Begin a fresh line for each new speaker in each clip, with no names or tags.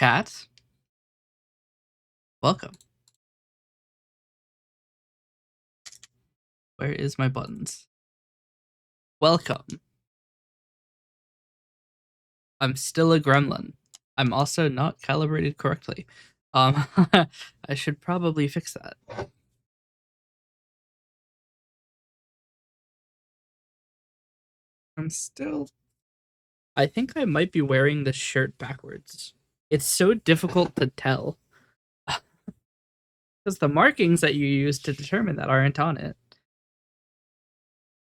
chat. Welcome. Where is my buttons? Welcome. I'm still a gremlin. I'm also not calibrated correctly. I should probably fix that. I think I might be wearing this shirt backwards. It's so difficult to tell. Because the markings that you use to determine that aren't on it.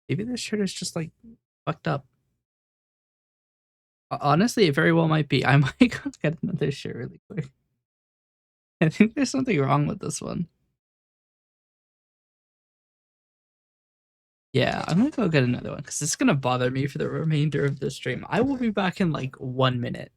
Maybe this shirt is just like fucked up. Honestly, it very well might be. I might go get another shirt really quick. I think there's something wrong with this one. Yeah, I'm gonna go get another one because it's gonna bother me for the remainder of the stream. I will be back in like 1 minute.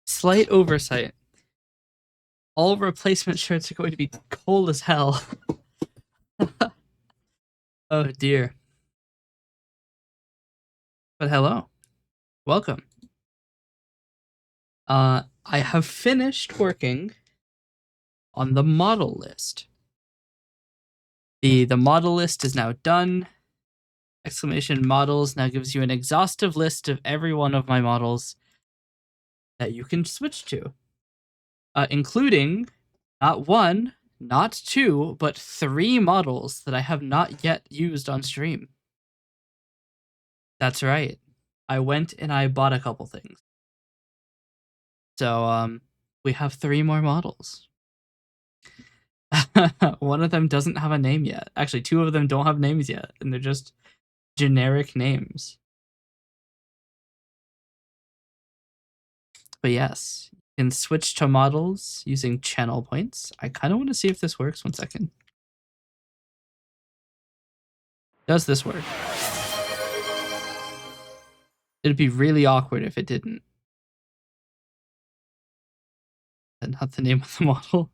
Slight oversight. All replacement shirts are going to be cold as hell. Oh dear. But hello. Welcome. I have finished working on the model list. The model list is now done. Exclamation models now gives you an exhaustive list of every one of my models that you can switch to. Including not one, not two, but 3 models that I have not yet used on stream. That's right. I went and I bought a couple things. So, we have 3 more models. One of them doesn't have a name yet. Actually, 2 of them don't have names yet, and they're just generic names. But yes, you can switch to models using channel points. I kind of want to see if this works. 1 second. Does this work? It'd be really awkward if it didn't. And not the name of the model.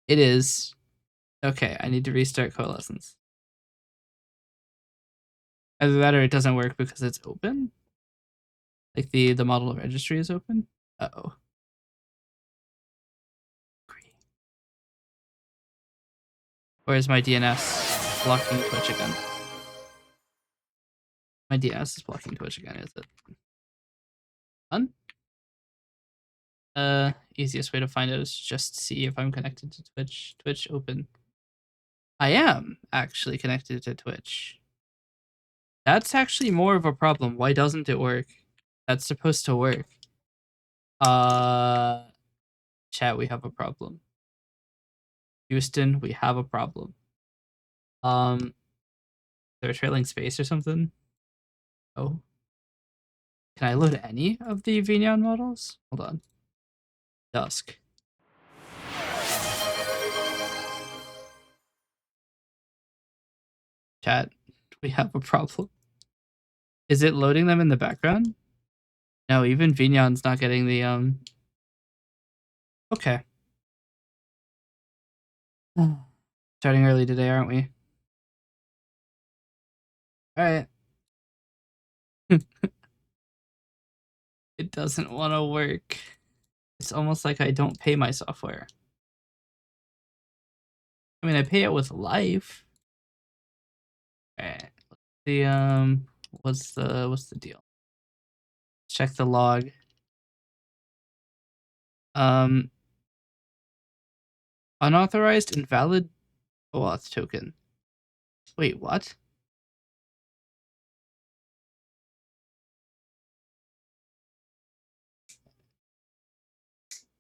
It is. Okay, I need to restart coalescence. Either that or it doesn't work because it's open. Like the model registry is open. Uh-oh. Or is my DNS blocking Twitch again? My DNS is blocking Twitch again, is it? Done? Easiest way to find out is just see if I'm connected to Twitch. Twitch open. I am actually connected to Twitch. That's actually more of a problem. Why doesn't it work? That's supposed to work. Chat, we have a problem. Houston, we have a problem. Is there a trailing space or something? Oh. Can I load any of the Vignon models? Hold on. Dusk. Chat, we have a problem. Is it loading them in the background? No, even Vignon's not getting the Okay. Starting early today, aren't we? Alright. It doesn't want to work. It's almost like I don't pay my software. I mean, I pay it with life. Alright. The what's the deal? Check the log. Unauthorized invalid OAuth token. Wait, what?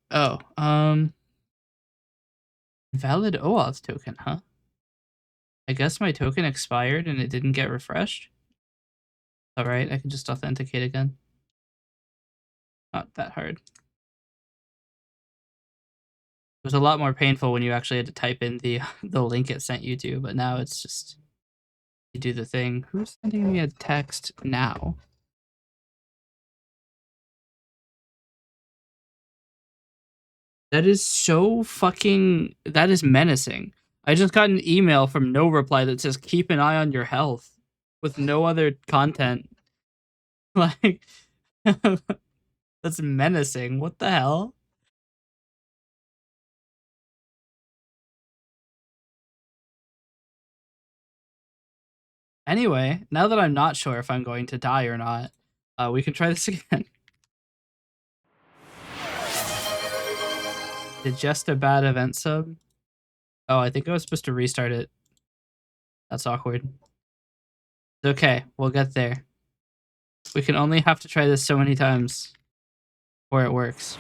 Oh, invalid OAuth token, huh? I guess my token expired and it didn't get refreshed. All right, I can just authenticate again. Not that hard. It was a lot more painful when you actually had to type in the the link it sent you to, but now it's just you do the thing. Who's sending me a text now? That is so fucking. That is menacing. I just got an email from no reply that says keep an eye on your health with no other content. Like, that's menacing. What the hell? Anyway, now that I'm not sure if I'm going to die or not, we can try this again. Did just a bad event sub? Oh, I think I was supposed to restart it. That's awkward. It's okay, we'll get there. We can only have to try this so many times before it works.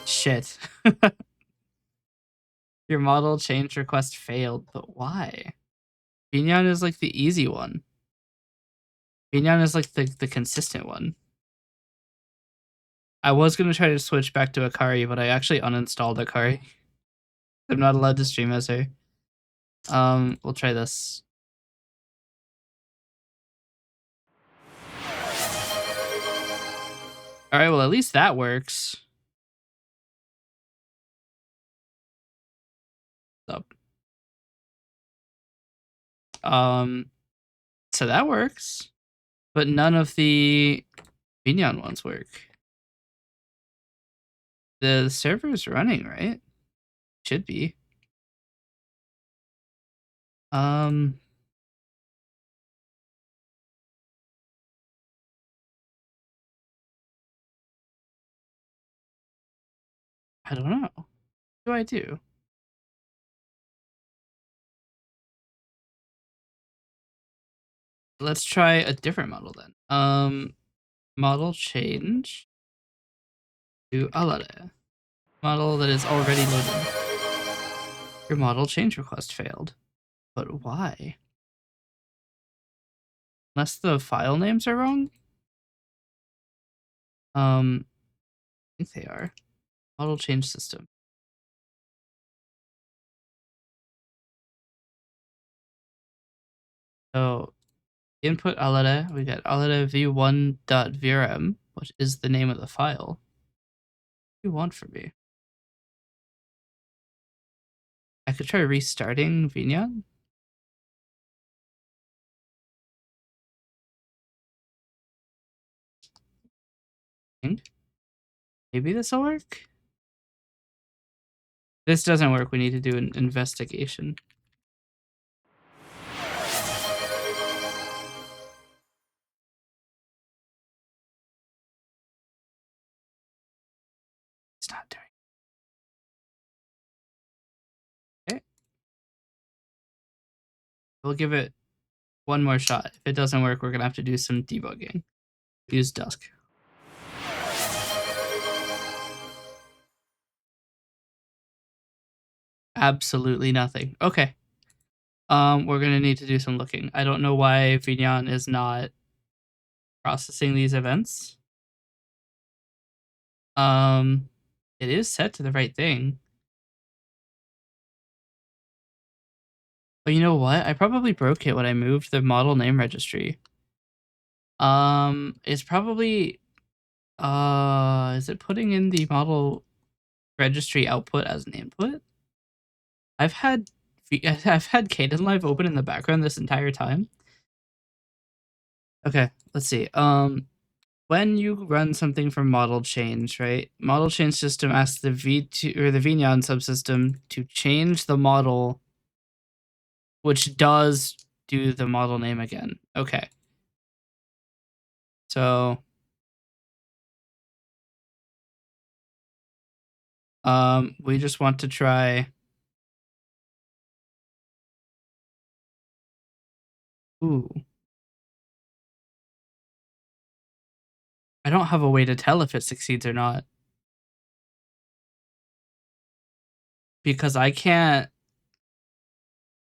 Shit. Your model change request failed, but why? Binyan is like the easy one. Binyan is like the consistent one. I was gonna try to switch back to Akari, but I actually uninstalled Akari. I'm not allowed to stream as her. We'll try this. Alright, well at least that works. What's up? So that works. But none of the Binyan ones work. The server's running, right? Should be. I don't know. What do I do? Let's try a different model then. Model change to Alare. Model that is already loaded. Your model change request failed. But why? Unless the file names are wrong? I think they are. Model change system. So input Alare, we got Alare v1.vrm, which is the name of the file. What do you want from me? I could try restarting Vinyan. Maybe this will work? This doesn't work. We need to do an investigation. It's not doing it. Okay. We'll give it one more shot. If it doesn't work, we're going to have to do some debugging. Use Dusk. Absolutely nothing. Okay. We're going to need to do some looking. I don't know why Vinyan is not processing these events. It is set to the right thing. But you know what? I probably broke it when I moved the model name registry. It's probably is it putting in the model registry output as an input? I've had Kdenlive open in the background this entire time. Okay, let's see. When you run something from model change, right? Model change system asks the V2 or the Vinyan subsystem to change the model, which does do the model name again. Okay. So We just want to try. Ooh. I don't have a way to tell if it succeeds or not. Because I can't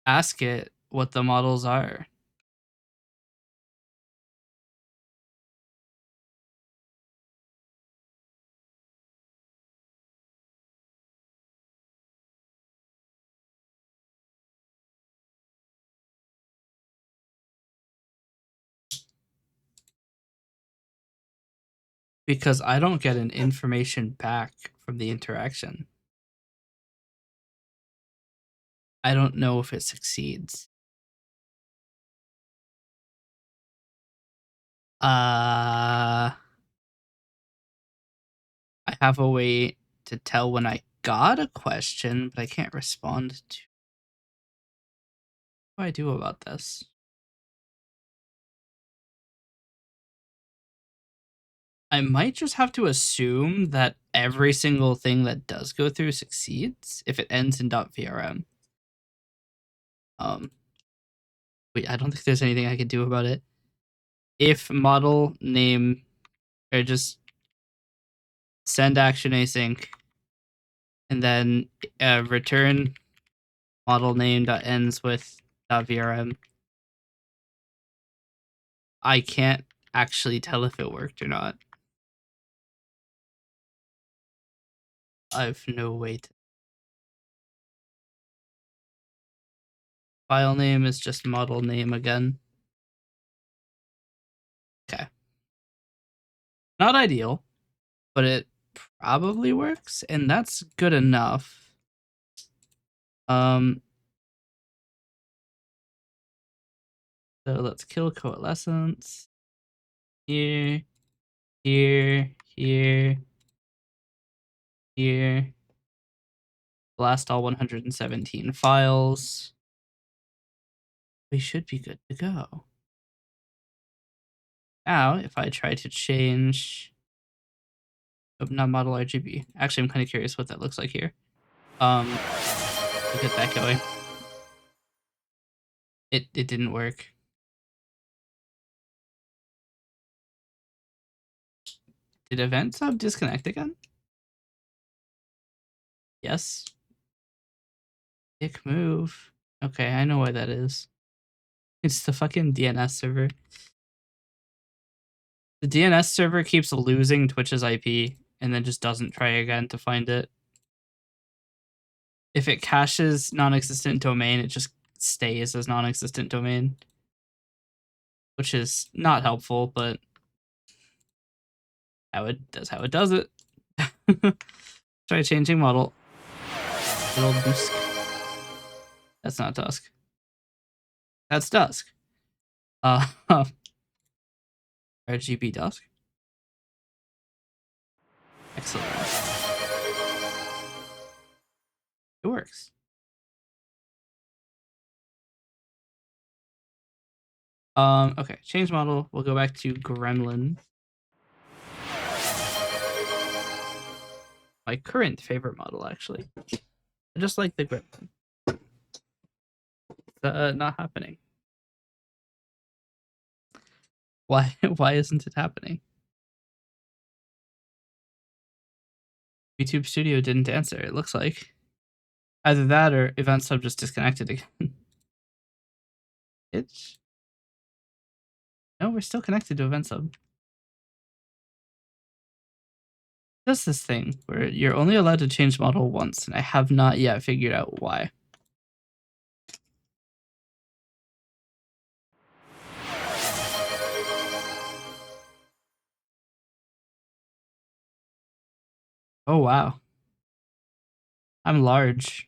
ask it what the models are. Because I don't get an information back from the interaction. I don't know if it succeeds. I have a way to tell when I got a question, but I can't respond to. What do I do about this? I might just have to assume that every single thing that does go through succeeds if it ends in .vrm. Wait, I don't think there's anything I can do about it. If model name, or just send action async, and then return model name that ends with .vrm. I can't actually tell if it worked or not. I have no way to. File name is just model name again. Okay. Not ideal, but it probably works, and that's good enough. So let's kill coalescence. Here, here, here, here. Blast all 117 files. We should be good to go. Now, if I try to change, not model RGB. Actually, I'm kind of curious what that looks like here. We'll get that going. It didn't work. Did event sub disconnect again? Yes. Dick move. Okay, I know why that is. It's the fucking DNS server. The DNS server keeps losing Twitch's IP and then just doesn't try again to find it. If it caches non-existent domain, it just stays as non-existent domain, which is not helpful, but that's how it does it. Try changing model. Little Dusk. That's not Dusk. That's Dusk. RGB Dusk. Excellent. It works. Okay, change model. We'll go back to Gremlin. My current favorite model, actually. I just like the Gremlin. Not happening. Why? Why isn't it happening? YouTube Studio didn't answer. It looks like either that or event sub just disconnected again. It's no, we're still connected to event sub. Does this thing where you're only allowed to change model once, and I have not yet figured out why. Oh wow. I'm large.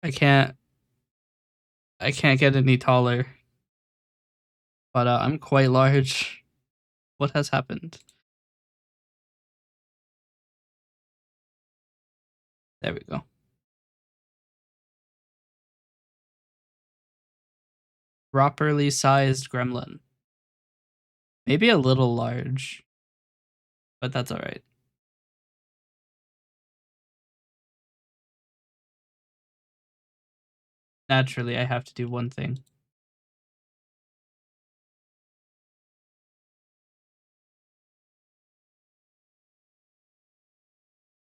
I can't get any taller. But I'm quite large. What has happened? There we go. Properly sized gremlin. Maybe a little large, but that's all right. naturally I have to do one thing.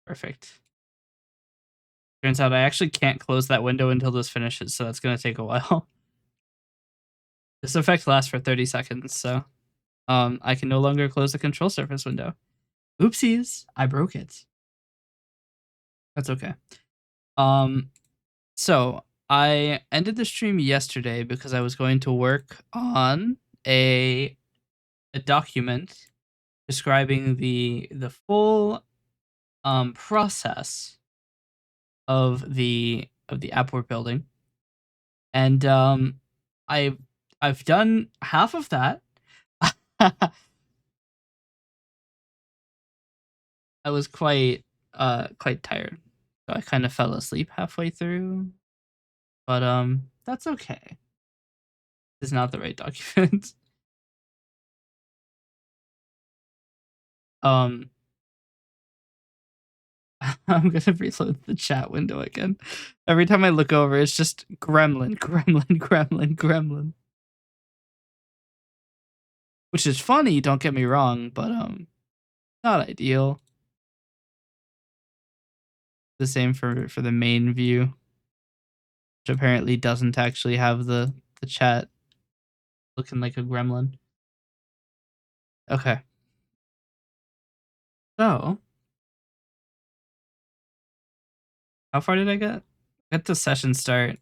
Perfect. Turns out I actually can't close that window until this finishes, so that's going to take a while. This effect lasts for 30 seconds, so I can no longer close the control surface window. Oopsies, I broke it. That's okay. So I ended the stream yesterday because I was going to work on a document describing the full process of the app we're building, and I I've done half of that. I was quite tired, so I kind of fell asleep halfway through. But that's okay. It's not the right document. um I'm gonna reload the chat window again. Every time I look over, it's just gremlin, gremlin, gremlin, gremlin. Which is funny, don't get me wrong, but not ideal. The same for the main view, which apparently doesn't actually have the chat looking like a gremlin. Okay. So, how far did I get? Get to session start.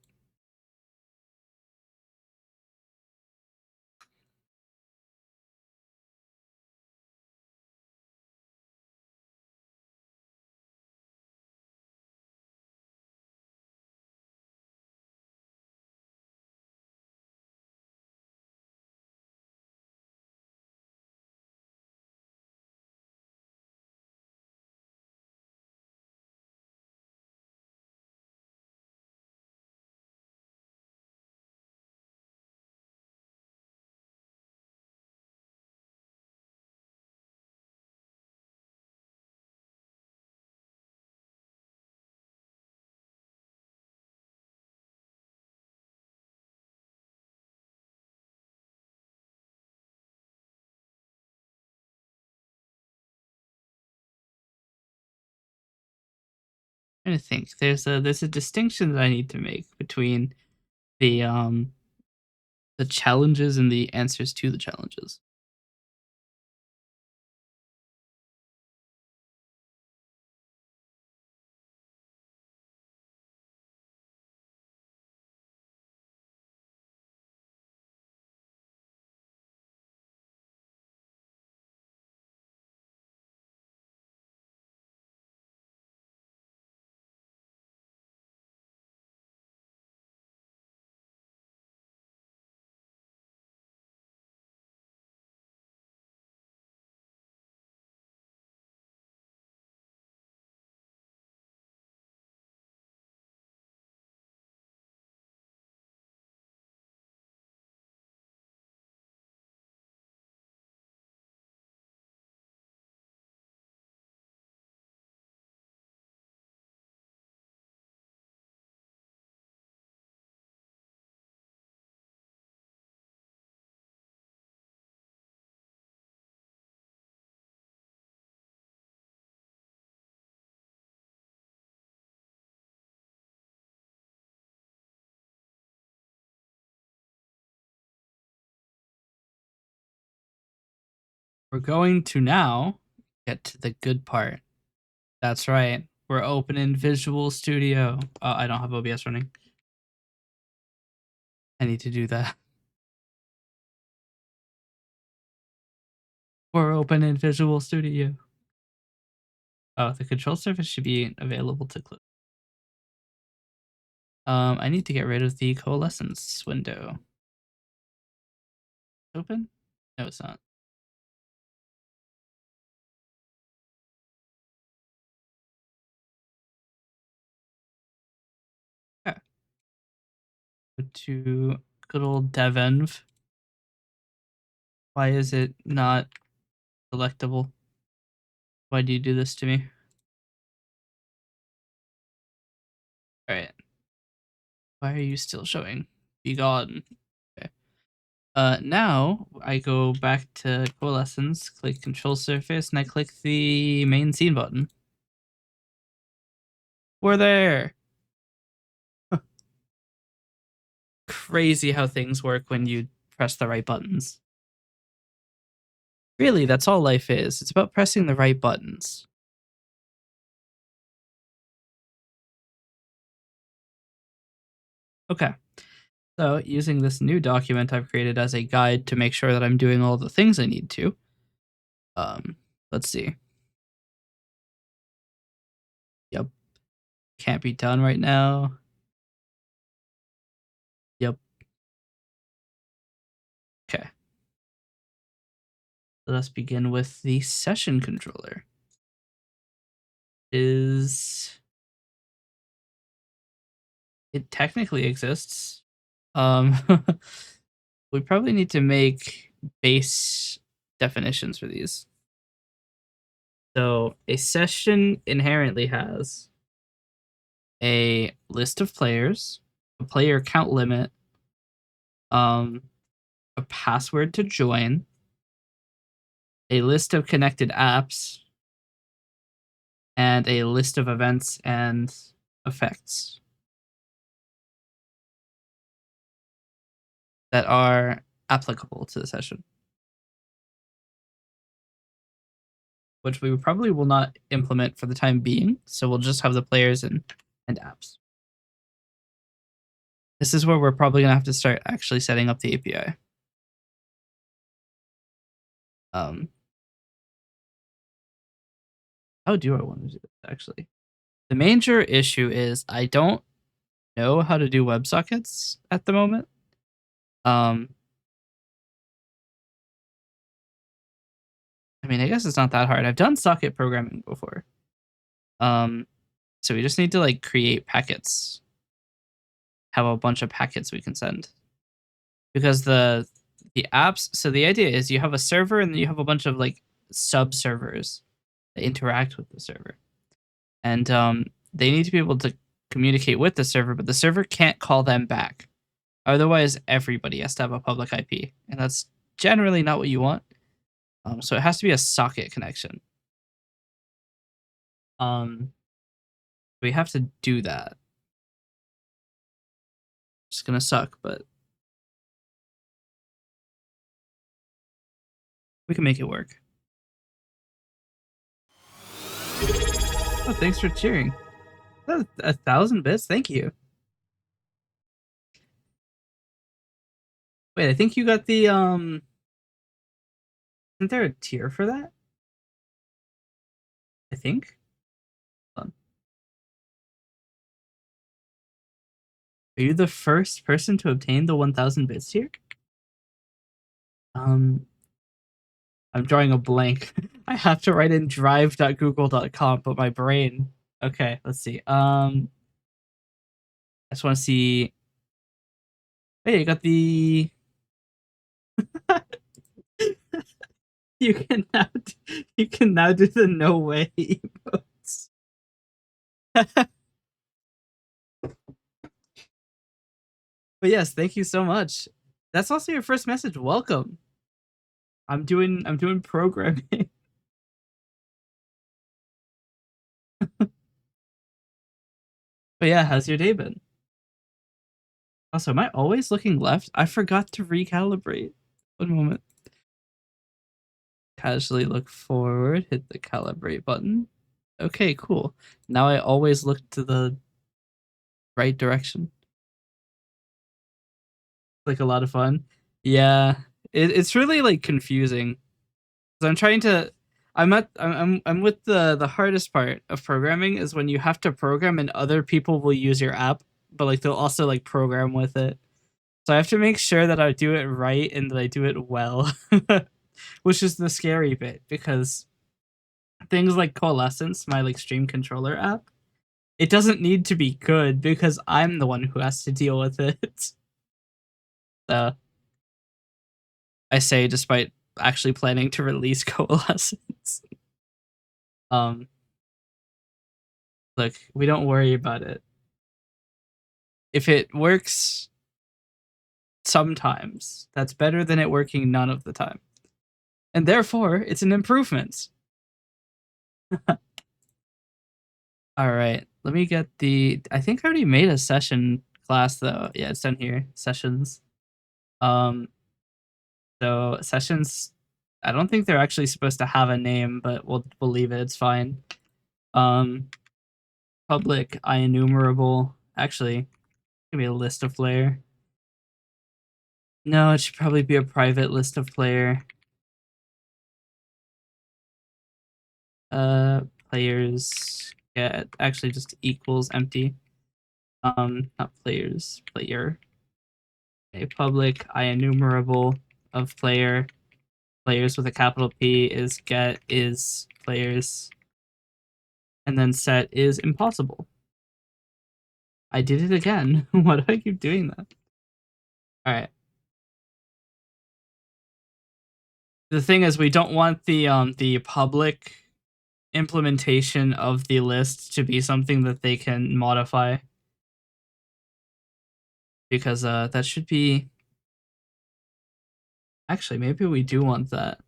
I think there's a distinction that I need to make between the challenges and the answers to the challenges. We're going to now get to the good part. That's right. We're opening Visual Studio. I don't have OBS running. I need to do that. We're opening Visual Studio. Oh, the control surface should be available to click. I need to get rid of the coalescence window. Open? No, it's not. Okay. Go to good old devenv. Why is it not selectable? Why do you do this to me? All right. Why are you still showing? Be gone. Okay. Now I go back to coalescence, click control surface, and I click the main scene button. We're there. Crazy how things work when you press the right buttons. Really, that's all life is. It's about pressing the right buttons. Okay. So using this new document I've created as a guide to make sure that I'm doing all the things I need to. Let's see. Yep. Can't be done right now. Yep. Okay. Let us begin with the session controller. It technically exists. We probably need to make base definitions for these. So a session inherently has a list of players, a player count limit, a password to join, a list of connected apps, and a list of events and effects that are applicable to the session, which we probably will not implement for the time being. So we'll just have the players and apps. This is where we're probably going to have to start actually setting up the API. How do I want to do this, actually? The major issue is I don't know how to do WebSockets at the moment. I mean, I guess it's not that hard. I've done socket programming before. So we just need to like create packets. Have a bunch of packets we can send. Because the apps, so the idea is you have a server and then you have a bunch of like sub servers that interact with the server. And they need to be able to communicate with the server, but the server can't call them back. Otherwise, everybody has to have a public IP, and that's generally not what you want. So it has to be a socket connection. We have to do that. It's gonna suck, but we can make it work. Oh, thanks for cheering. 1,000 bits, thank you. Wait, I think you got the isn't there a tier for that? I think. Hold on. Are you the first person to obtain the 1,000 bits tier? I'm drawing a blank. I have to write in drive.google.com, but my brain. Okay, let's see. I just want to see. Hey, you got the. you can now do the no way emotes. But yes, thank you so much. That's also your first message. Welcome. I'm doing programming. But yeah, how's your day been? Also, am I always looking left? I forgot to recalibrate. One moment. Casually look forward, hit the calibrate button. Okay, cool. Now I always look to the right direction. Like a lot of fun. Yeah, it's really like confusing. 'Cause I'm trying to. I'm with the hardest part of programming is when you have to program and other people will use your app, but like they'll also like program with it. So I have to make sure that I do it right and that I do it well, which is the scary bit because things like Coalescence, my like stream controller app, it doesn't need to be good because I'm the one who has to deal with it. I say despite actually planning to release Coalescence. Look, we don't worry about it. If it works sometimes, that's better than it working none of the time. And therefore, it's an improvement. All right, let me get the. I think I already made a session class though. Yeah, it's down here. Sessions. Um, so sessions. I don't think they're actually supposed to have a name, but we'll leave it. It's fine. Public IEnumerable. Actually, give me a list of player. No, it should probably be a private list of player. Players get actually just equals empty. Not players, player. A public IEnumerable of player. Players with a capital P is get is players. And then set is impossible. I did it again. Why do I keep doing that? All right. The thing is, we don't want the public implementation of the list to be something that they can modify, because that should be. Actually, maybe we do want that.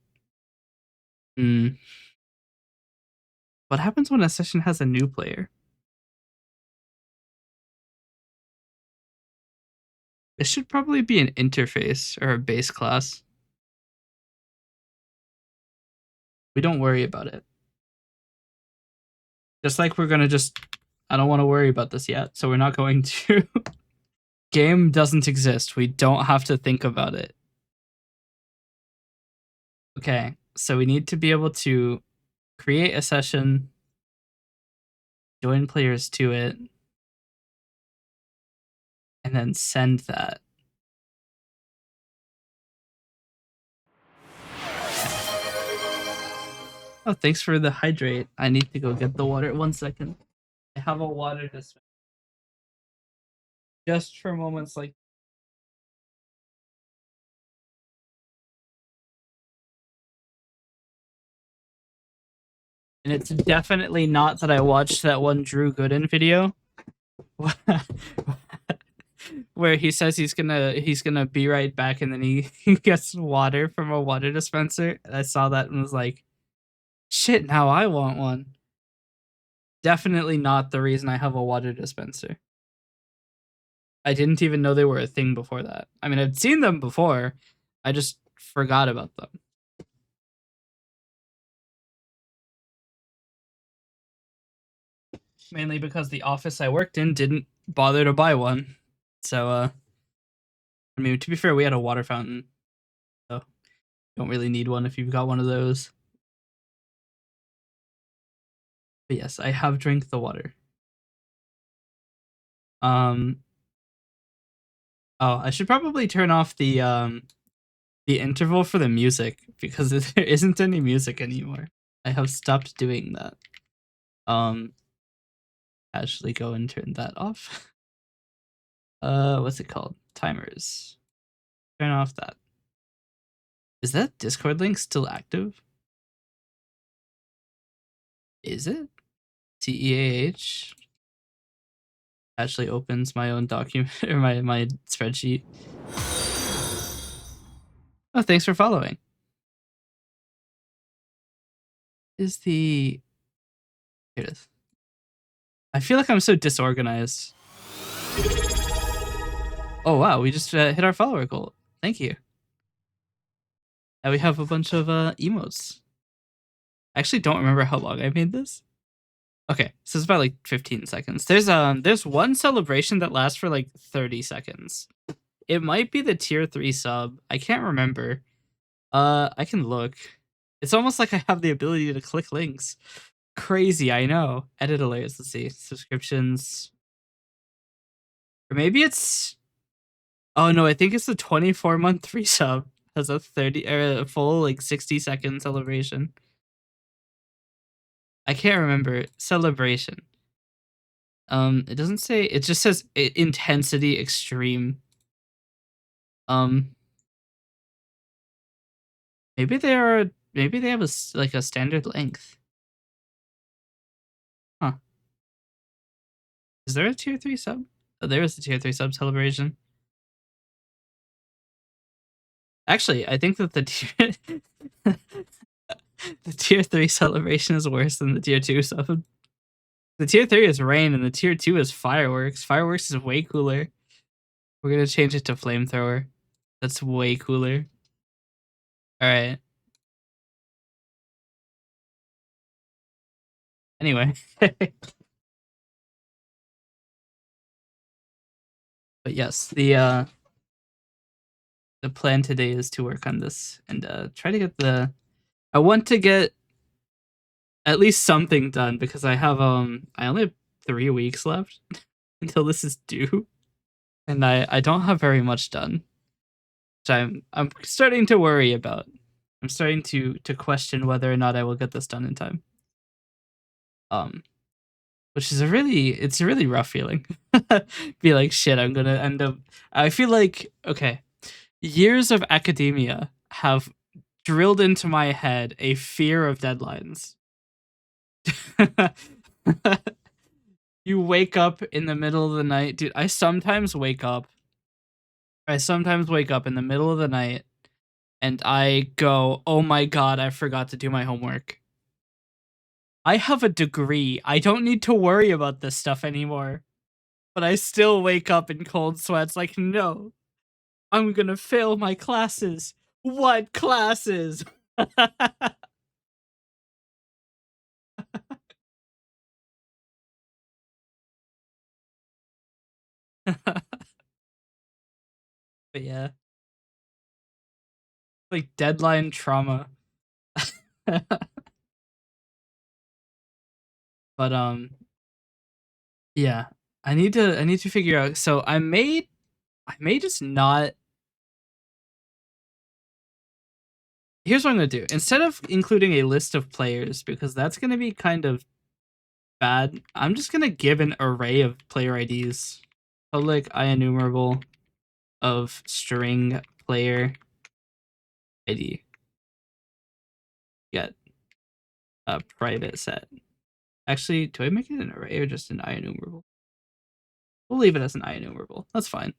What happens when a session has a new player? It should probably be an interface or a base class. We don't worry about it. Just like we're gonna just. I don't want to worry about this yet, so we're not going to. Game doesn't exist. We don't have to think about it. Okay, so we need to be able to create a session, join players to it, and then send that. Oh, thanks for the hydrate. I need to go get the water. 1 second. I have a water dispenser. Just for moments like. And it's definitely not that I watched that one Drew Gooden video where he says he's gonna be right back, and then he gets water from a water dispenser. I saw that and was like, shit, now I want one. Definitely not the reason I have a water dispenser. I didn't even know they were a thing before that. I mean, I'd seen them before. I just forgot about them. Mainly because the office I worked in didn't bother to buy one. So, I mean, to be fair, we had a water fountain. So, you don't really need one if you've got one of those. But yes, I have drank the water. Oh, I should probably turn off the interval for the music, because there isn't any music anymore. I have stopped doing that. Actually go and turn that off. What's it called? Timers. Turn off that. Is that Discord link still active? Is it? TEAH actually opens my own document or my spreadsheet. Oh, thanks for following. Is the. Here it is. I feel like I'm so disorganized. Oh wow, we just hit our follower goal. Thank you. Now we have a bunch of emotes. I actually don't remember how long I made this. Okay, so it's about like 15 seconds. There's one celebration that lasts for like 30 seconds. It might be the tier 3 sub. I can't remember. I can look. It's almost like I have the ability to click links. Crazy, I know. Edit alerts. Let's see. Subscriptions. Or maybe it's. Oh no, I think it's the 24-month free sub. Has a 30 or a full like 60-second celebration. I can't remember. Celebration. It doesn't say. It just says intensity extreme. Maybe they are. Maybe they have a standard length. Huh? Is there a tier 3 sub? Oh, there was the tier 3 sub celebration. Actually, I think that the tier 3 celebration is worse than the tier 2 sub. The tier 3 is rain and the tier 2 is fireworks. Fireworks is way cooler. We're gonna change it to flamethrower. That's way cooler. Alright. Anyway. But yes, the plan today is to work on this and try to get the I want to get at least something done because I only have 3 weeks left until this is due. And I don't have very much done. Which I'm starting to worry about. I'm starting to question whether or not I will get this done in time. Which is it's a really rough feeling. Be like, shit, I'm gonna end up. I feel like, okay, years of academia have drilled into my head a fear of deadlines. You wake up in the middle of the night, dude. I sometimes wake up in the middle of the night and I go, oh my god, I forgot to do my homework. I have a degree. I don't need to worry about this stuff anymore. But I still wake up in cold sweats like, no, I'm gonna fail my classes. What classes? But yeah, like deadline trauma. But yeah, I need to figure out. So I may just not. Here's what I'm gonna do. Instead of including a list of players, because that's gonna be kind of bad, I'm just gonna give an array of player IDs. Public IEnumerable of string player ID. Get a private set. Actually, do I make it an array or just an IEnumerable? We'll leave it as an IEnumerable. That's fine.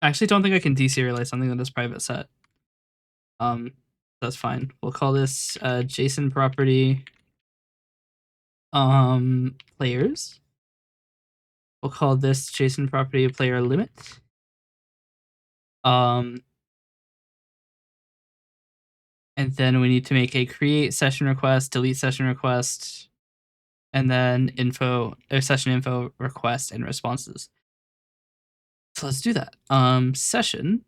I actually don't think I can deserialize something that is private set. That's fine. We'll call this JSON property players. We'll call this JSON property player limit. And then we need to make a create session request, delete session request, and then session info request and responses. So let's do that. Session.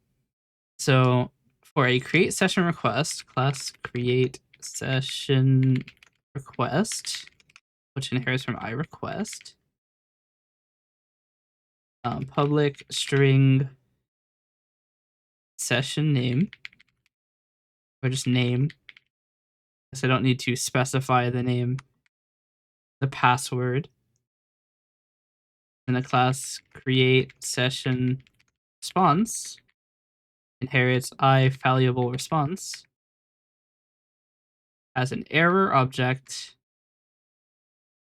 So for a create session request, class create session request, which inherits from iRequest. Public string session name, or just name. So I don't need to specify the name, the password. And the class create session response inherits valuable response as an error object,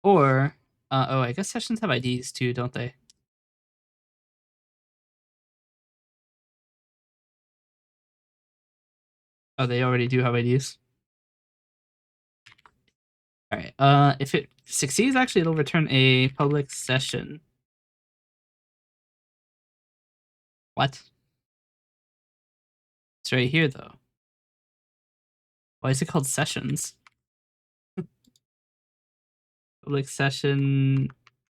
or I guess sessions have IDs too, don't they? Oh, they already do have IDs. All right. If it succeeds, actually, it'll return a public session. What? It's right here, though. Why is it called sessions? Public session,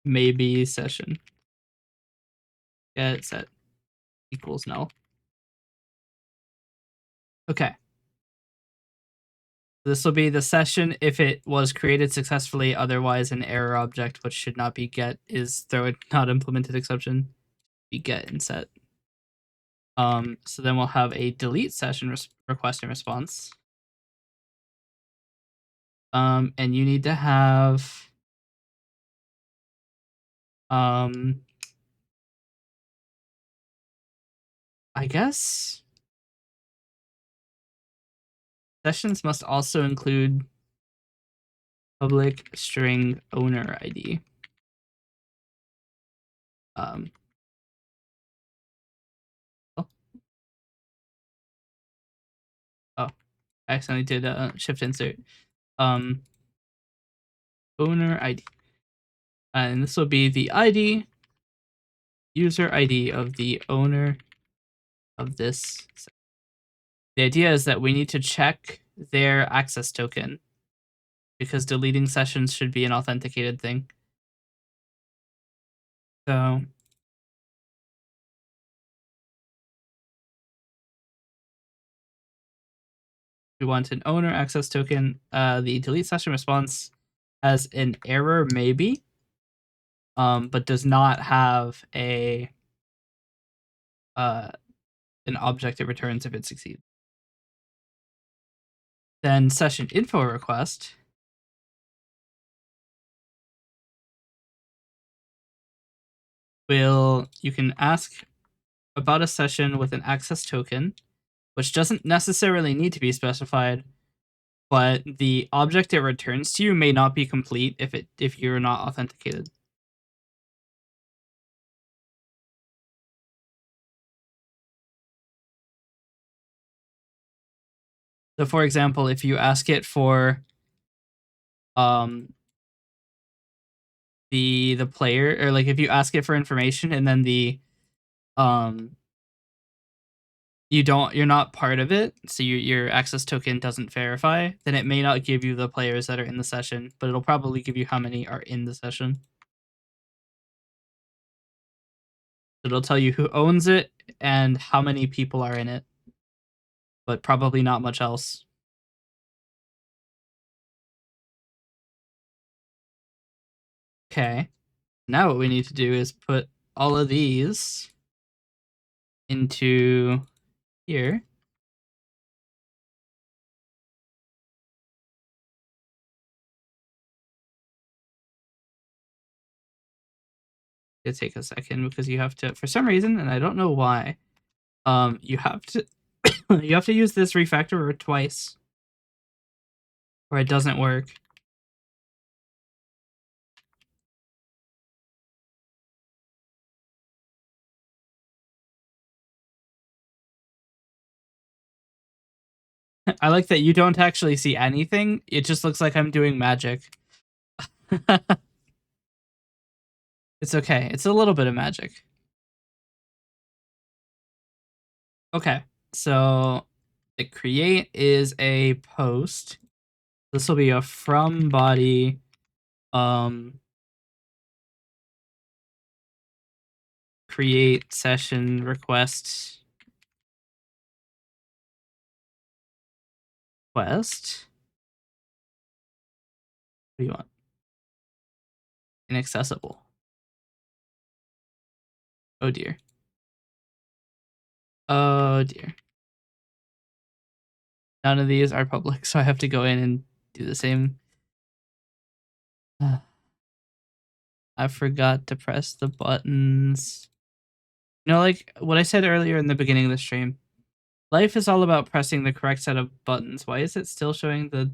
maybe session. Get set equals null. Okay. This will be the session if it was created successfully. Otherwise, an error object, which should not be get, is throw it not implemented exception. Be get and set. So then we'll have a delete session request and response. And you need to have I guess sessions must also include public string owner ID. oh, I accidentally did shift insert. Owner ID. And this will be the ID, user ID of the owner of this. The idea is that we need to check their access token because deleting sessions should be an authenticated thing. So we want an owner access token. The delete session response has an error maybe, but does not have an object it returns if it succeeds. Then session info request you can ask about a session with an access token, which doesn't necessarily need to be specified, but the object it returns to you may not be complete if you're not authenticated. So for example, if you ask it for the player, or like if you ask it for information and then you're not part of it, so your access token doesn't verify, then it may not give you the players that are in the session, but it'll probably give you how many are in the session. It'll tell you who owns it and how many people are in it, but probably not much else. Okay. Now what we need to do is put all of these into here. It'll take a second because you have to, for some reason, and I don't know why, you have to you have to use this refactorer twice, or it doesn't work. I like that you don't actually see anything. It just looks like I'm doing magic. It's okay. It's a little bit of magic. Okay, so the create is a post. This will be a from body create session request request. What do you want? Inaccessible. Oh dear. Oh dear. None of these are public, so I have to go in and do the same. I forgot to press the buttons. You know, like what I said earlier in the beginning of the stream, life is all about pressing the correct set of buttons. Why is it still showing the...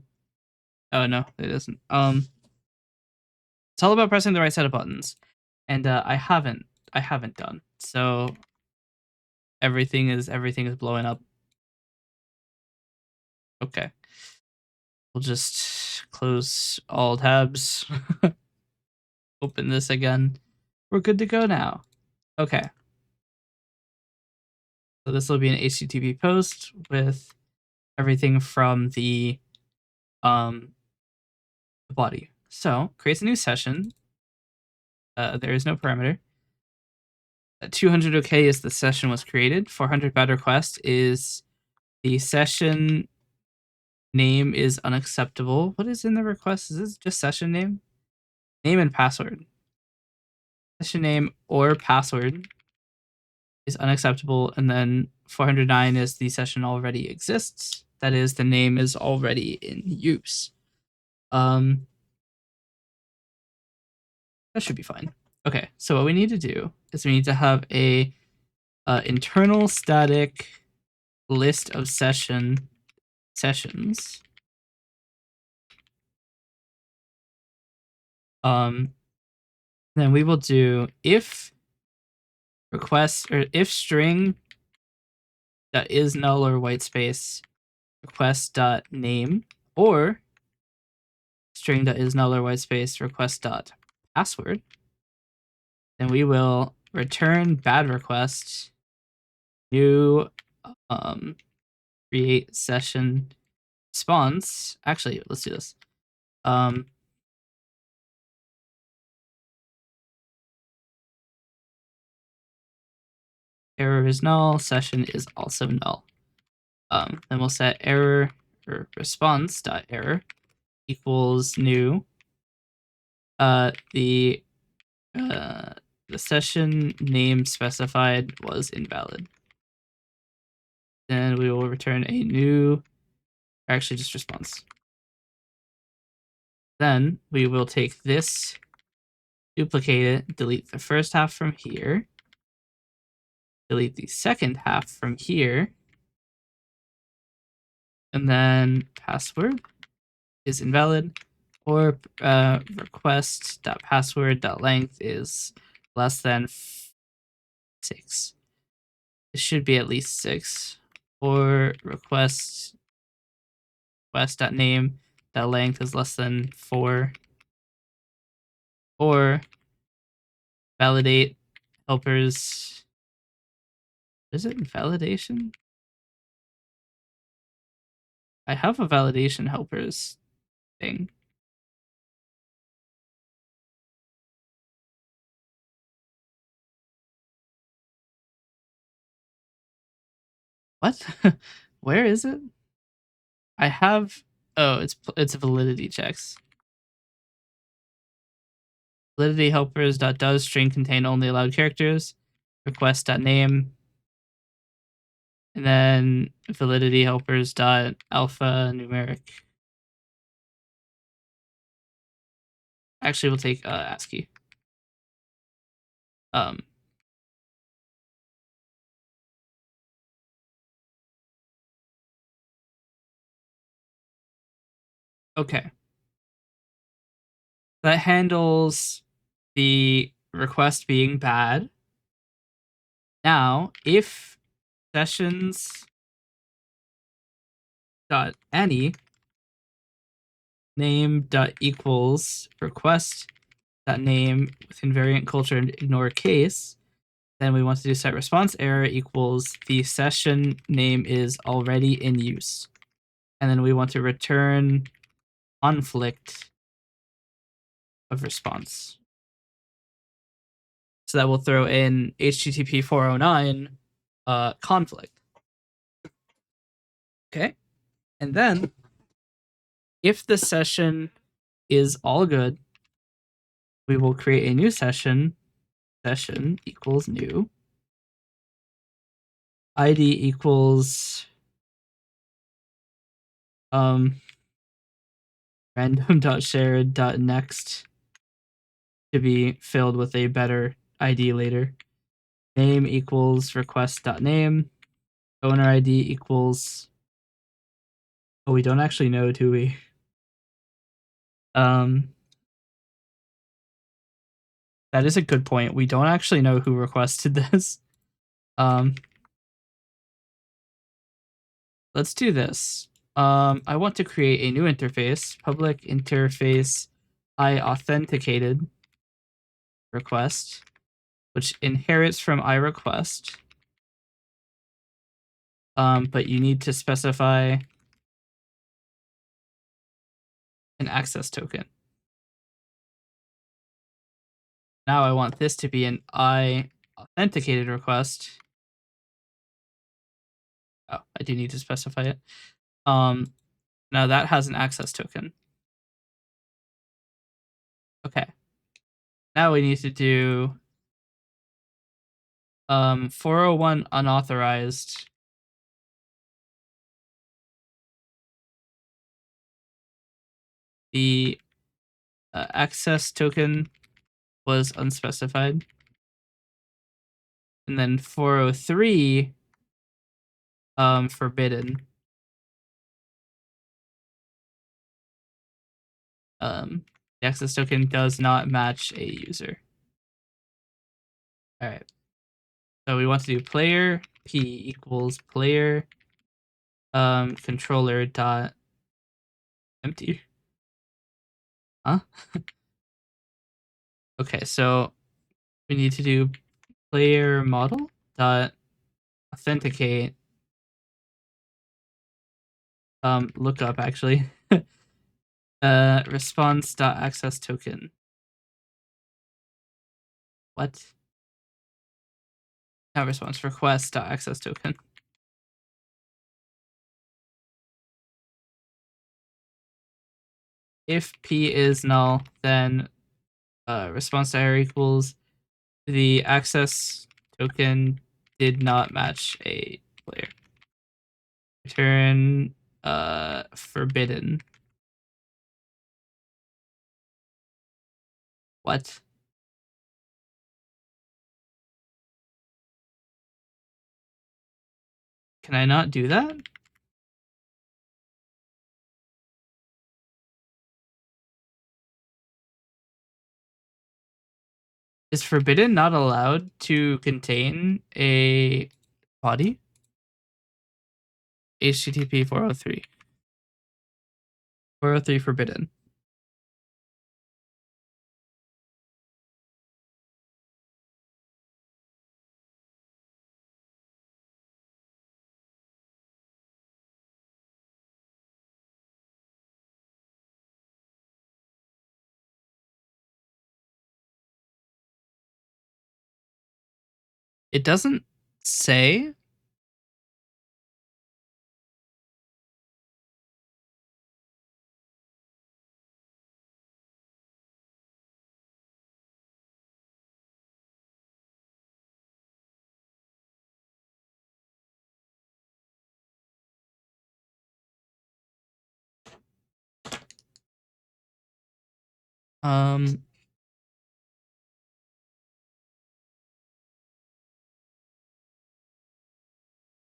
Oh, no, it isn't. It's all about pressing the right set of buttons. And I haven't done. So everything is blowing up. Okay. We'll just close all tabs. Open this again. We're good to go now. Okay. So this will be an HTTP post with everything from the body. So creates a new session. There is no parameter. 200 OK is the session was created. 400 bad request is the session name is unacceptable. What is in the request? Is this just session name? Name and password. Session name or password is unacceptable. And then 409 is the session already exists. That is, the name is already in use. That should be fine. Okay, so what we need to do is we need to have a internal static list of sessions. Then we will do if request or if string that is null or white space request dot name or string that is null or white space request dot password, then we will return bad request new create session response. Actually, let's do this. Error is null, session is also null. Then we'll set error or response dot error equals new. The session name specified was invalid. Then we will return a new, actually just response. Then we will take this, duplicate it, delete the first half from here, delete the second half from here, and then password is invalid, or request.password.length is less than 6. It should be at least 6. Or request.name.length is less than 4. Or validate helpers. Is it validation? I have a validation helpers thing. What? Where is it? I have. Oh, it's validity checks. Validity helpers does string contain only allowed characters. Request.name. And then validity helpers alpha numeric. Actually, we'll take ASCII. Okay. That handles the request being bad. Now, if sessions dot any name dot equals request dot name with invariant culture and ignore case, then we want to do set response error equals the session name is already in use. And then we want to return conflict of response. So that will throw in HTTP 409 conflict. Okay. And then if the session is all good, we will create a new session. Session equals new. ID equals random.shared.next to be filled with a better ID later. Name equals request.name. Owner ID equals. Oh, we don't actually know, do we? That is a good point. We don't actually know who requested this. Let's do this. I want to create a new interface, public interface iAuthenticated request, which inherits from iRequest. But you need to specify an access token. Now I want this to be an iAuthenticated request. Oh, I do need to specify it. Now that has an access token. Okay. Now we need to do 401 unauthorized. The access token was unspecified. And then 403 forbidden. The access token does not match a user. All right. So we want to do player p equals player controller dot empty. Huh? Okay, so we need to do player model dot authenticate lookup actually response dot access token. What? Not response, request dot access token. If p is null, then response to error equals the access token did not match a player. Return forbidden. What? Can I not do that? Is forbidden not allowed to contain a body? HTTP 403. 403 forbidden. It doesn't say. Um,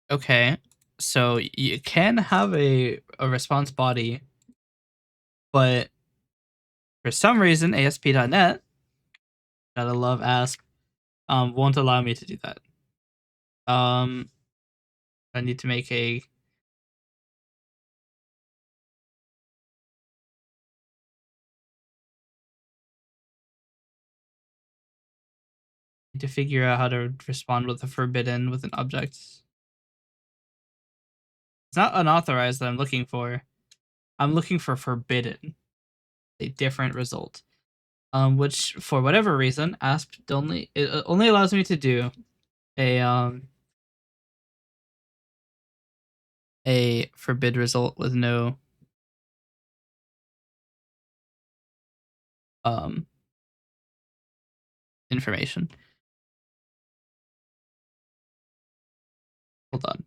okay. So you can have a response body, but for some reason, ASP.NET, gotta love ASP, won't allow me to do that. I need to make a to figure out how to respond with a forbidden with an object. It's not unauthorized that I'm looking for. I'm looking for forbidden, a different result. Which for whatever reason, ASP only allows me to do a forbid result with no information. Hold on.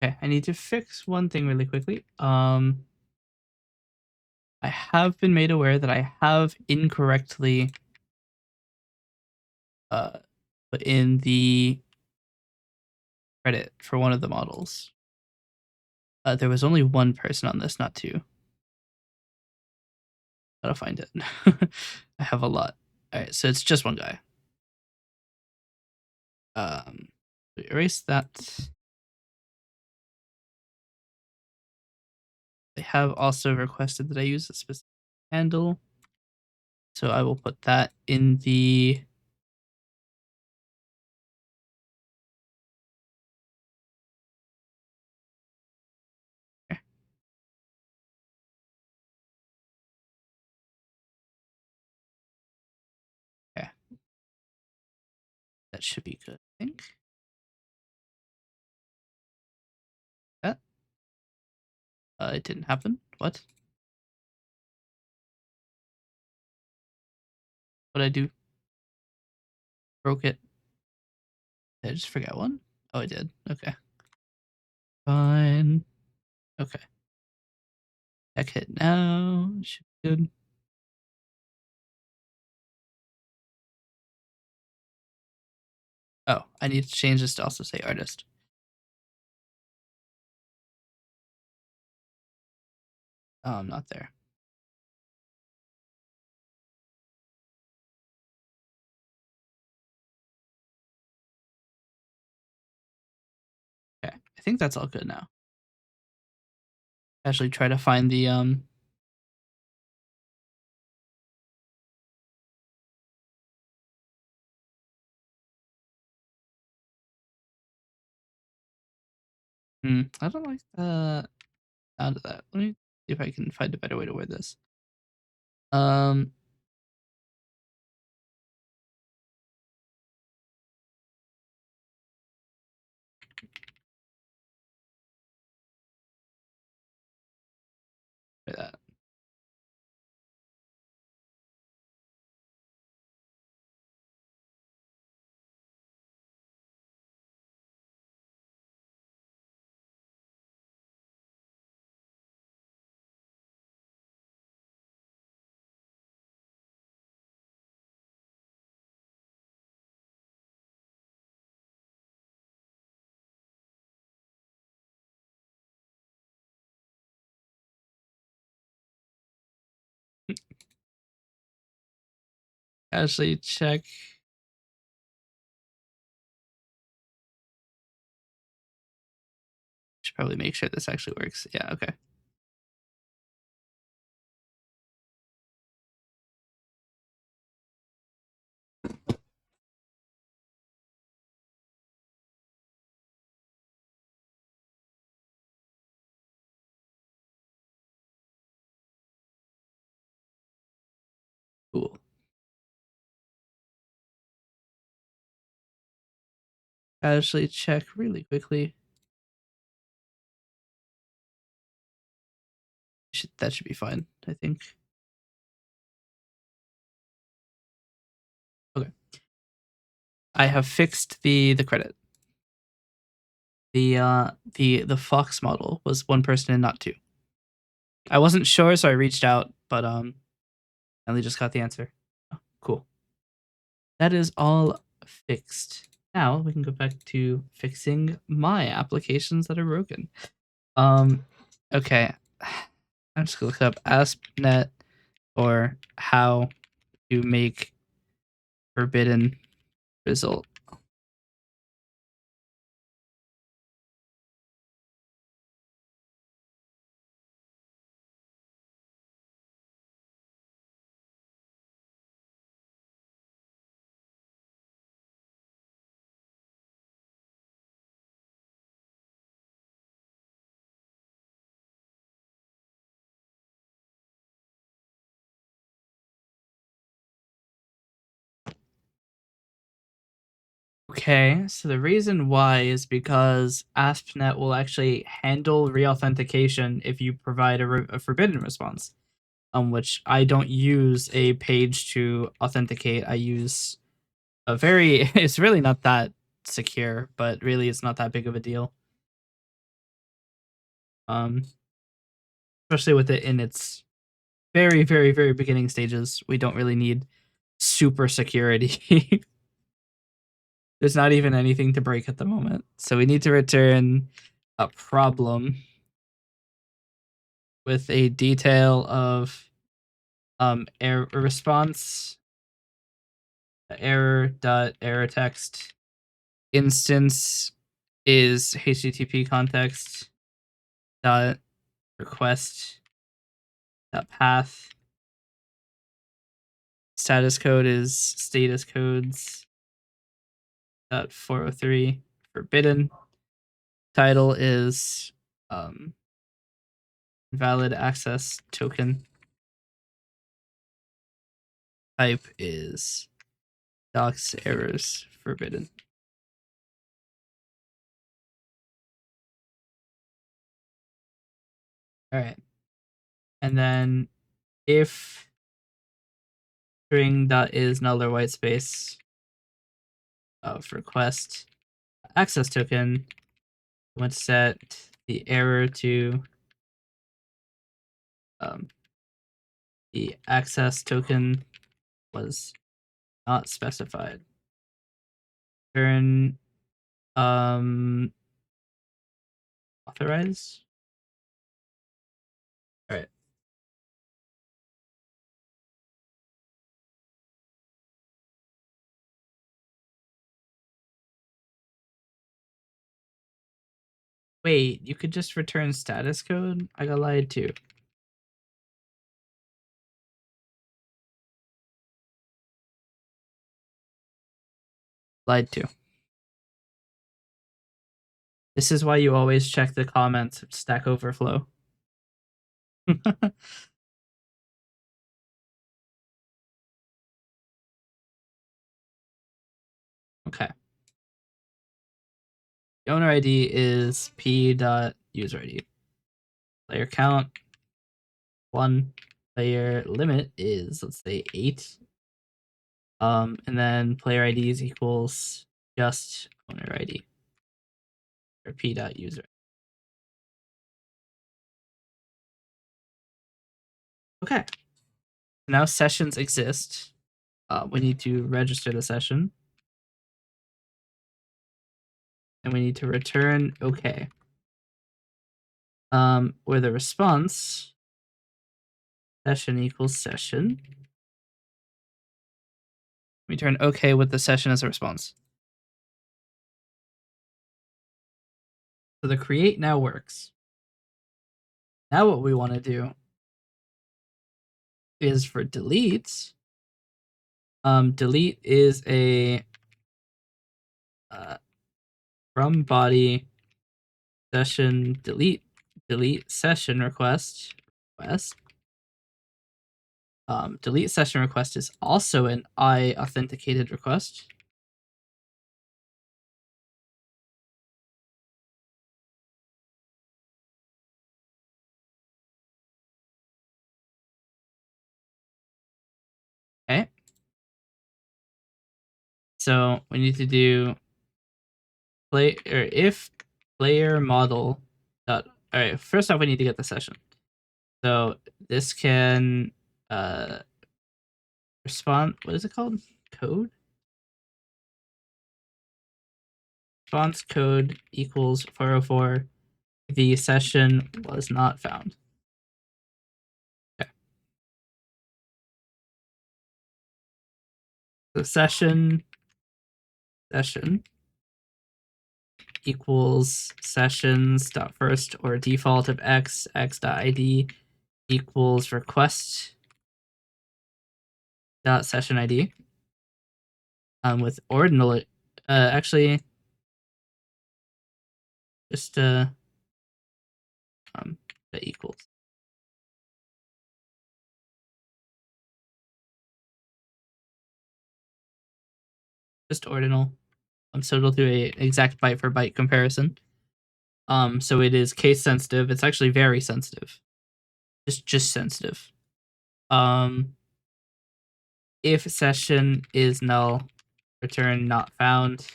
Okay, I need to fix one thing really quickly. I have been made aware that I have incorrectly put in the credit for one of the models. There was only one person on this, not two. Gotta find it. I have a lot. All right, so it's just one guy. Erase that. They have also requested that I use a specific handle. So I will put that in the okay. That should be good, I think. That it didn't happen. What? What did I do? Broke it. Did I just forget one? Oh, I did. Okay. Fine. Okay. Check it now. Should be good. Oh, I need to change this to also say artist. Oh, I'm not there. Okay, I think that's all good now. Actually, try to find the I don't like the sound of that. Let me see if I can find a better way to word this. Um, try that. Actually, check. Should probably make sure this actually works. Yeah, okay. Cool. Actually, check really quickly. That should be fine, I think. Okay. I have fixed the credit. The Fox model was one person and not two. I wasn't sure, so I reached out, but Ellie just got the answer. Oh, cool. That is all fixed. Now we can go back to fixing my applications that are broken. Okay. I'm just gonna look up ASP.NET or how to make forbidden result. Okay, so the reason why is because ASP.NET will actually handle reauthentication if you provide a forbidden response, which I don't use a page to authenticate. I use a very, it's really not that secure, but really it's not that big of a deal. Um, Especially with it in its very, very, very beginning stages, we don't really need super security. There's not even anything to break at the moment. So we need to return a problem with a detail of error response error text instance is http context dot request dot path. Status code is status codes dot 403 forbidden. Title is valid access token. Type is docs errors forbidden. All right. And then if string dot is null or white space of request access token, let's set the error to the access token was not specified. Return authorize. All right. Wait, you could just return status code? I got lied to. Lied to. This is why you always check the comments of Stack Overflow. Okay. The owner ID is p.user ID. Player count 1. Player limit is, let's say, 8. And then player IDs equals just owner ID or p.user. Okay. Now sessions exist. We need to register the session. And we need to return OK. Where the response session equals session. We turn OK with the session as a response. So the create now works. Now what we want to do is for delete. Delete is a from body session delete session request. Delete session request is also an I authenticated request. Okay. So we need to do play or if player model dot. All right. First off, we need to get the session. So this can respond. What is it called? Code. Response code equals 404. The session was not found. Okay. The session equals sessions dot first or default of x dot id equals request dot session id. With ordinal actually just the equals. Just ordinal. So it'll do a exact byte for byte comparison. So it is case sensitive. It's actually very sensitive. Just sensitive. If session is null, return not found.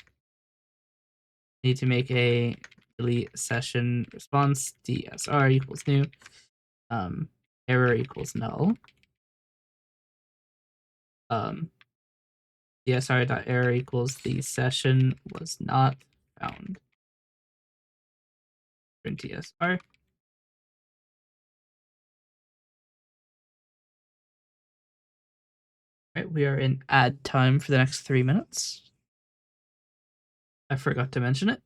Need to make a delete session response dsr equals new. Error equals null. dsr.error equals the session was not found. Print dsr. Right, we are in add time for the next 3 minutes. I forgot to mention it.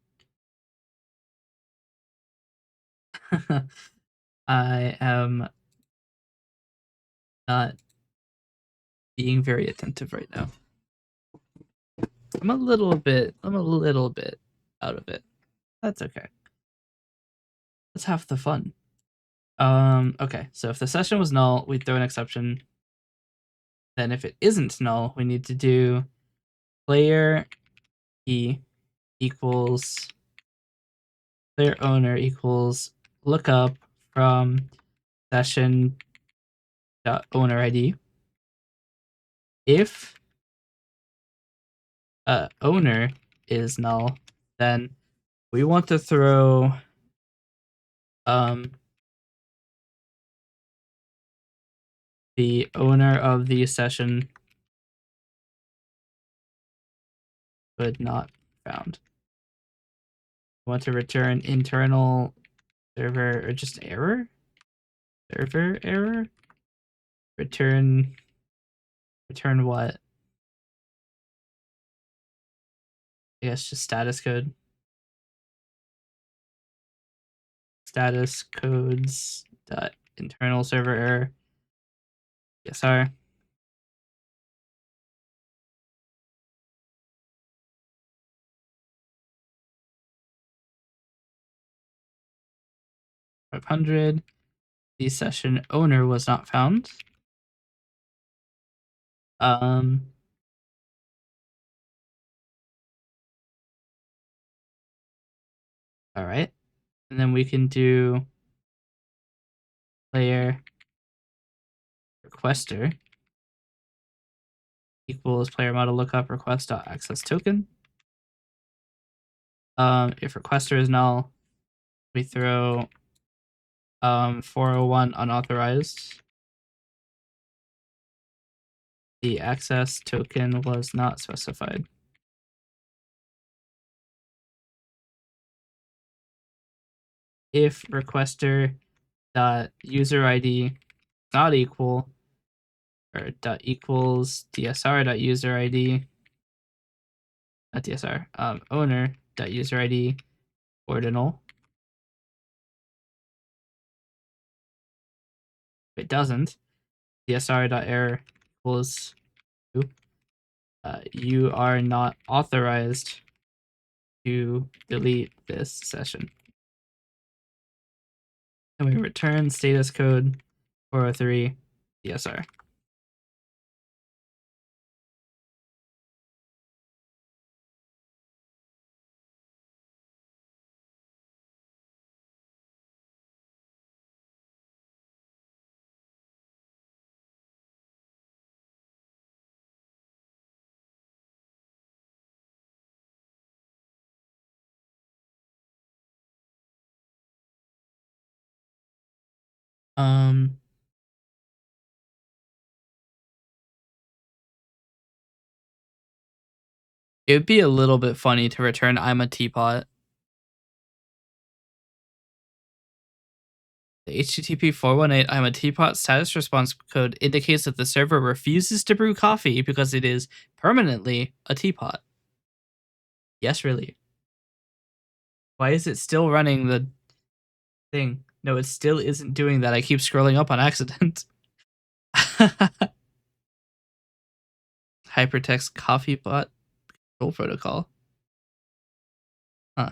I am not being very attentive right now. I'm a little bit out of it. That's okay. Let's have the fun. Okay, so if the session was null, we throw an exception. Then if it isn't null, we need to do player e equals player owner equals lookup from session dot owner ID. If owner is null, then we want to throw the owner of the session could not found. Want to return internal server or just error? Server error? Return what? I guess just status code. Status codes dot internal server error. ESR. .500. The session owner was not found. All right. And then we can do player requester equals player model lookup request dot access token. If requester is null, we throw 401 unauthorized. The access token was not specified. If requester dot user ID not equal or dot equals dsr dot user ID, not dsr, owner dot user ID ordinal. If it doesn't, dsr dot error equals you are not authorized to delete this session. And we return status code 403 DSR. It would be a little bit funny to return I'm a teapot. The HTTP 418 I'm a teapot status response code indicates that the server refuses to brew coffee because it is permanently a teapot. Yes, really. Why is it still running the thing? No, it still isn't doing that. I keep scrolling up on accident. Hypertext coffee bot control protocol. Huh.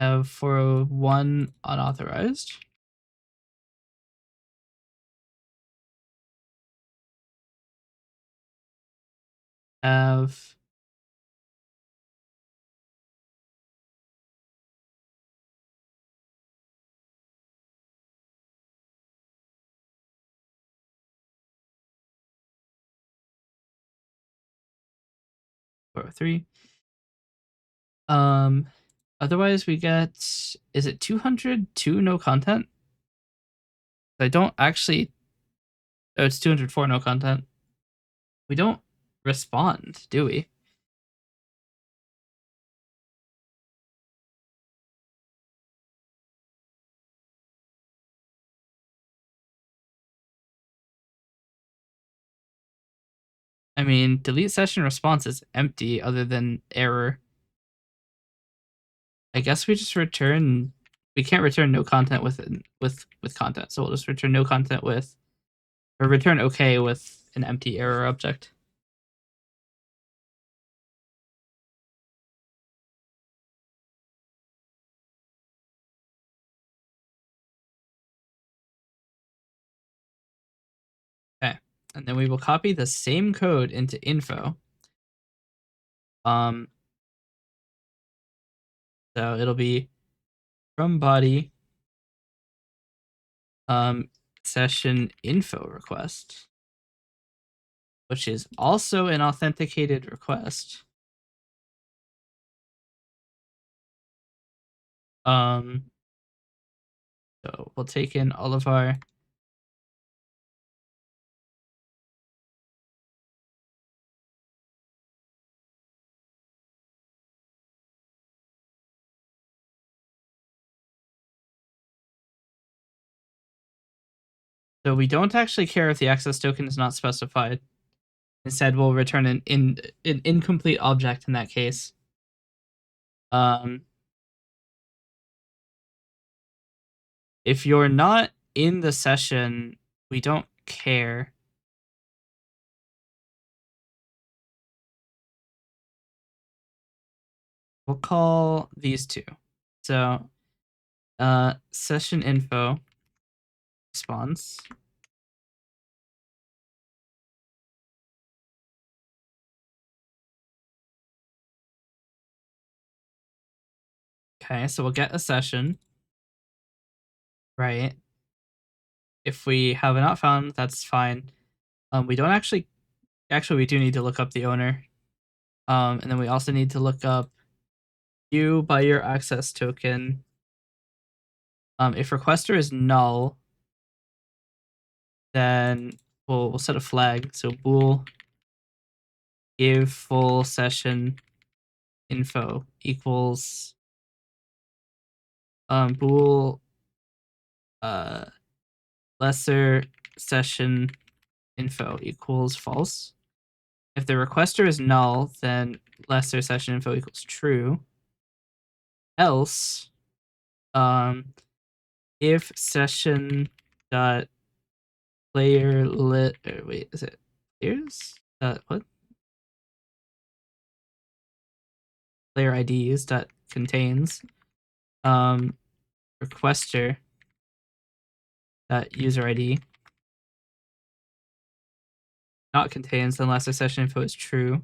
Have 401 unauthorized. Have or three. Otherwise we get, is it 202 no content? I don't actually. Oh, it's 204 no content. We don't respond, do we? I mean, delete session response is empty other than error. I guess we just return. We can't return no content with content, so we'll just return no content with, or return okay with an empty error object. Okay, and then we will copy the same code into info. So it'll be from body session info request, which is also an authenticated request. So we'll take in all of our so we don't actually care if the access token is not specified. Instead, we'll return an incomplete object in that case. If you're not in the session, we don't care. We'll call these two. So session info response. Okay, so we'll get a session, right? If we have it not found, that's fine. We don't actually we do need to look up the owner. And then we also need to look up you by your access token. If requester is null, then we'll set a flag. So bool give full session info equals bool lesser session info equals false. If the requester is null, then lesser session info equals true. Else, if session dot player lit wait, is it players what player IDs dot contains requester dot user ID not contains unless the session info is true.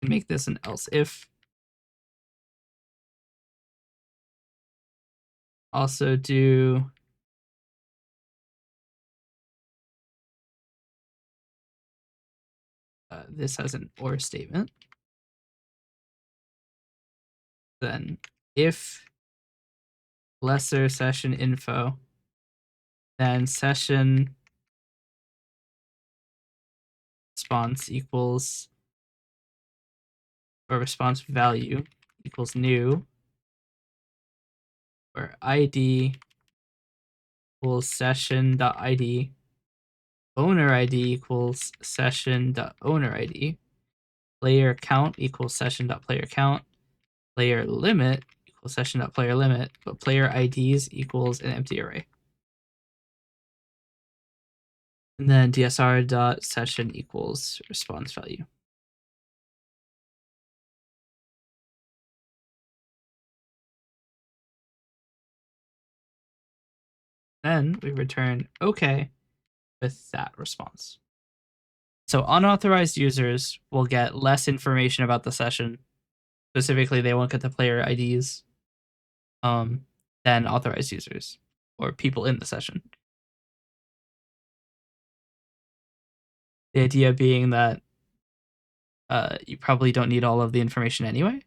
Make this an else if. Also do this as an or statement. Then if lesser session info, then session response equals or response value equals new, or ID equals session.id, owner ID equals session.owner ID, player count equals session.player count, player limit equals session.player limit, but player IDs equals an empty array. And then dsr.session equals response value. Then we return OK with that response. So unauthorized users will get less information about the session. Specifically, they won't get the player IDs than authorized users or people in the session. The idea being that you probably don't need all of the information anyway.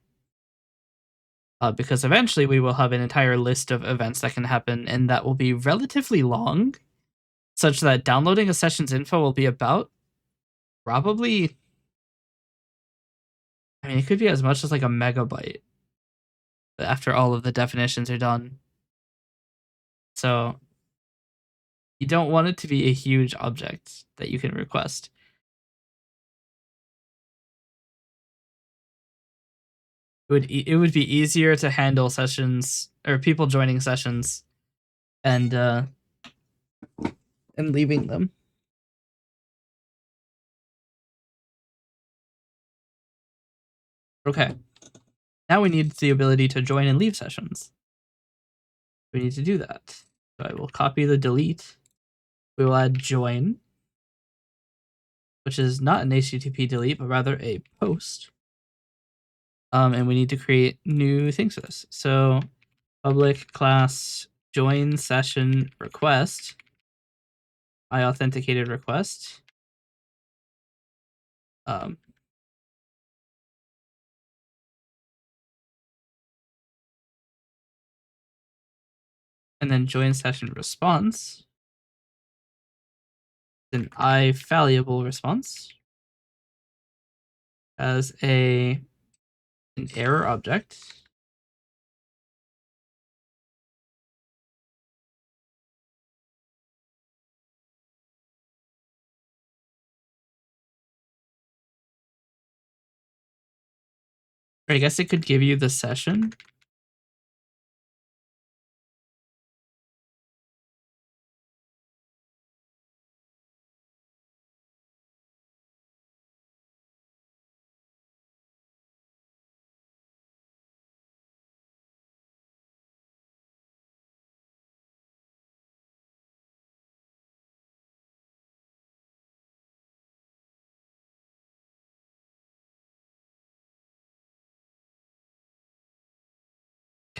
Because eventually we will have an entire list of events that can happen, and that will be relatively long, such that downloading a session's info will be about probably, I mean, it could be as much as like a megabyte after all of the definitions are done. So you don't want it to be a huge object that you can request. It would be easier to handle sessions or people joining sessions and leaving them. Okay. Now we need the ability to join and leave sessions. We need to do that. So I will copy the delete. We will add join, which is not an HTTP delete, but rather a post. And we need to create new things for this. So public class join session request. I authenticated request. And then join session response. An I valuable response as an error object. Or I guess it could give you the session.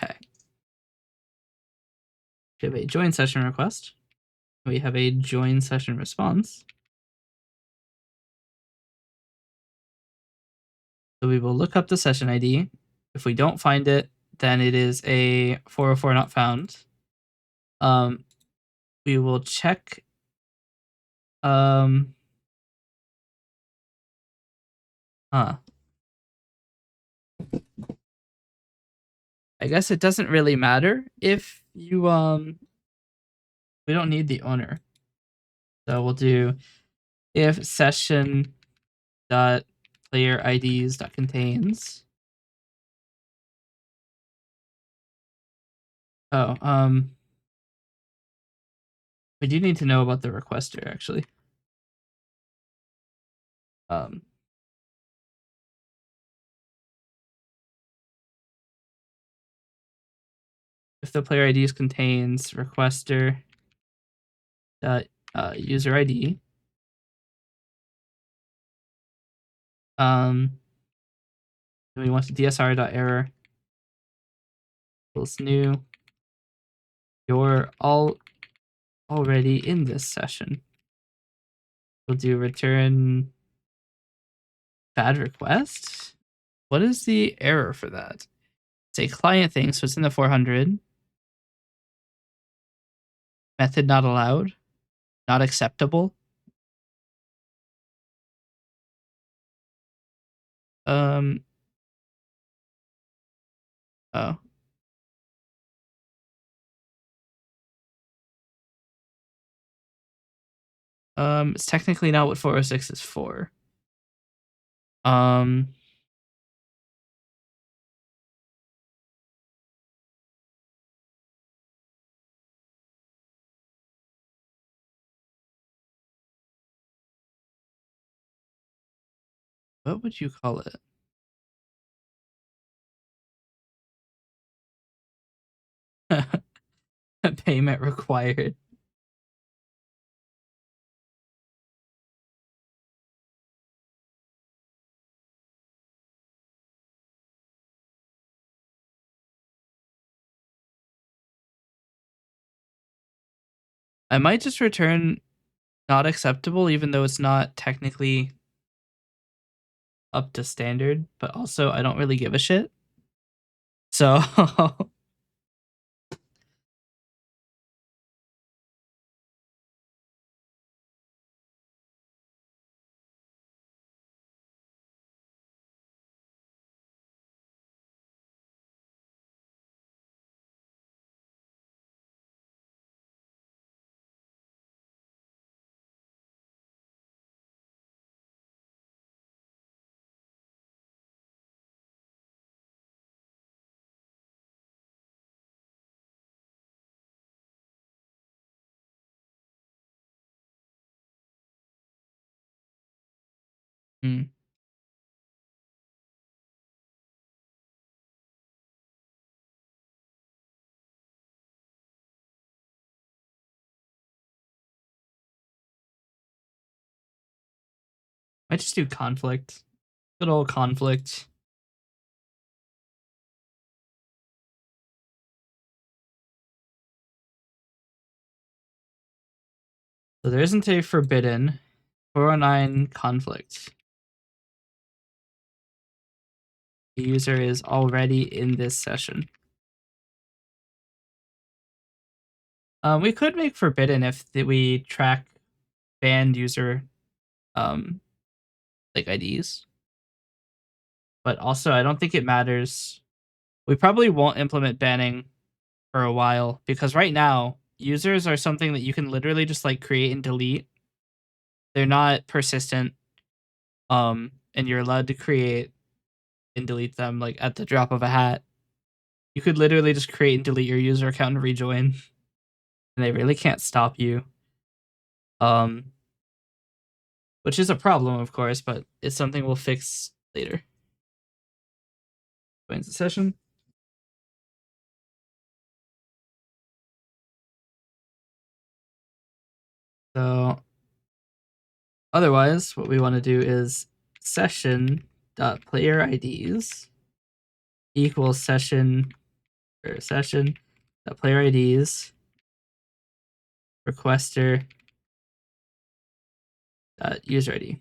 Okay. We have a join session request. We have a join session response. So we will look up the session ID. If we don't find it, then it is a 404 not found. We will check. I guess it doesn't really matter if you we don't need the owner. So we'll do if session dot player IDs dot contains. We do need to know about the requester actually. If the player IDs contains requester dot user ID. Then we want to DSR dot error equals new. You're already in this session. We'll do return bad request. What is the error for that? It's a client thing, so it's in the 400. Method not allowed. Not acceptable. Oh. It's technically not what 406 is for. What would you call it? Payment required. I might just return not acceptable, even though it's not technically up to standard, but also I don't really give a shit. So I just do conflict. Good old conflict. So there isn't a forbidden 409 conflict. The user is already in this session. We could make forbidden if we track banned user like IDs. But also, I don't think it matters. We probably won't implement banning for a while because right now, users are something that you can literally just like create and delete. They're not persistent. And you're allowed to create and delete them like at the drop of a hat. You could literally just create and delete your user account and rejoin, and they really can't stop you. Which is a problem, of course, but it's something we'll fix later. Joins the session. So otherwise, what we want to do is session.player_IDs equals session.player_IDs requester.user_ID.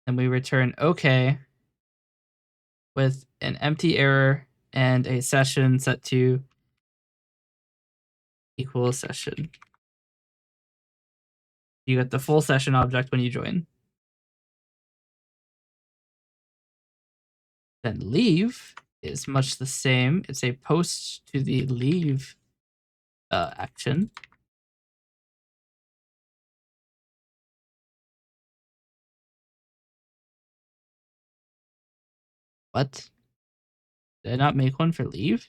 And we return OK with an empty error and a session set to equals session. You get the full session object when you join. Then leave is much the same. It's a post to the leave action. What? Did I not make one for leave?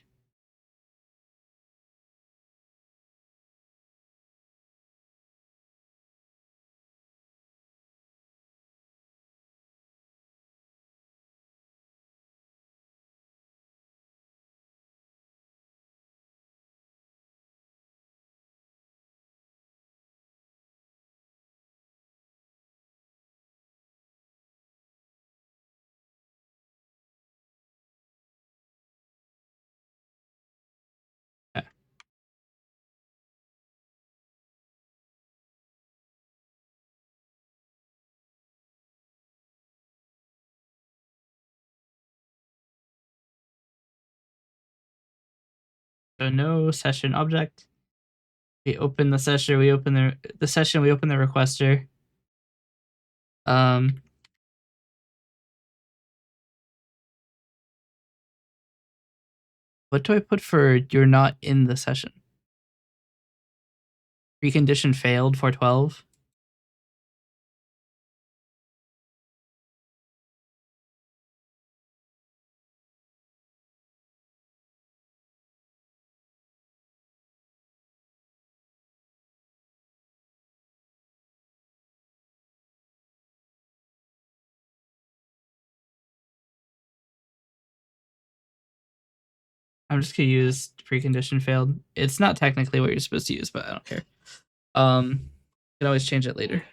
Okay. So no session object. We open the session, we open the session, we open the requester. What do I put for you're not in the session? Precondition failed for 12. I'm just gonna use precondition failed. It's not technically what you're supposed to use, but I don't care. You can always change it later.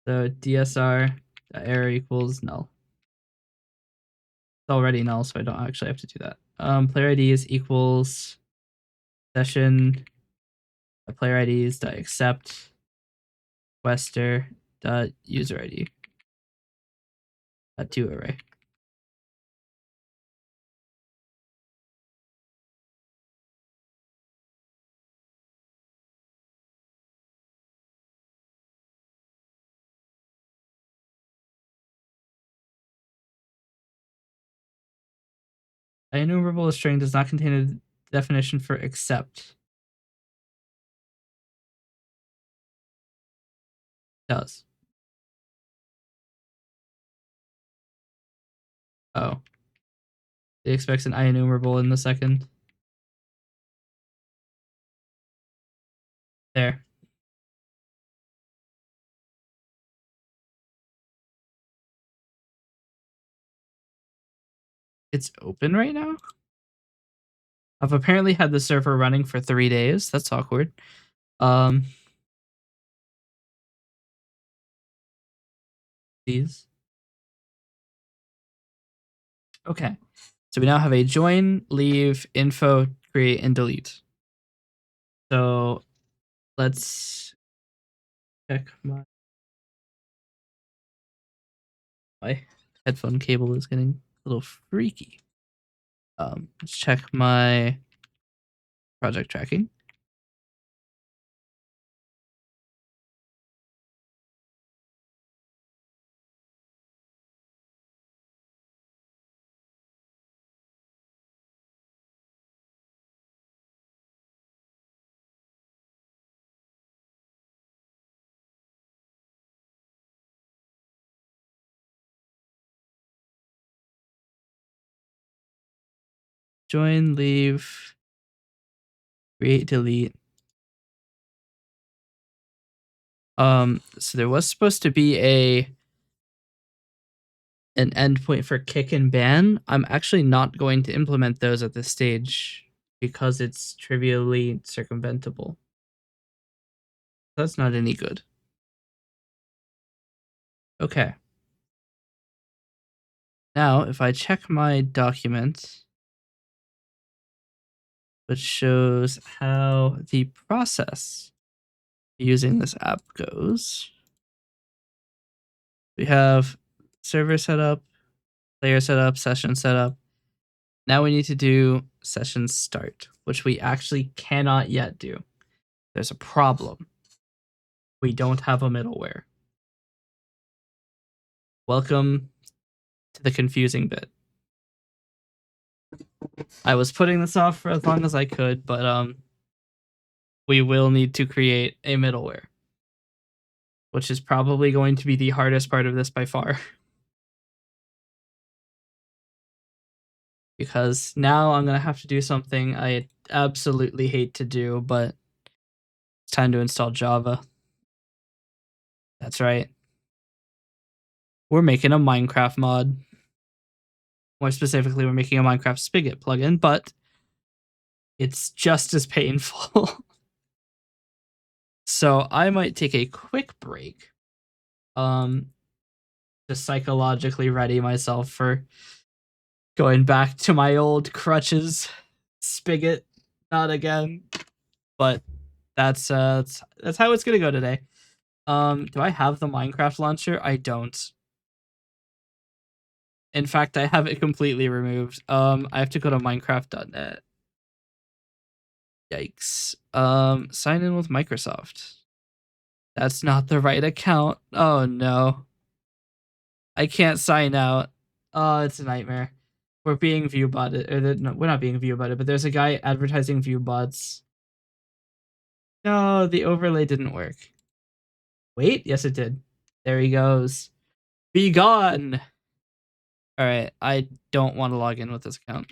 So DSR error equals null. It's already null, so I don't actually have to do that. Player IDs equals session player IDs dot accept requester dot user ID to array. An enumerable string does not contain a definition for accept. It does. Oh. It expects an IEnumerable in the second. There. It's open right now? I've apparently had the server running for 3 days. That's awkward. These. Okay. So we now have a join, leave, info, create, and delete. So let's check my headphone cable is getting a little freaky. Let's check my project tracking. Join, leave, create, delete. So there was supposed to be an endpoint for kick and ban. I'm actually not going to implement those at this stage because it's trivially circumventable. That's not any good. Okay. Now, if I check my document, which shows how the process using this app goes, we have server setup, player setup, session setup. Now we need to do session start, which we actually cannot yet do. There's a problem. We don't have a middleware. Welcome to the confusing bit. I was putting this off for as long as I could, but we will need to create a middleware, which is probably going to be the hardest part of this by far. Because now I'm going to have to do something I absolutely hate to do, but it's time to install Java. That's right. We're making a Minecraft mod. More specifically, we're making a Minecraft Spigot plugin, but it's just as painful. So I might take a quick break to psychologically ready myself for going back to my old crutches. Spigot, not again. But that's how it's gonna go today. Do I have the Minecraft launcher? I don't. In fact, I have it completely removed. I have to go to minecraft.net. Yikes. Sign in with Microsoft. That's not the right account. Oh no. I can't sign out. Oh, it's a nightmare. We're being view botted, no, we're not being view botted, but there's a guy advertising view bots. No, the overlay didn't work. Wait, yes it did. There he goes. Be gone. All right, I don't want to log in with this account.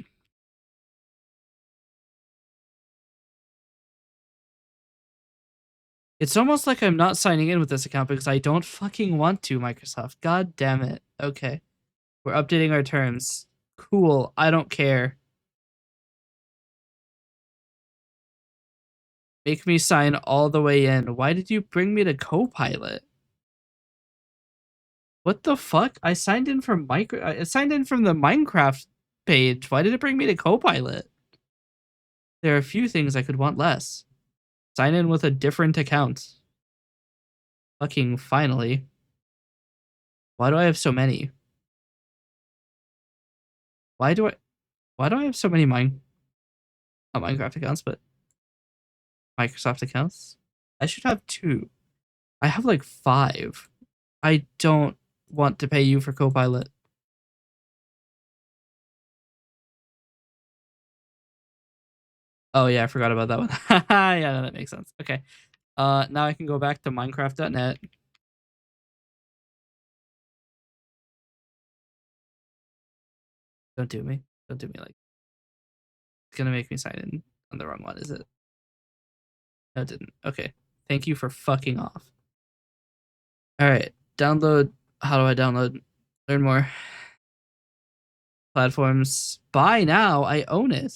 It's almost like I'm not signing in with this account because I don't fucking want to, Microsoft. God damn it. Okay. We're updating our terms. Cool. I don't care. Make me sign all the way in. Why did you bring me to Copilot? What the fuck? I signed in from I signed in from the Minecraft page. Why did it bring me to Copilot? There are a few things I could want less. Sign in with a different account. Fucking finally. Why do I have so many? Why do I have so many not Minecraft accounts, but Microsoft accounts? I should have 2. I have like 5. I don't want to pay you for Copilot. Oh yeah, I forgot about that one. Yeah, that makes sense. Okay. Now I can go back to minecraft.net. Don't do me. Don't do me like it's gonna make me sign in on the wrong one, is it? No, it didn't. Okay. Thank you for fucking off. Alright. Download. How do I download? Learn more. Platforms. Buy now. I own it.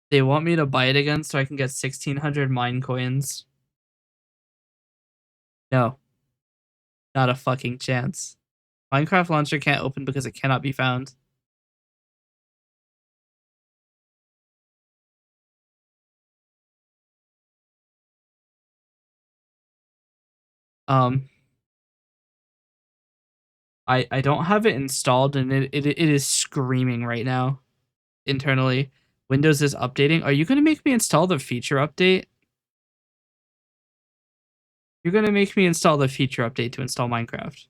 They want me to buy it again so I can get 1,600 mine coins. No, not a fucking chance. Minecraft launcher can't open because it cannot be found. Um, I don't have it installed and it is screaming right now internally. Windows is updating. Are you gonna make me install the feature update? You're gonna make me install the feature update to install Minecraft.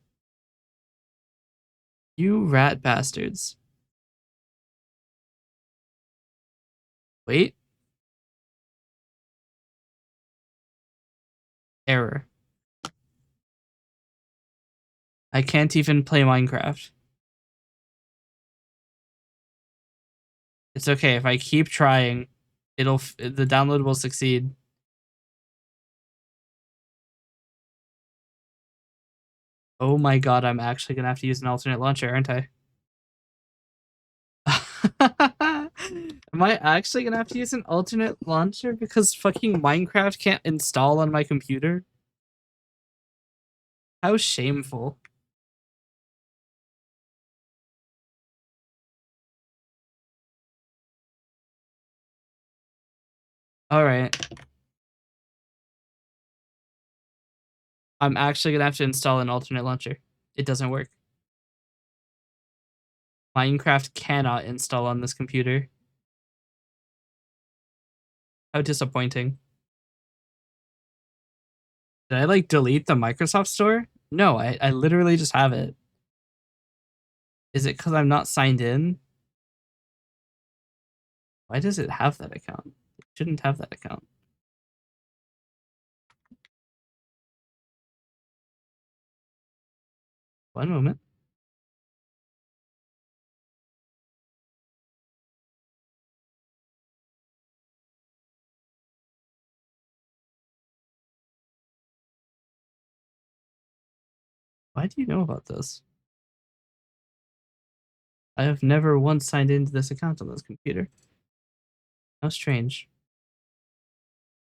You rat bastards. Wait. Error. I can't even play Minecraft. It's okay. If I keep trying, the download will succeed. Oh my god, I'm actually gonna have to use an alternate launcher, aren't I? Am I actually gonna have to use an alternate launcher because fucking Minecraft can't install on my computer? How shameful. Alright. I'm actually gonna have to install an alternate launcher. It doesn't work. Minecraft cannot install on this computer. How disappointing. Did I like delete the Microsoft store? No, I literally just have it. Is it because I'm not signed in? Why does it have that account? It shouldn't have that account. One moment. Why do you know about this? I have never once signed into this account on this computer. How strange.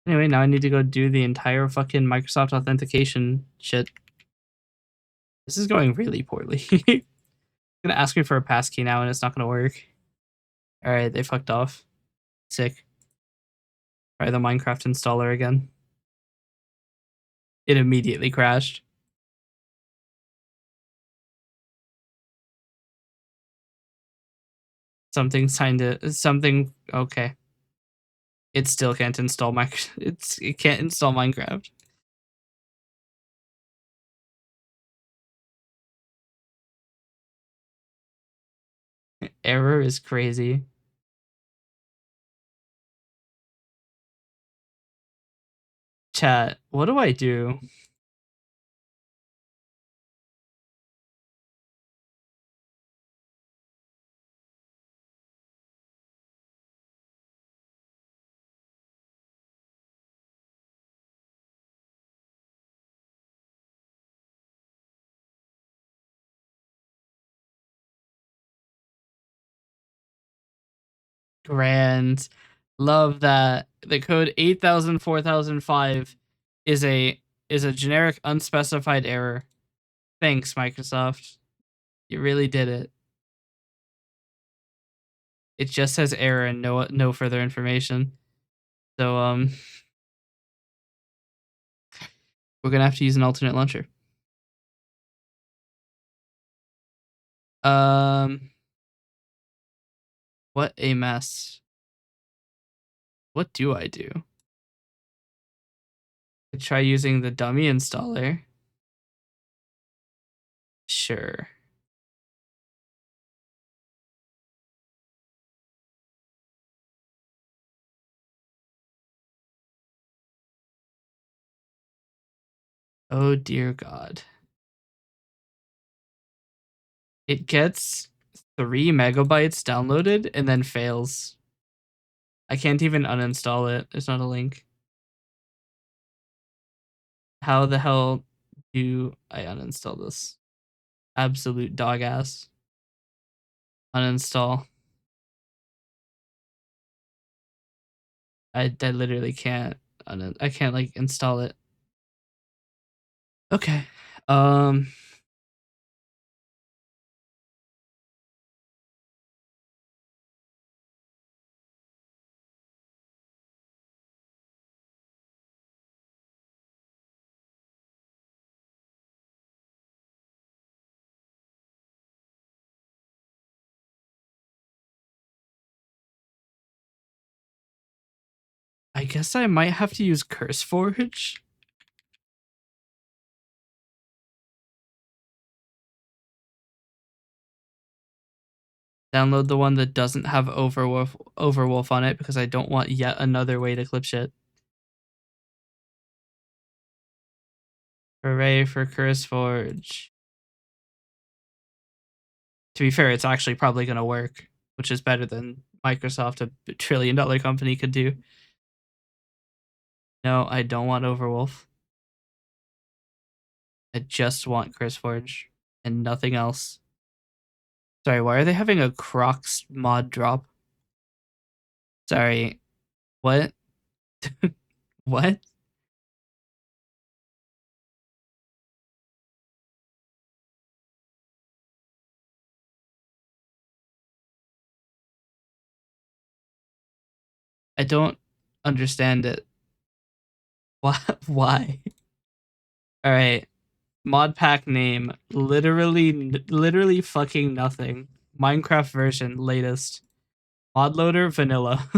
Anyway, now I need to go do the entire fucking Microsoft authentication shit. This is going really poorly. It's gonna ask me for a passkey now and it's not gonna work. Alright, they fucked off. Sick. Try the Minecraft installer again. It immediately crashed. Something signed it. Something okay. It still can't install it can't install Minecraft. Error is crazy. Chat, what do I do? Grand. Love that. The code 80004005 is a generic unspecified error. Thanks, Microsoft. You really did it. It just says error and no further information. So we're gonna have to use an alternate launcher. What a mess. What do I do? I try using the dummy installer. Sure. Oh dear God. It gets 3 megabytes downloaded and then fails. I can't even uninstall it. There's not a link. How the hell do I uninstall this? Absolute dog ass. Uninstall. I literally can't. I can't like install it. Okay. I guess I might have to use CurseForge. Download the one that doesn't have Overwolf on it because I don't want yet another way to clip shit. Hooray for CurseForge. To be fair, it's actually probably going to work, which is better than Microsoft, a $1 trillion company, could do. No, I don't want Overwolf. I just want CurseForge and nothing else. Sorry, why are they having a Crocs mod drop? Sorry, what? What? I don't understand it. Why? Why? All right. Mod pack name. Literally fucking nothing. Minecraft version latest. Mod loader vanilla.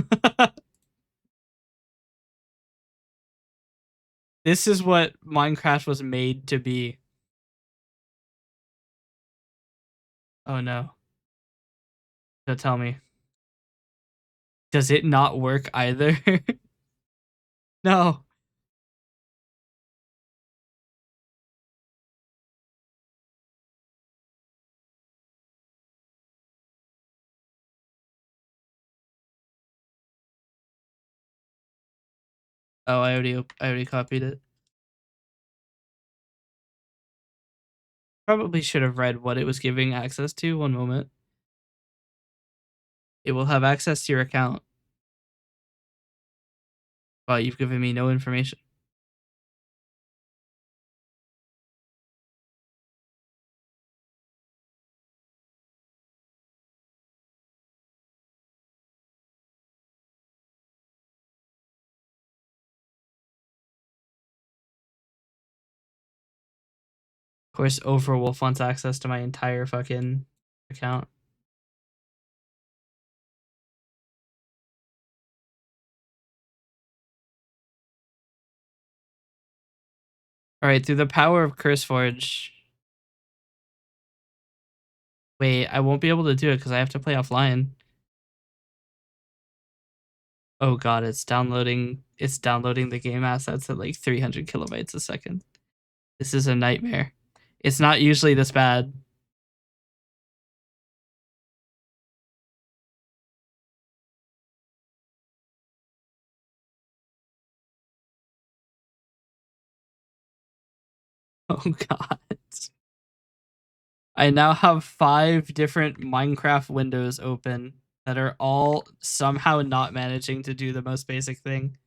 This is what Minecraft was made to be. Oh no. Don't tell me. Does it not work either? No. Oh, I already copied it. Probably should have read what it was giving access to. One moment. It will have access to your account. Well, you've given me no information. Of course, Overwolf wants access to my entire fucking account. All right, through the power of CurseForge. Wait, I won't be able to do it because I have to play offline. Oh god, it's downloading. It's downloading the game assets at like 300 kilobytes a second. This is a nightmare. It's not usually this bad. Oh god. I now have 5 different Minecraft windows open that are all somehow not managing to do the most basic thing.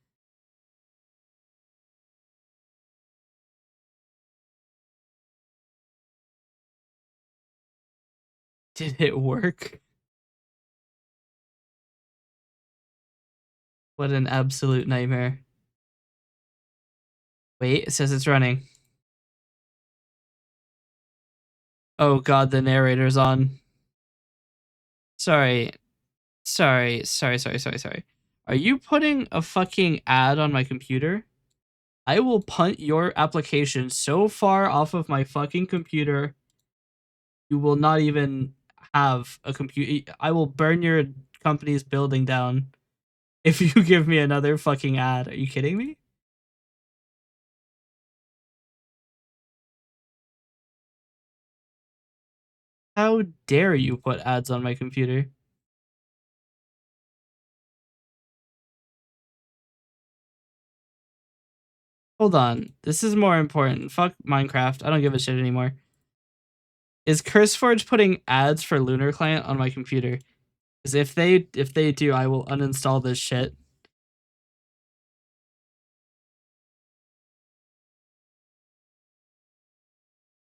Did it work? What an absolute nightmare. Wait, it says it's running. Oh god, the narrator's on. Sorry. Sorry. Are you putting a fucking ad on my computer? I will punt your application so far off of my fucking computer. You will not even have a computer. I will burn your company's building down if you give me another fucking ad. Are you kidding me? How dare you put ads on my computer? Hold on. This is more important. Fuck Minecraft. I don't give a shit anymore. Is CurseForge putting ads for Lunar Client on my computer? Because if they do, I will uninstall this shit.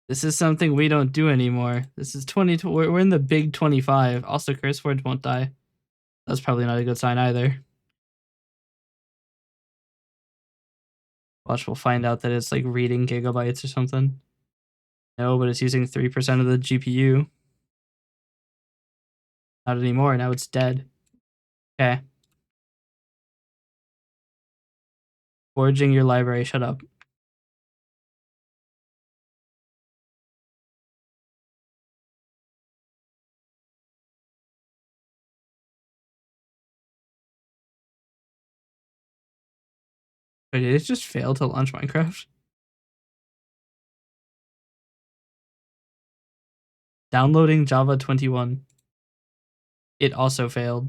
This is something we don't do anymore. This is 20. We're in the big 25. Also, CurseForge won't die. That's probably not a good sign either. Watch, we'll find out that it's like reading gigabytes or something. No, but it's using 3% of the GPU. Not anymore. Now it's dead. Okay. Forging your library. Shut up. Wait, did it just fail to launch Minecraft? Downloading Java 21. It also failed.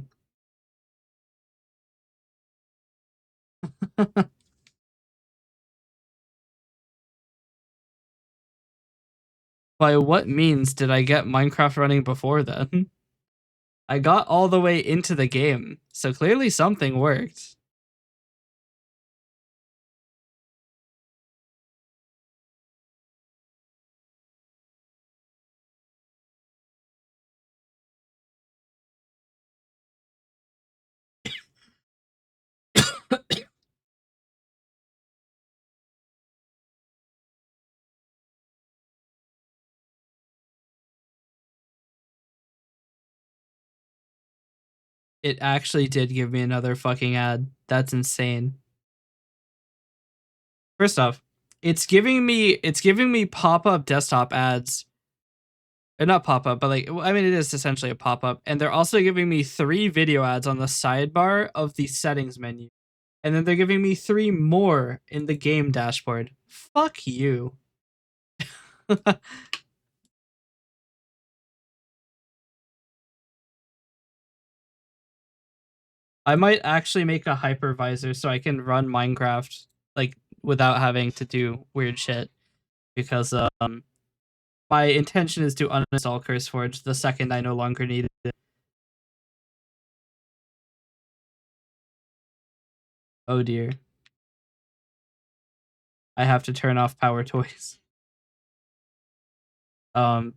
By what means did I get Minecraft running before then? I got all the way into the game, so clearly something worked. It actually did give me another fucking ad. That's insane. First off, it's giving me pop-up desktop ads. Or not pop-up, but like I mean it is essentially a pop-up. And they're also giving me 3 video ads on the sidebar of the settings menu. And then they're giving me 3 more in the game dashboard. Fuck you. I might actually make a hypervisor so I can run Minecraft like without having to do weird shit because my intention is to uninstall CurseForge the second I no longer need it. Oh dear. I have to turn off Power Toys.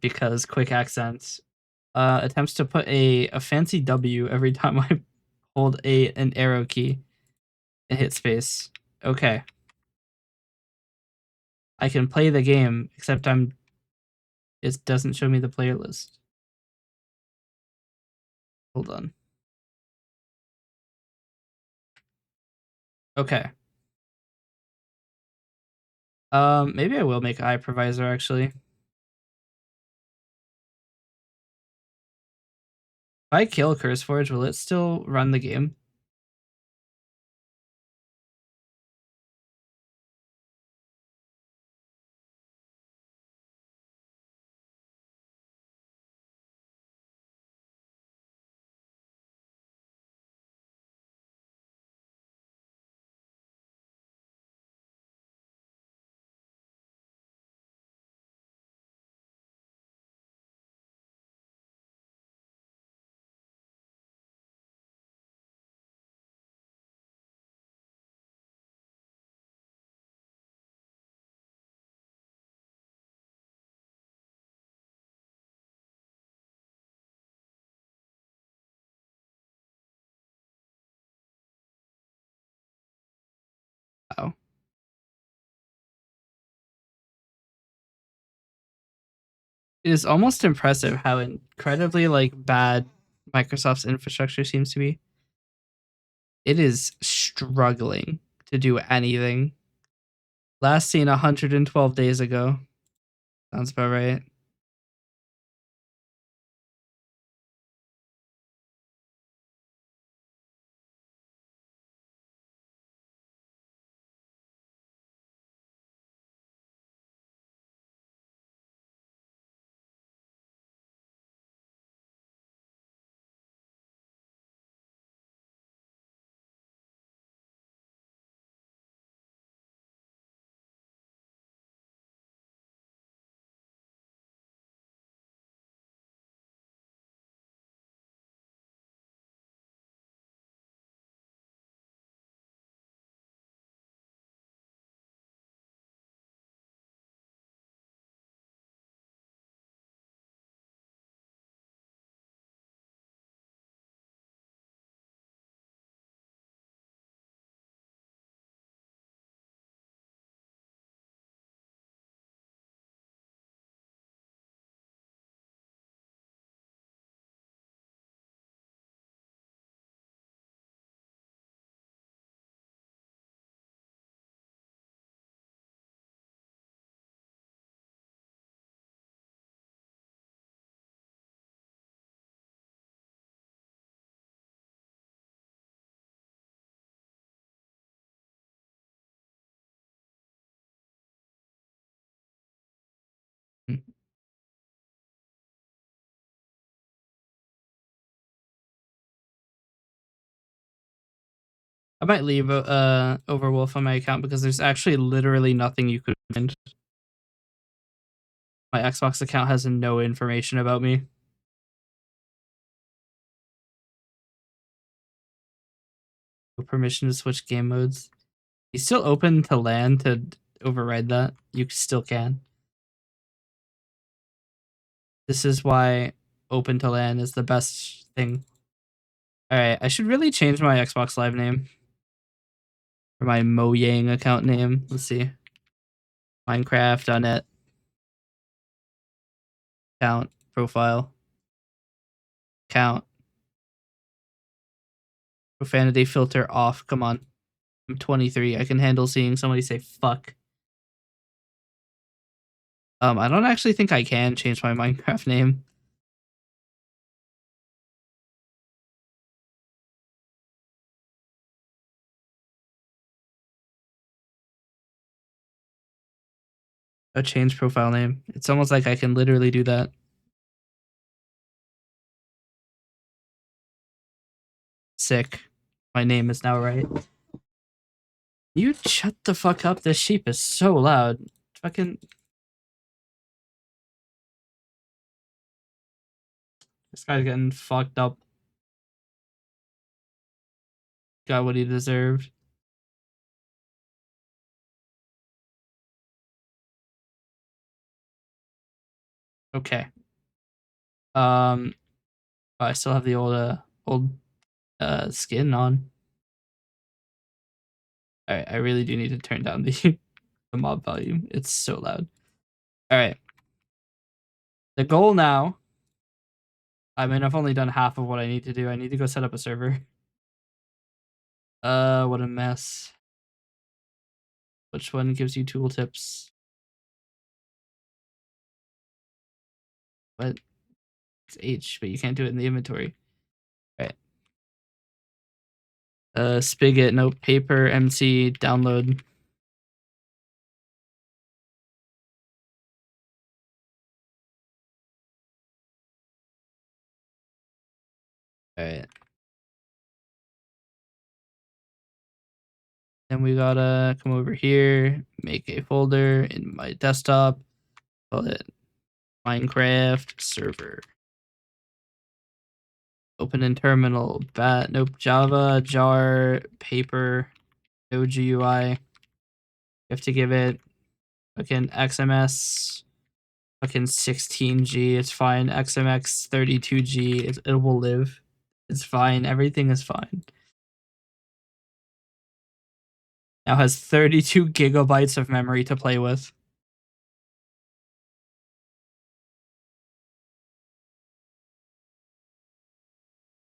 Because quick accents attempts to put a fancy W every time I hold an arrow key and hit space. Okay. I can play the game, except it doesn't show me the player list. Hold on. Okay. Maybe I will make a hypervisor actually. If I kill CurseForge, will it still run the game? Oh. It is almost impressive how incredibly like bad Microsoft's infrastructure seems to be. It is struggling to do anything. Last seen 112 days ago. Sounds about right. I might leave Overwolf on my account because there's actually literally nothing you could find. My Xbox account has no information about me. No permission to switch game modes. You still open to LAN to override that? You still can. This is why open to LAN is the best thing. Alright, I should really change my Xbox Live name. Or my Mojang account name. Let's see. Minecraft.net. Account. Profile. Account. Profanity filter off. Come on. I'm 23. I can handle seeing somebody say fuck. I don't actually think I can change my Minecraft name. A change profile name. It's almost like I can literally do that. Sick. My name is now right. You shut the fuck up. This sheep is so loud. Fucking. This guy's getting fucked up. Got what he deserved. Okay. I still have the old skin on. Alright, I really do need to turn down the mob volume. It's so loud. Alright. The goal now. I mean, I've only done half of what I need to do. I need to go set up a server. What a mess. Which one gives you tooltips? What? It's H, but you can't do it in the inventory. Alright. Spigot, no paper, MC, download. Alright. Then we gotta come over here, make a folder in my desktop, call it Minecraft server. Open in terminal, nope, Java, jar, paper, no GUI. You have to give it fucking XMS, fucking 16G, it's fine. XMX 32G, it will live. It's fine, everything is fine. Now has 32 gigabytes of memory to play with.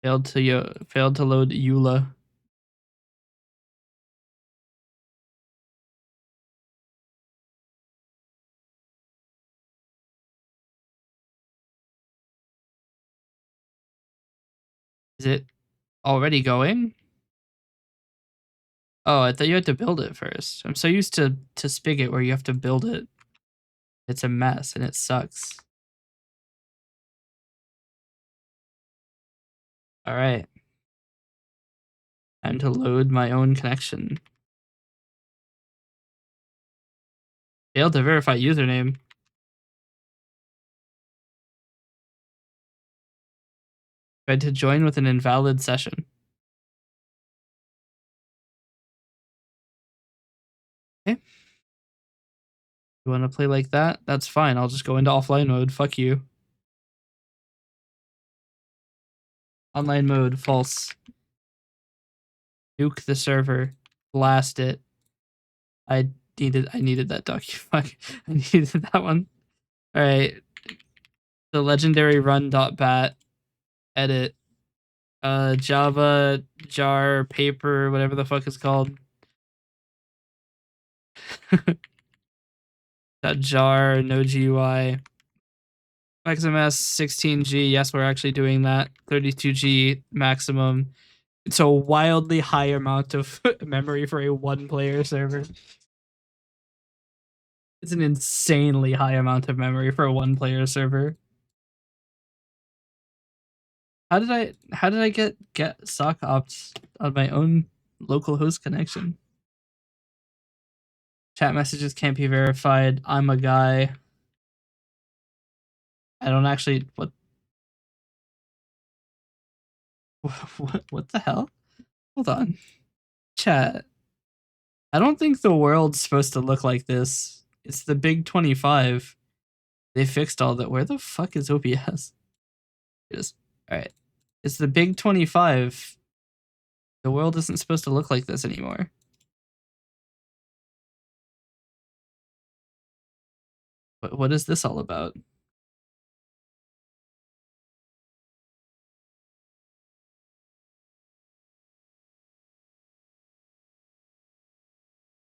Failed to load EULA. Is it already going? Oh, I thought you had to build it first. I'm so used to Spigot where you have to build it. It's a mess and it sucks. All right. Time to load my own connection. Failed to verify username. Tried to join with an invalid session. Okay. You want to play like that? That's fine. I'll just go into offline mode. Fuck you. Online mode, false. Nuke the server. Blast it. I needed that document. I needed that one. All right. The legendary run.bat. Edit. Java, jar, paper, whatever the fuck it's called. That jar, no GUI. XMS 16G. Yes, we're actually doing that. 32G maximum. It's a wildly high amount of memory for a one-player server. It's an insanely high amount of memory for a one-player server. How did I get sock ops on my own local host connection. Chat messages can't be verified. I'm a guy. I don't actually what what the hell? Hold on. Chat. I don't think the world's supposed to look like this. It's the big 25. They fixed all that. Where the fuck is OBS? It is. All right. It's the big 25. The world isn't supposed to look like this anymore. What is this all about?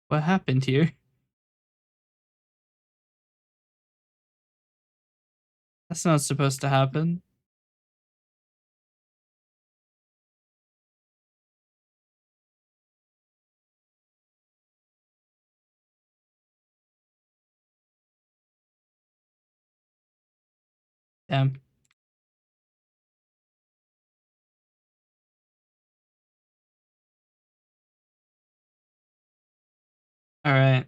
What happened here? That's not supposed to happen. Damn. All right.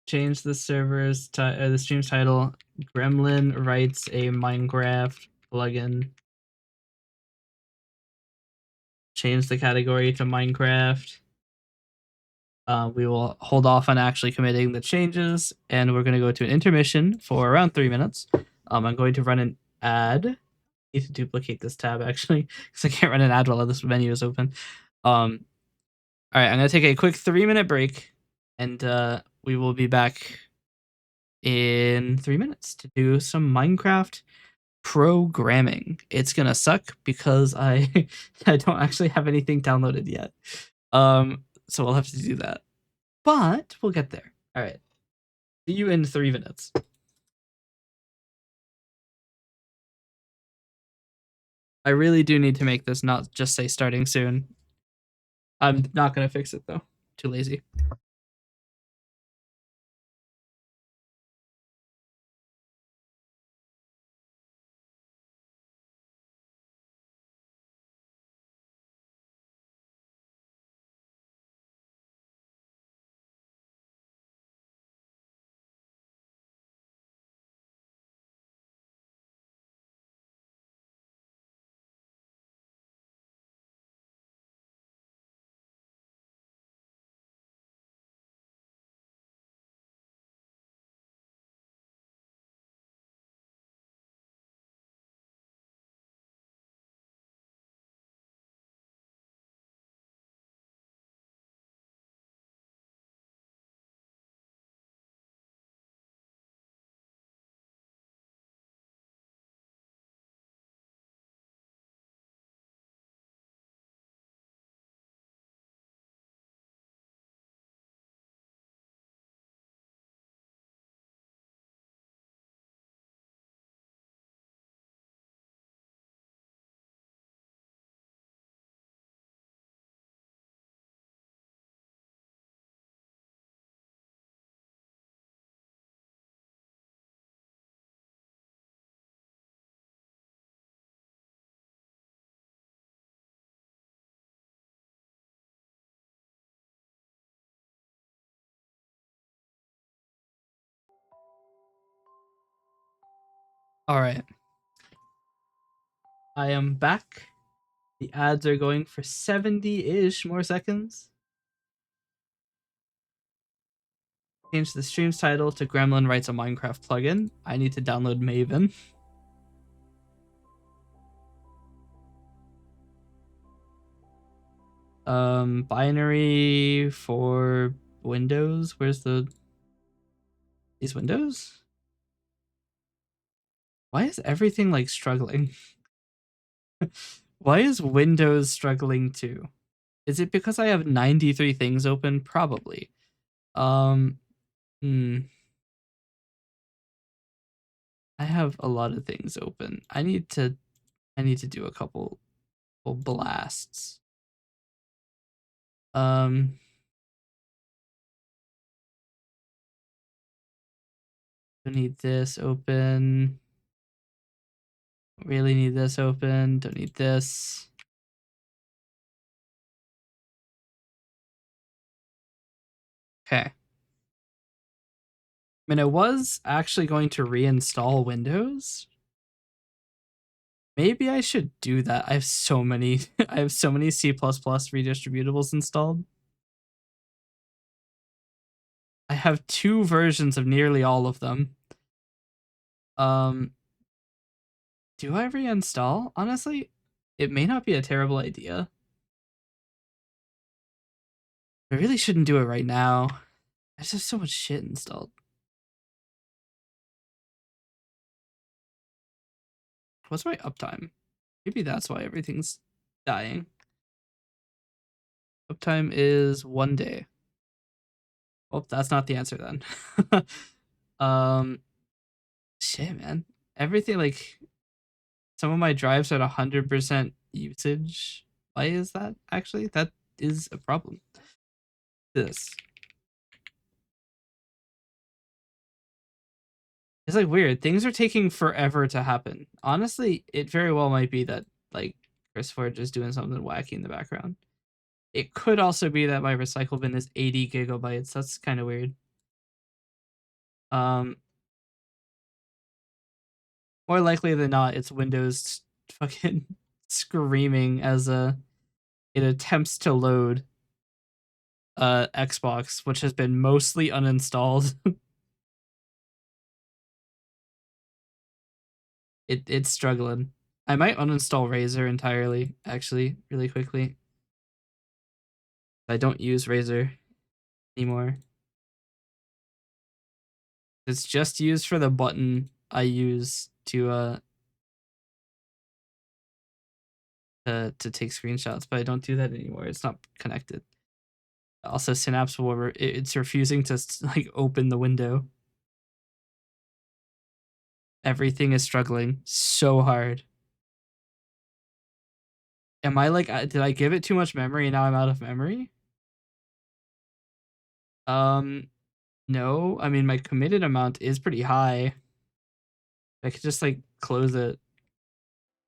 Change the the stream's title. Gremlin writes a Minecraft plugin. Change the category to Minecraft. We will hold off on actually committing the changes, and we're going to go to an intermission for around 3 minutes. I'm going to run an ad. I need to duplicate this tab actually, because I can't run an ad while this menu is open. All right, I'm going to take a quick 3-minute break, and we will be back in 3 minutes to do some Minecraft programming. It's gonna suck because I I don't actually have anything downloaded yet. So we'll have to do that. But we'll get there. All right. See you in 3 minutes. I really do need to make this not just say starting soon. I'm not gonna fix it though. Too lazy. All right. I am back. The ads are going for 70-ish more seconds. Change the stream's title to Gremlin writes a Minecraft plugin. I need to download Maven. Binary for Windows. Where's these Windows? Why is everything like struggling? Why is Windows struggling too? Is it because I have 93 things open? Probably. Hmm. I have a lot of things open. I need to do a couple blasts. I need this open. Really need this open. Don't need this. Okay. I mean, I was actually going to reinstall Windows. Maybe I should do that. I have so many I have so many C++ redistributables installed. I have 2 versions of nearly all of them. Do I reinstall? Honestly, it may not be a terrible idea. I really shouldn't do it right now. I just have so much shit installed. What's my uptime? Maybe that's why everything's dying. Uptime is 1 day. Oh, that's not the answer then. Shit, man. Everything, like, some of my drives are at 100% usage. Why is that? Actually, that is a problem. This. It's like weird. Things are taking forever to happen. Honestly, it very well might be that like Chris Ford is doing something wacky in the background. It could also be that my recycle bin is 80 gigabytes. That's kind of weird. Um, More likely than not, it's Windows fucking screaming as it attempts to load Xbox, which has been mostly uninstalled. It's struggling. I might uninstall Razer entirely, actually, really quickly. I don't use Razer anymore. It's just used for the button I use to take screenshots, but I don't do that anymore. It's not connected. Also, Synapse will it's refusing to like open the window. Everything is struggling so hard. Am I like did I give it too much memory and now I'm out of memory? No. I mean my committed amount is pretty high. I could just like close it.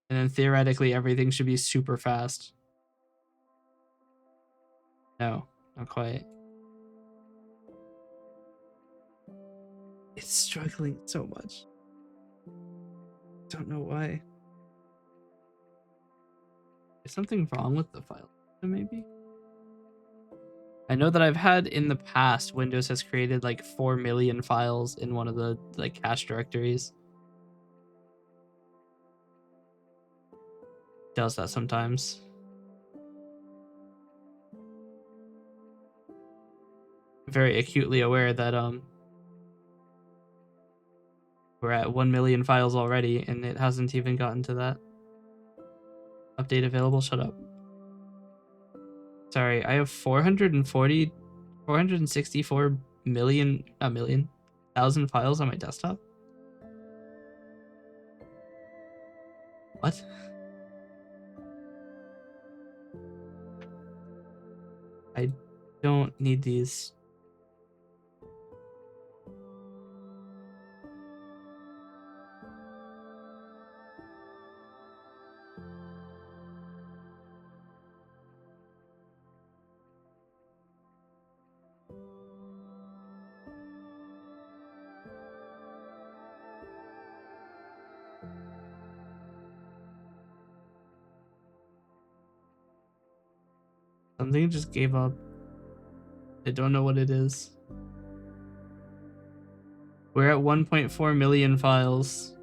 And then theoretically everything should be super fast. No, not quite. It's struggling so much. Don't know why. Is something wrong with the file system, maybe? I know that I've had in the past, Windows has created like 4 million files in one of the like cache directories. Does that sometimes. Very acutely aware that we're at 1 million files already and it hasn't even gotten to that. Update available, shut up. Sorry, I have 464 million, not million, thousand files on my desktop. What? I don't need these. Something just gave up. I don't know what it is. We're at 1.4 million files.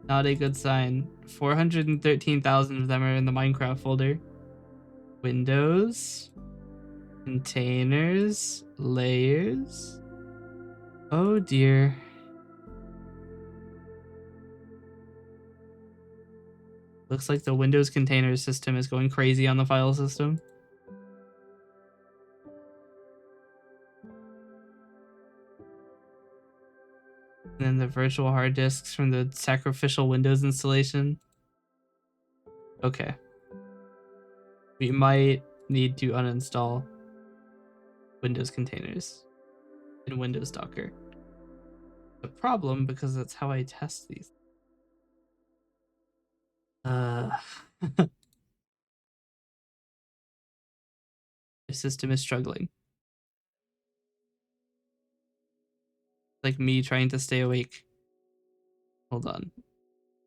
Not a good sign. 413,000 of them are in the Minecraft folder. Windows. Containers. Layers. Oh dear. Looks like the Windows container system is going crazy on the file system. And then the virtual hard disks from the sacrificial Windows installation. Okay. We might need to uninstall Windows containers in Windows Docker. The problem, because that's how I test these. Uh, the system is struggling. Like me trying to stay awake. Hold on.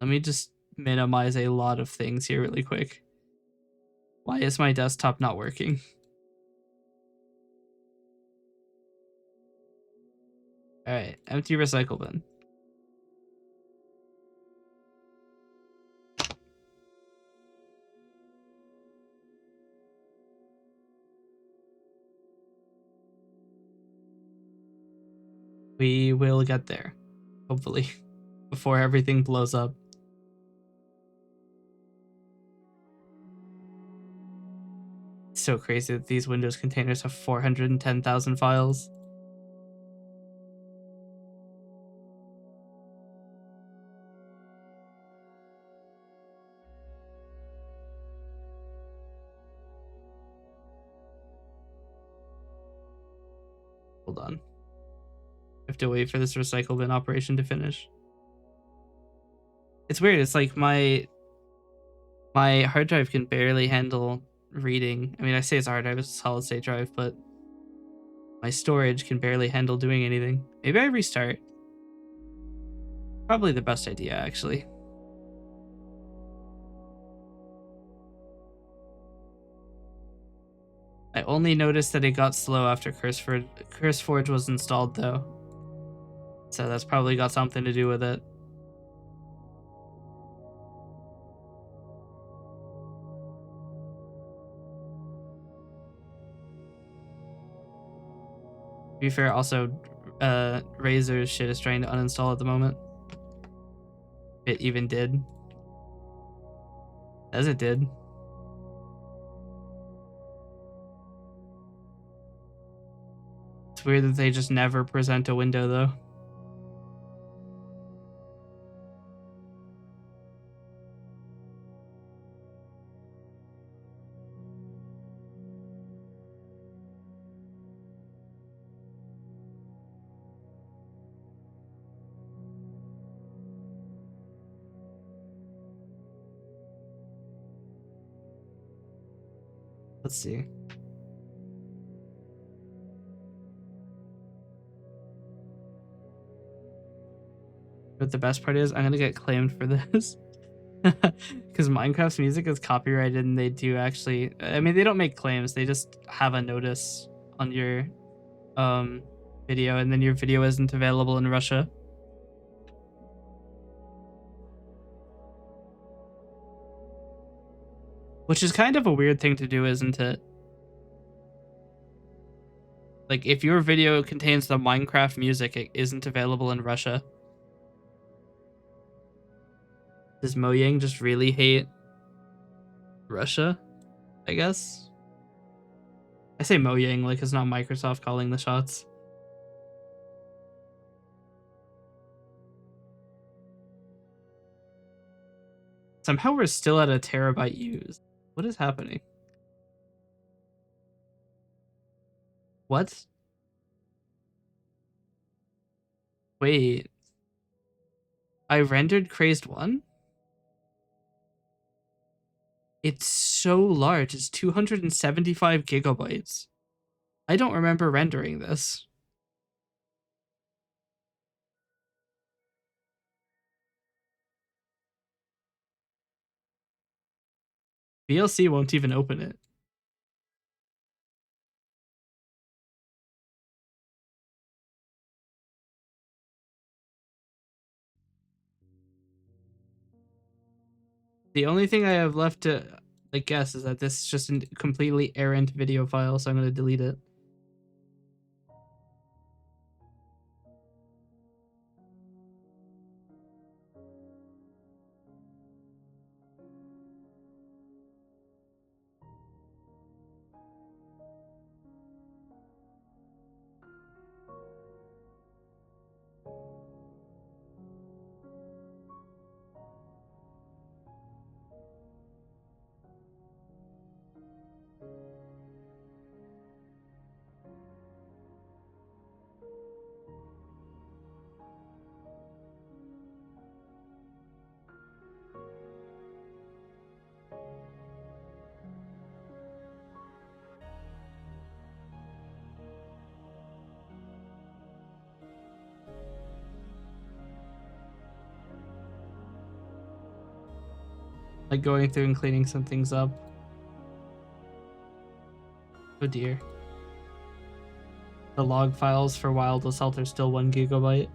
Let me just minimize a lot of things here really quick. Why is my desktop not working? Alright, empty recycle bin. We will get there, hopefully, before everything blows up. It's so crazy that these Windows containers have 410,000 files. Hold on. I have to wait for this recycle bin operation to finish. It's weird. It's like my hard drive can barely handle reading. I mean, I say it's a hard drive, it's a solid state drive, but my storage can barely handle doing anything. Maybe I restart. Probably the best idea, actually. I only noticed that it got slow after CurseForge was installed, though. So that's probably got something to do with it. To be fair, also, Razor's shit is trying to uninstall at the moment. It even did. As it did. It's weird that they just never present a window, though. Let's see. But the best part is, I'm gonna get claimed for this. Because Minecraft's music is copyrighted and they do actually, I mean, they don't make claims, they just have a notice on your video, and then your video isn't available in Russia. Which is kind of a weird thing to do, isn't it? Like, if your video contains the Minecraft music, it isn't available in Russia. Does Mojang just really hate Russia? I guess. I say Mojang like it's not Microsoft calling the shots. Somehow we're still at a terabyte used. What is happening? What? Wait. I rendered Crazed 1? It's so large. It's 275 gigabytes. I don't remember rendering this. VLC won't even open it. The only thing I have left to guess is that this is just a completely errant video file, so I'm going to delete it. Like going through and cleaning some things up. Oh dear. The log files for Wild Assault are still 1 gigabyte.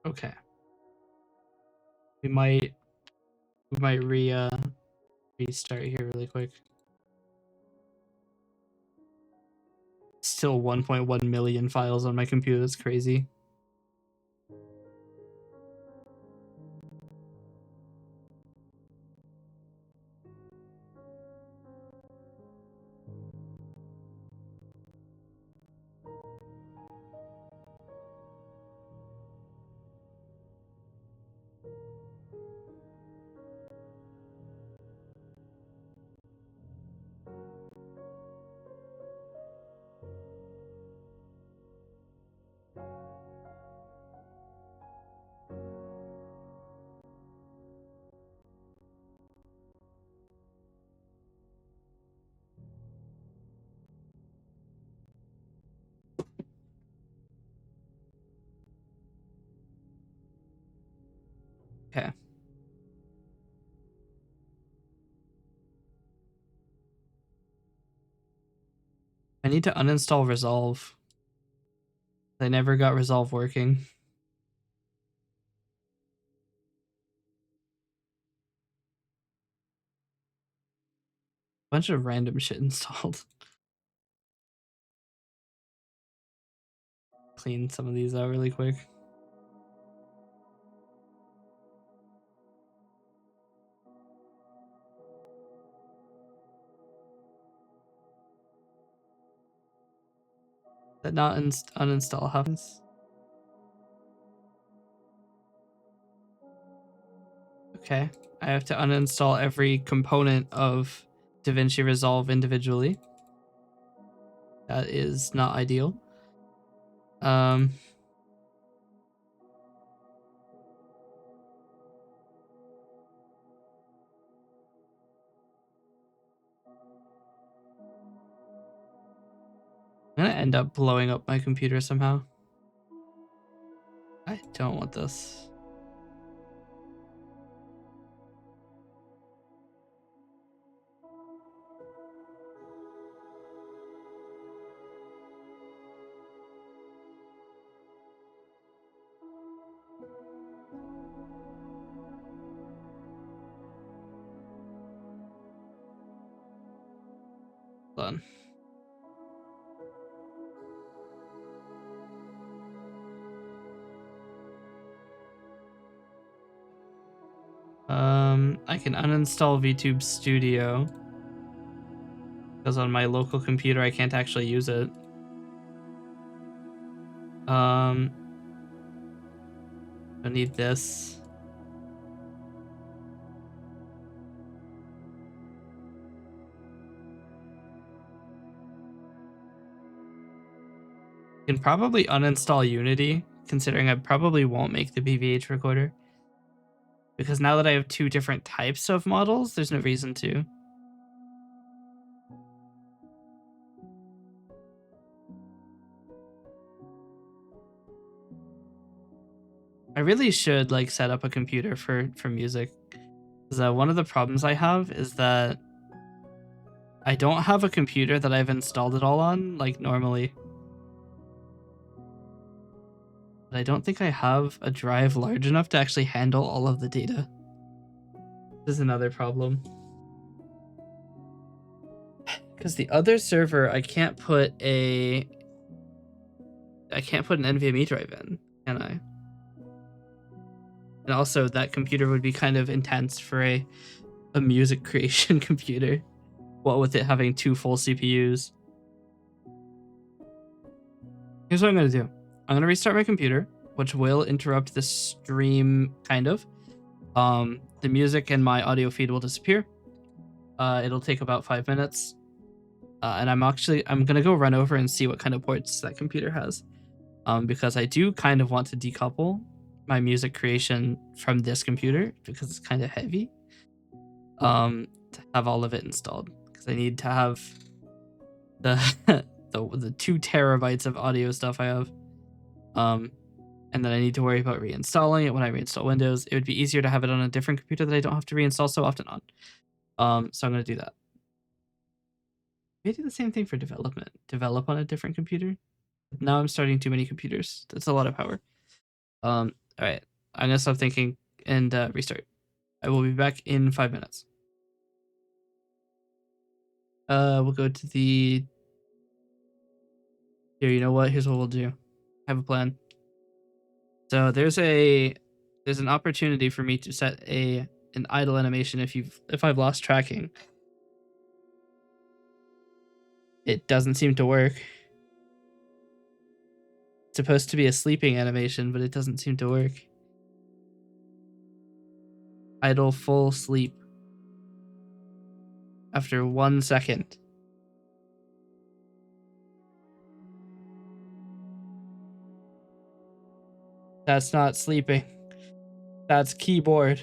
Okay. We might restart here really quick. Still 1.1 million files on my computer. That's crazy. Okay. I need to uninstall Resolve. I never got Resolve working. Bunch of random shit installed. Clean some of these out really quick. That not uninstall happens. Okay. I have to uninstall every component of DaVinci Resolve individually. That is not ideal. I'm gonna end up blowing up my computer somehow. I don't want this. Hold on. I can uninstall VTube Studio because on my local computer I can't actually use it. I need this. I can probably uninstall Unity, considering I probably won't make the PVH recorder. Because now that I have 2 different types of models, there's no reason to. I really should like set up a computer for music. Because one of the problems I have is that I don't have a computer that I've installed it all on, like normally. But I don't think I have a drive large enough to actually handle all of the data. This is another problem. Because the other server, I can't put an NVMe drive in, can I? And also, that computer would be kind of intense for a music creation computer. What with it having 2 full CPUs. Here's what I'm going to do. I'm going to restart my computer, which will interrupt the stream, kind of. The music and my audio feed will disappear. It'll take about 5 minutes. And I'm gonna go run over and see what kind of ports that computer has, because I do kind of want to decouple my music creation from this computer because it's kind of heavy, to have all of it installed, because I need to have the the 2 terabytes of audio stuff I have, and then I need to worry about reinstalling it when I reinstall Windows. It would be easier to have it on a different computer that I don't have to reinstall so often on. So I'm gonna do that. Maybe do the same thing for development. Develop on a different computer. Now I'm starting too many computers. That's a lot of power. All right. I'm gonna stop thinking and restart. I will be back in 5 minutes. We'll go to the. Here, you know what? Here's what we'll do. I have a plan. So there's an opportunity for me to set an idle animation if I've lost tracking. It doesn't seem to work. It's supposed to be a sleeping animation, but it doesn't seem to work. Idle full sleep. After 1 second. That's not sleeping. That's keyboard.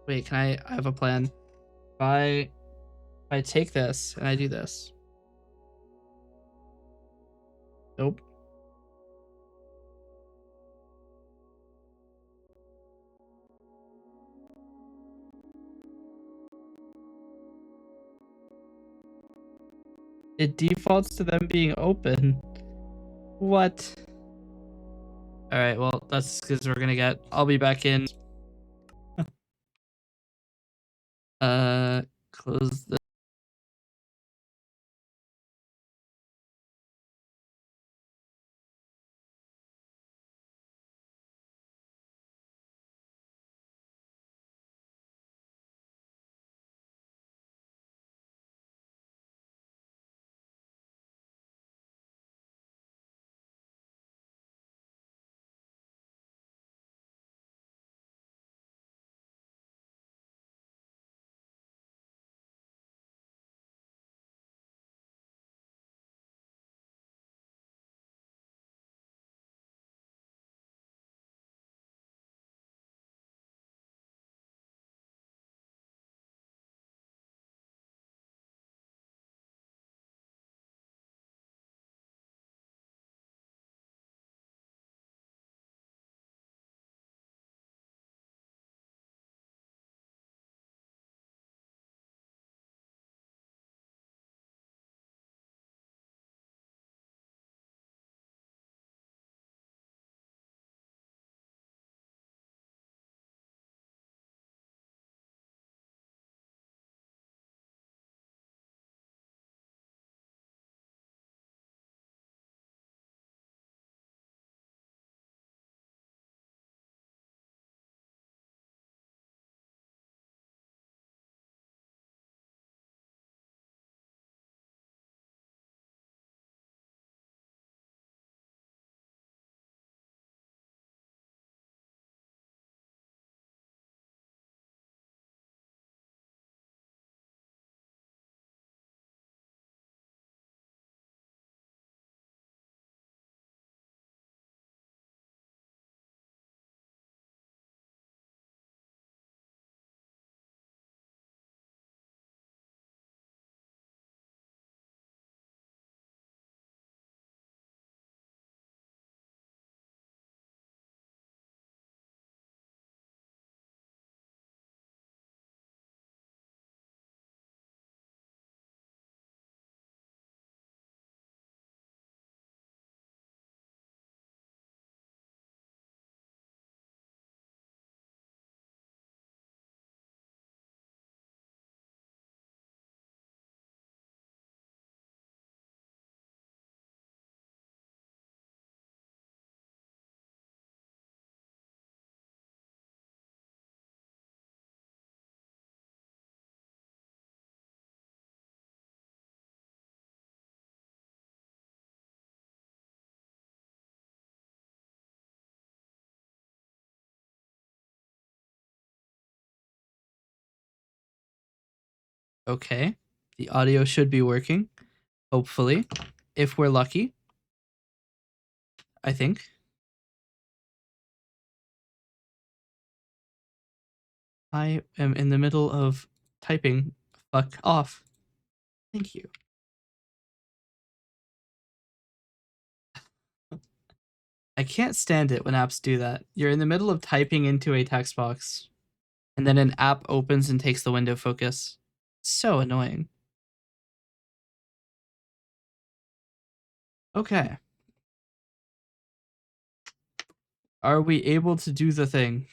Wait, I have a plan. If I take this and I do this. Nope. It defaults to them being open. What? All right, well, that's because we're gonna get. I'll be back in. Close the. Okay. The audio should be working. Hopefully. If we're lucky. I think. I am in the middle of typing. Fuck off. Thank you. I can't stand it when apps do that. You're in the middle of typing into a text box, and then an app opens and takes the window focus. So annoying. Okay. Are we able to do the thing?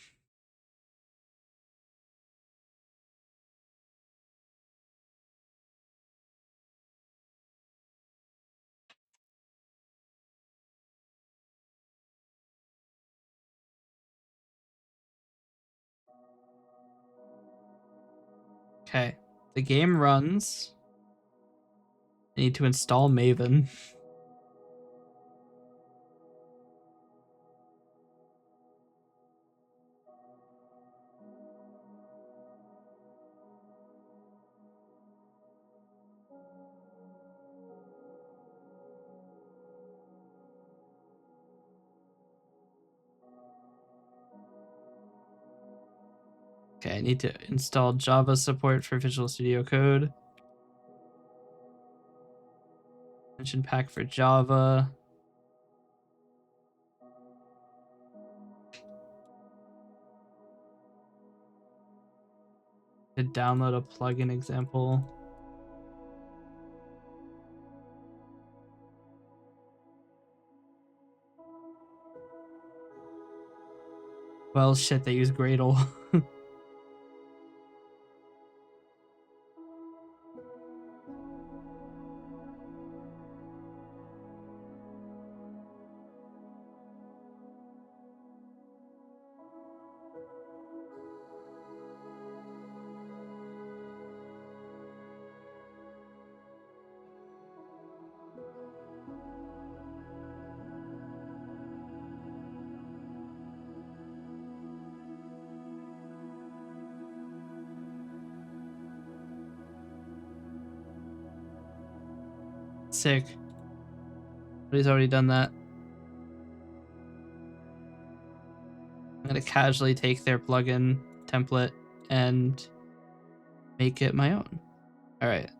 Okay. The game runs. I need to install Maven. Okay, I need to install Java support for Visual Studio Code. Extension pack for Java. To download a plugin example. Well, shit, they use Gradle. Sick. But he's already done that. I'm gonna casually take their plugin template and make it my own. All right.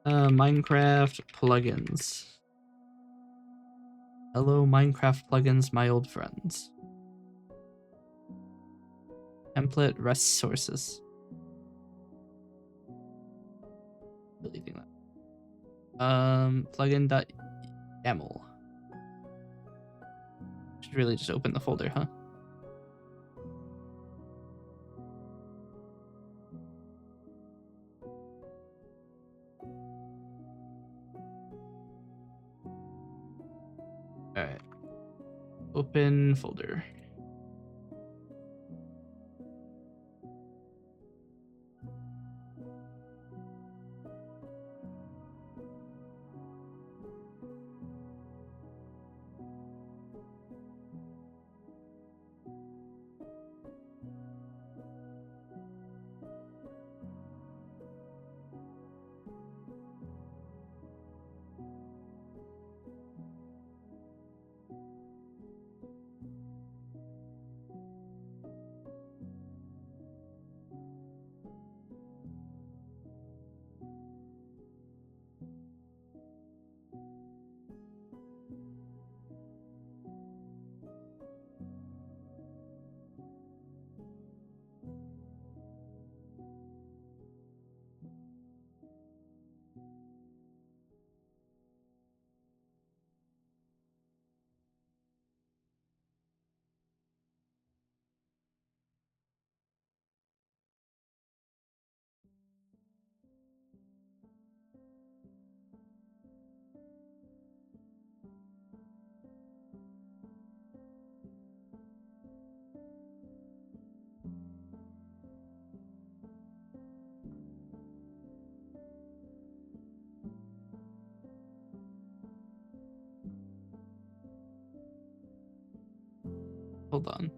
Minecraft plugins. Hello, Minecraft plugins, my old friends. Template resources. Deleting that. Plugin.yaml. Should really just open the folder, huh? All right. Open folder. Hold on.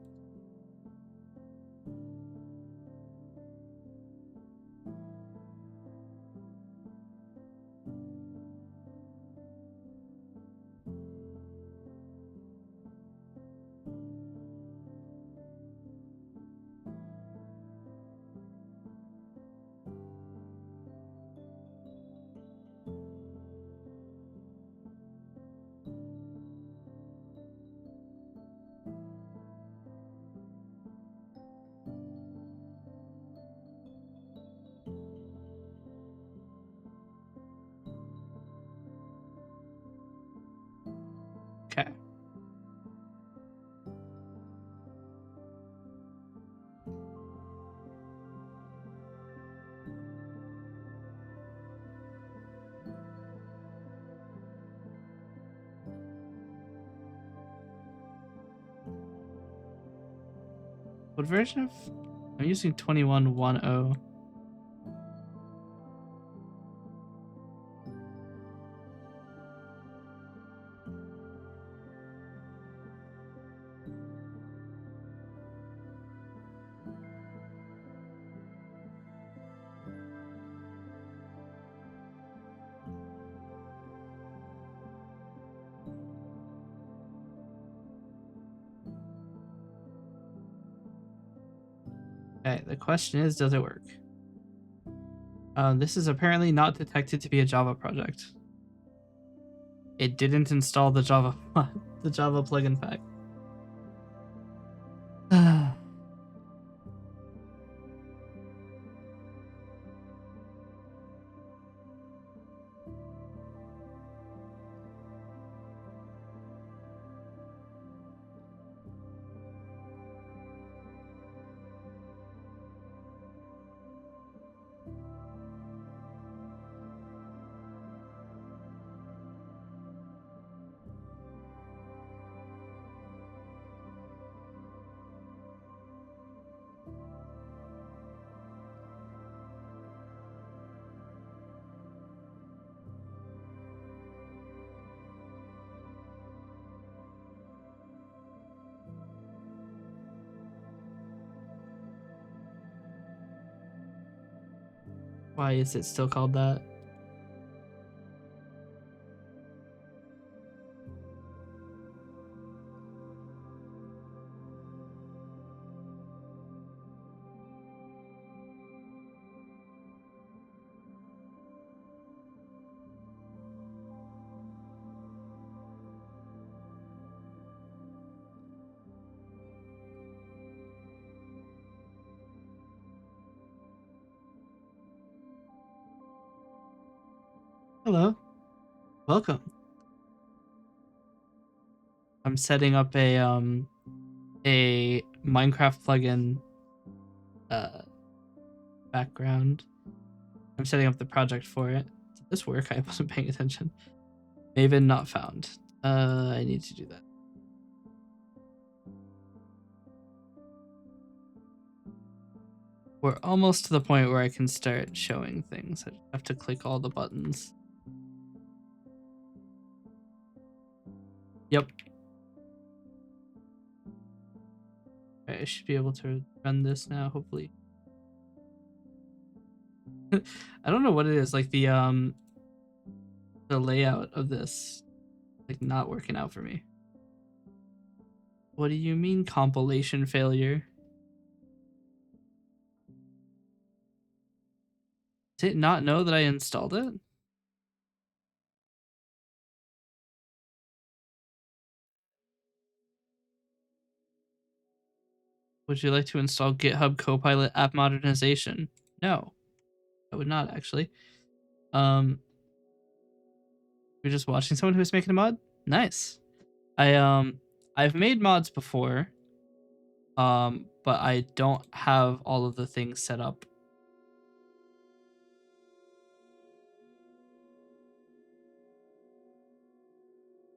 What version of? I'm using 21.10. Okay, the question is, does it work? This is apparently not detected to be a Java project. It didn't install the Java the Java plugin pack. Why is it still called that? Hello, welcome. I'm setting up a Minecraft plugin background. I'm setting up the project for it. Did this work? I wasn't paying attention. Maven not found. I need to do that. We're almost to the point where I can start showing things. I just have to click all the buttons. Yep. Okay, I should be able to run this now, hopefully. I don't know what it is, like the layout of this, like, not working out for me. What do you mean compilation failure? Did it not know that I installed it? Would you like to install GitHub Copilot app modernization? No, I would not actually. You're just watching someone who's making a mod? Nice. I've made mods before. But I don't have all of the things set up.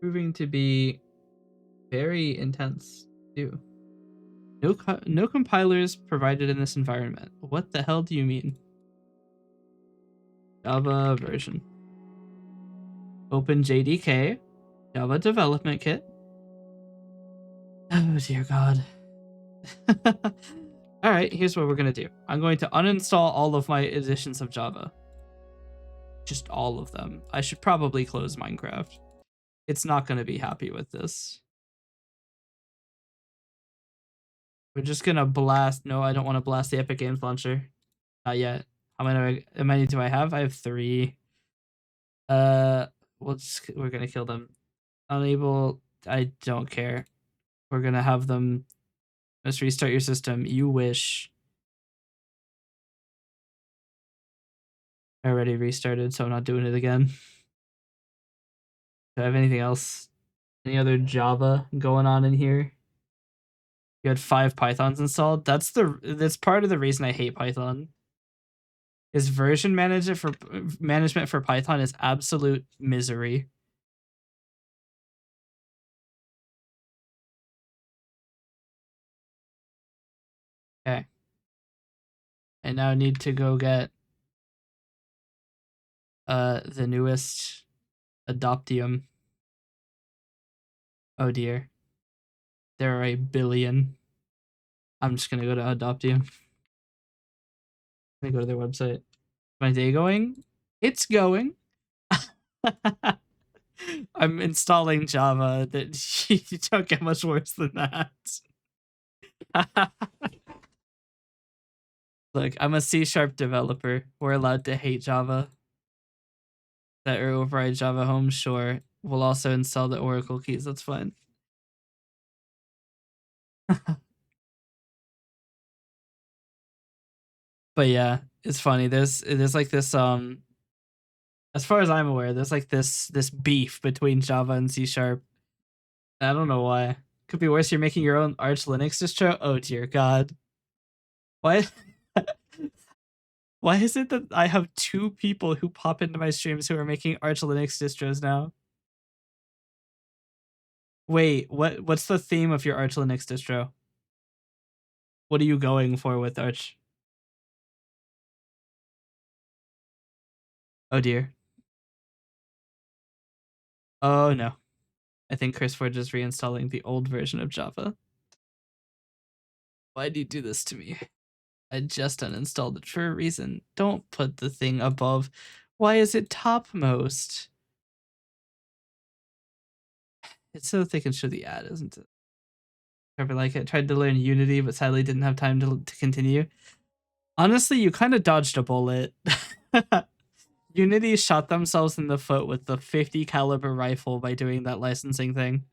Proving to be very intense too. No compilers provided in this environment. What the hell do you mean? Java version. Open JDK. Java development kit. Oh dear God. All right, here's what we're gonna do. I'm going to uninstall all of my editions of Java. Just all of them. I should probably close Minecraft. It's not gonna be happy with this. We're just gonna blast. No, I don't want to blast the Epic Games Launcher. Not yet. How many do I have? I have 3. We're gonna kill them. Unable. I don't care. We're gonna have them. Let's restart your system. You wish. I already restarted, so I'm not doing it again. Do I have anything else? Any other Java going on in here? You had 5 Pythons installed. That's part of the reason I hate Python. Is version management for Python is absolute misery. Okay. I now need to go get the newest Adoptium. Oh dear. There are a billion. I'm just gonna go to Adoptium. Let me go to their website. My day going? It's going. I'm installing Java. That you don't get much worse than that. Look, I'm a C# developer. We're allowed to hate Java. That or override Java Home, sure. We'll also install the Oracle keys. That's fine. But yeah, it's funny. There's like this as far as I'm aware, there's like this beef between Java and C#. I don't know why. Could be worse. You're making your own Arch Linux distro. Oh dear God. Why? Why is it that I have 2 people who pop into my streams who are making Arch Linux distros now? Wait, what's the theme of your Arch Linux distro? What are you going for with Arch? Oh dear. Oh no. I think CurseForge is reinstalling the old version of Java. Why do you do this to me? I just uninstalled it for a reason. Don't put the thing above. Why is it topmost? It's so that they can show the ad, isn't it? Trevor like it. Tried to learn Unity, but sadly didn't have time to continue. Honestly, you kind of dodged a bullet. Unity shot themselves in the foot with the 50 caliber rifle by doing that licensing thing.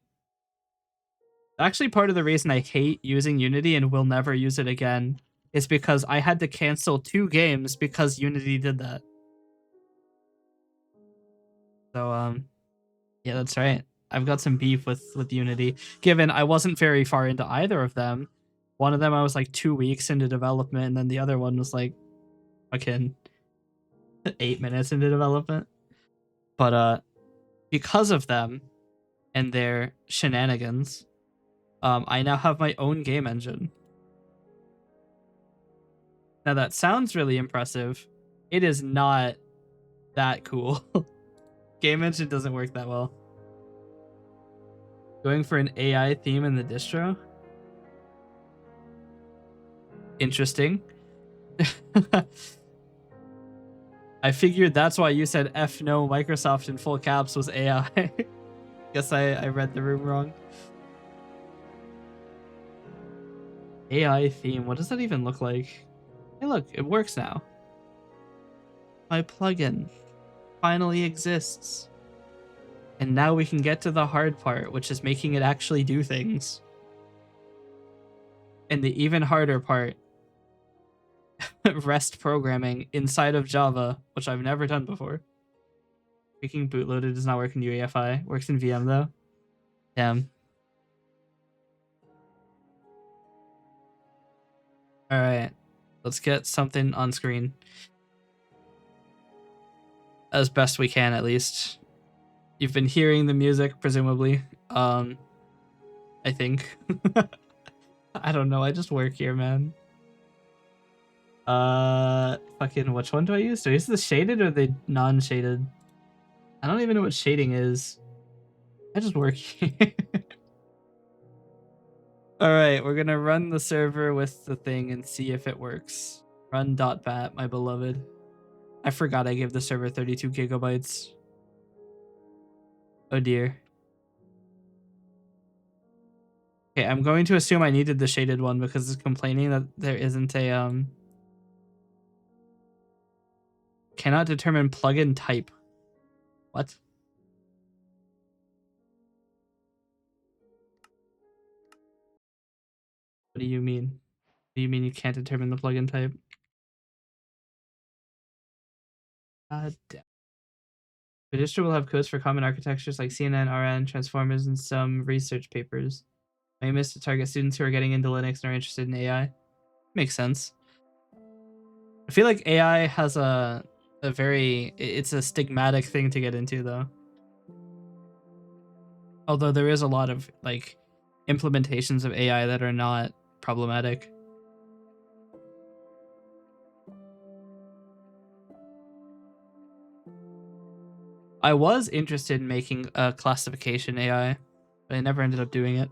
Actually, part of the reason I hate using Unity and will never use it again is because I had to cancel 2 games because Unity did that. So, yeah, that's right. I've got some beef with Unity, given I wasn't very far into either of them. One of them I was like 2 weeks into development, and then the other one was like fucking 8 minutes into development. But because of them and their shenanigans, I now have my own game engine. Now that sounds really impressive. It is not that cool. Game engine doesn't work that well. Going for an AI theme in the distro? Interesting. I figured that's why you said F no Microsoft in full caps was AI. Guess I read the room wrong. AI theme, what does that even look like? Hey look, it works now. My plugin finally exists. And now we can get to the hard part, which is making it actually do things. And the even harder part, REST programming inside of Java, which I've never done before. Freaking bootloader does not work in UEFI. Works in VM though. Damn. Alright. Let's get something on screen. As best we can, at least. You've been hearing the music, presumably. I think. I don't know, I just work here, man. Fucking which one do I use? Do I use the shaded or the non-shaded? I don't even know what shading is. I just work here. Alright, we're gonna run the server with the thing and see if it works. Run.bat, my beloved. I forgot I gave the server 32 gigabytes. Oh dear. Okay, I'm going to assume I needed the shaded one because it's complaining that there isn't a cannot determine plugin type. What? What do you mean? What do you mean you can't determine the plugin type? God damn. The distro will have codes for common architectures like CNN, RN, transformers, and some research papers. My aim is to target students who are getting into Linux and are interested in AI. Makes sense. I feel like AI has a very, it's a stigmatic thing to get into though. Although there is a lot of like implementations of AI that are not problematic. I was interested in making a classification AI, but I never ended up doing it.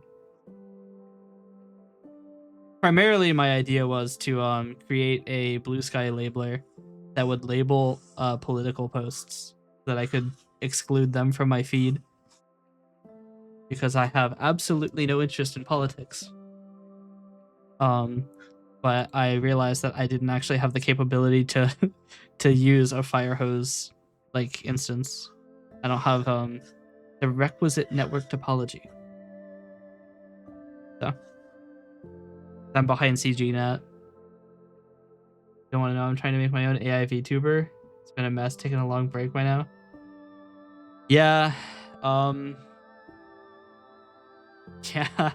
Primarily, my idea was to create a blue sky labeler that would label political posts so that I could exclude them from my feed because I have absolutely no interest in politics. But I realized that I didn't actually have the capability to to use a fire hose like instance. I don't have the requisite network topology. So I'm behind CGNet. Don't want to know. I'm trying to make my own AI VTuber. It's been a mess, taking a long break by now. Yeah, yeah.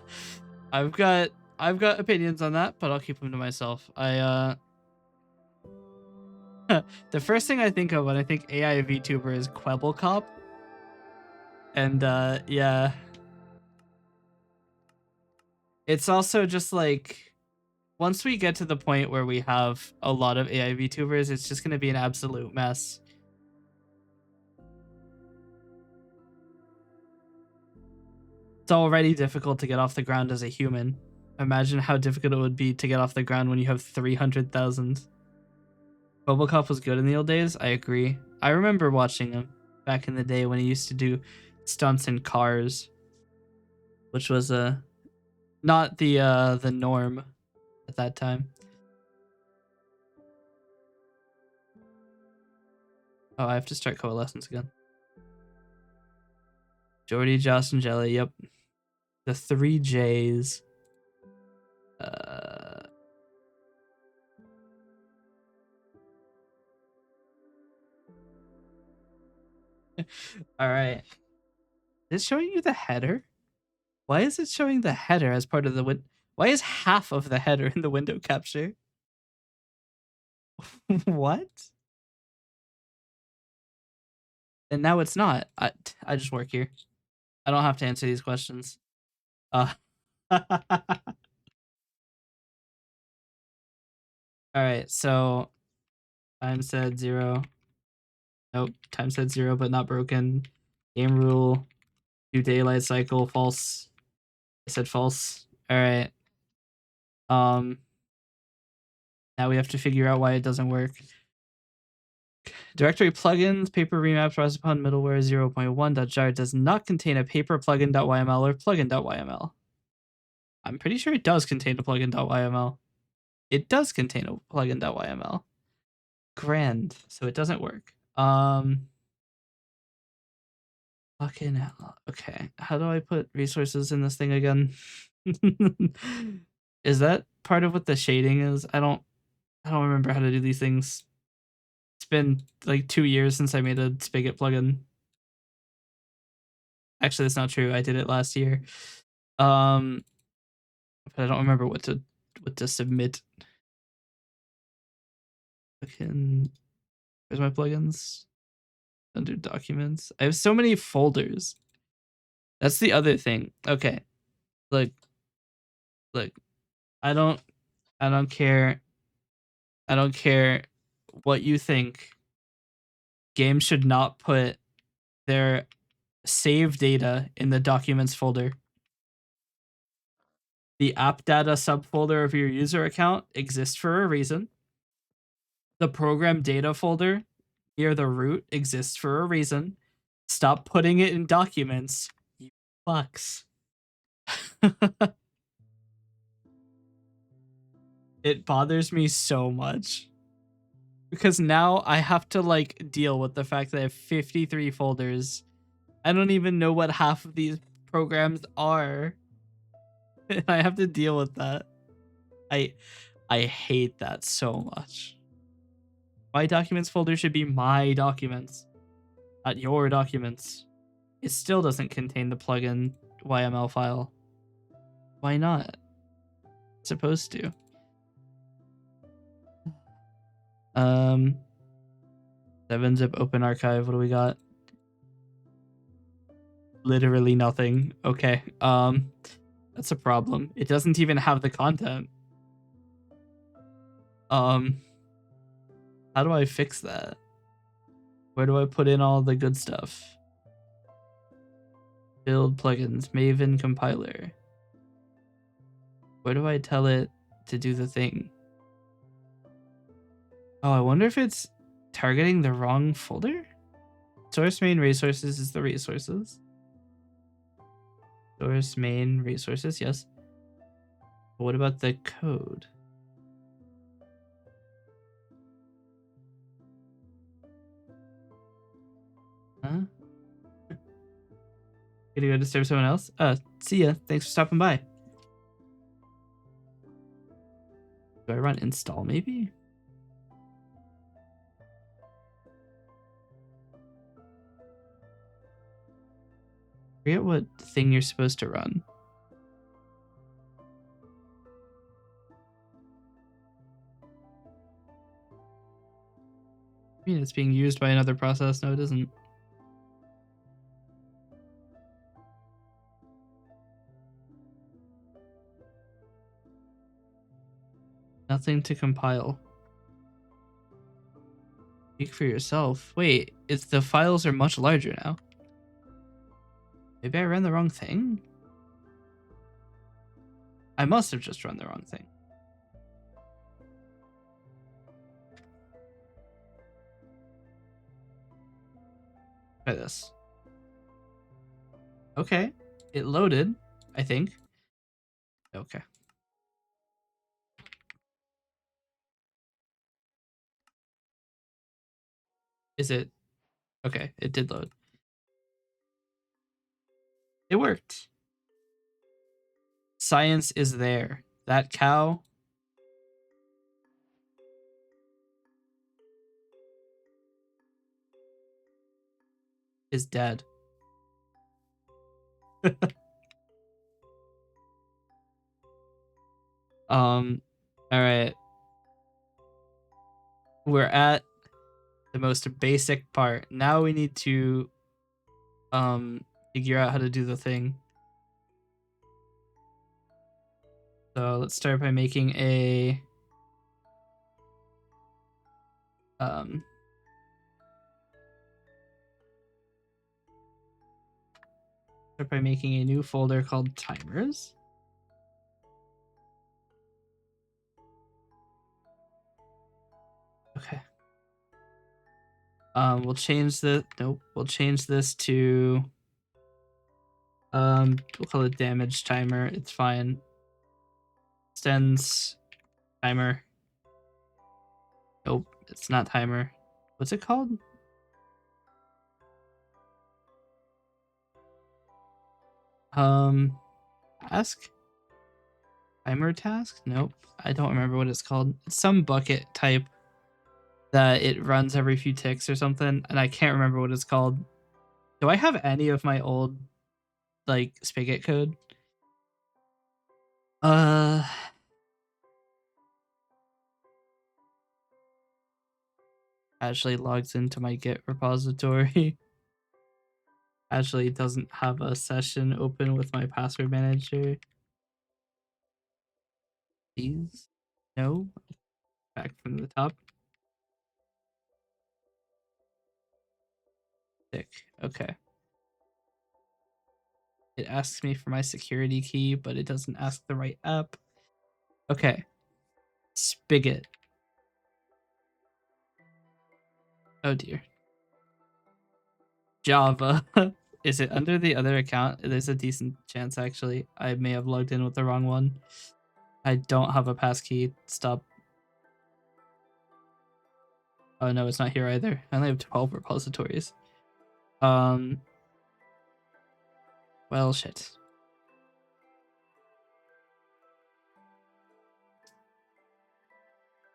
I've got opinions on that, but I'll keep them to myself. The first thing I think of when I think AI VTuber is Kwebbelkop. And yeah. It's also just like once we get to the point where we have a lot of AI VTubers, it's just gonna be an absolute mess. It's already difficult to get off the ground as a human. Imagine how difficult it would be to get off the ground when you have 300,000. Robocop was good in the old days. I agree. I remember watching him back in the day when he used to do stunts in cars, which was not the norm at that time. Oh, I have to start Coalescence again. Jordy, Joss, and Jelly. Yep, the 3 J's. All right. Is it showing you the header? Why is it showing the header as part of the win? Why is half of the header in the window capture? What? And now it's not. I just work here. I don't have to answer these questions. All right. So time said 0. Nope. Time said 0, but not broken. Game rule. Do daylight cycle. False. I said false. All right. Now we have to figure out why it doesn't work. Directory plugins, paper remaps, Razzopon middleware 0.1.jar does not contain a paper plugin.yml or plugin.yml. I'm pretty sure it does contain a plugin.yml. It does contain a plugin.yml. Grand. So it doesn't work. Fucking hell. Okay. How do I put resources in this thing again? Is that part of what the shading is? I don't remember how to do these things. It's been like 2 years since I made a Spigot plugin. Actually, that's not true. I did it last year. But I don't remember what to submit. Where's my plugins? Under documents. I have so many folders. That's the other thing. Okay. Look. I don't care. I don't care what you think. Games should not put their save data in the documents folder. The app data subfolder of your user account exists for a reason. The program data folder near the root exists for a reason. Stop putting it in documents, you fucks. It bothers me so much. Because now I have to like deal with the fact that I have 53 folders. I don't even know what half of these programs are. I have to deal with that. I hate that so much. My documents folder should be my documents, not your documents. It still doesn't contain the plugin YML file. Why not? It's supposed to. 7-zip open archive. What do we got? Literally nothing. Okay. That's a problem. It doesn't even have the content. How do I fix that? Where do I put in all the good stuff? Build plugins, Maven compiler. Where do I tell it to do the thing? Oh, I wonder if it's targeting the wrong folder? Source main resources is the resources. Source main resources, yes. But what about the code? Huh? Gonna go disturb someone else? See ya. Thanks for stopping by. Do I run install maybe? Forget what thing you're supposed to run. I mean, it's being used by another process. No, it isn't. Nothing to compile. Speak for yourself. Wait, it's the files are much larger now. Maybe I ran the wrong thing? I must have just run the wrong thing. Try this. Okay, it loaded, I think. Okay. Is it? Okay, it did load. It worked. Science is there. That cow is dead. All right. We're at the most basic part. Now we need to figure out how to do the thing. So let's start by making a start by making a new folder called timers. Okay. We'll change the we'll change this to we'll call it damage timer. It's fine. Extends timer. Nope, it's not timer. What's it called? Task? Timer task? Nope. I don't remember what it's called. It's some bucket type that it runs every few ticks or something, and I can't remember what it's called. Do I have any of my old like spigot code? Ashley logs into my Git repository. Ashley doesn't have a session open with my password manager. Please? No? Back from the top. Tick. Okay. It asks me for my security key, but it doesn't ask the right app. Okay. Spigot. Oh dear. Java. Is it under the other account? There's a decent chance actually. I may have logged in with the wrong one. I don't have a passkey. Stop. Oh no, it's not here either. I only have 12 repositories. Well, shit.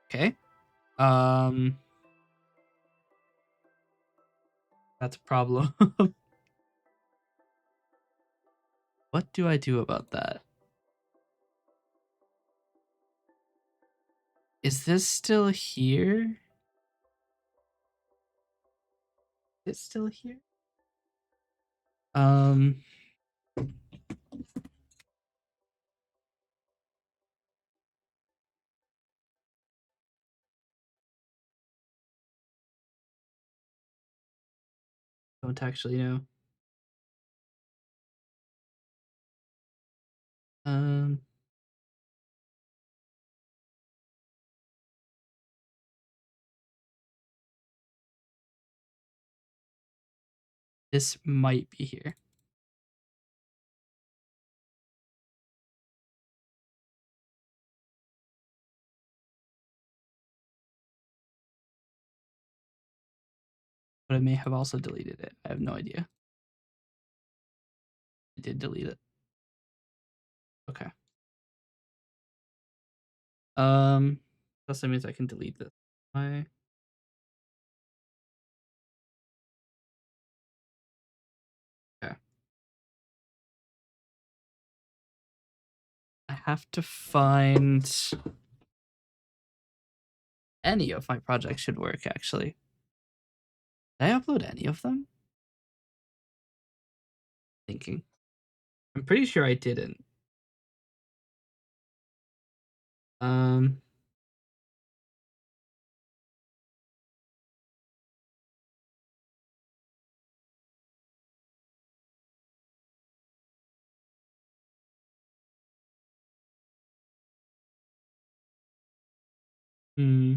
Okay. That's a problem. What do I do about that? Is this still here? Is it still here? don't actually know. This might be here. But I may have also deleted it. I have no idea. I did delete it. Okay. Plus that means I can delete this. Okay. I have to find any of my projects should work actually. Did I upload any of them? Thinking. I'm pretty sure I didn't. Um hmm.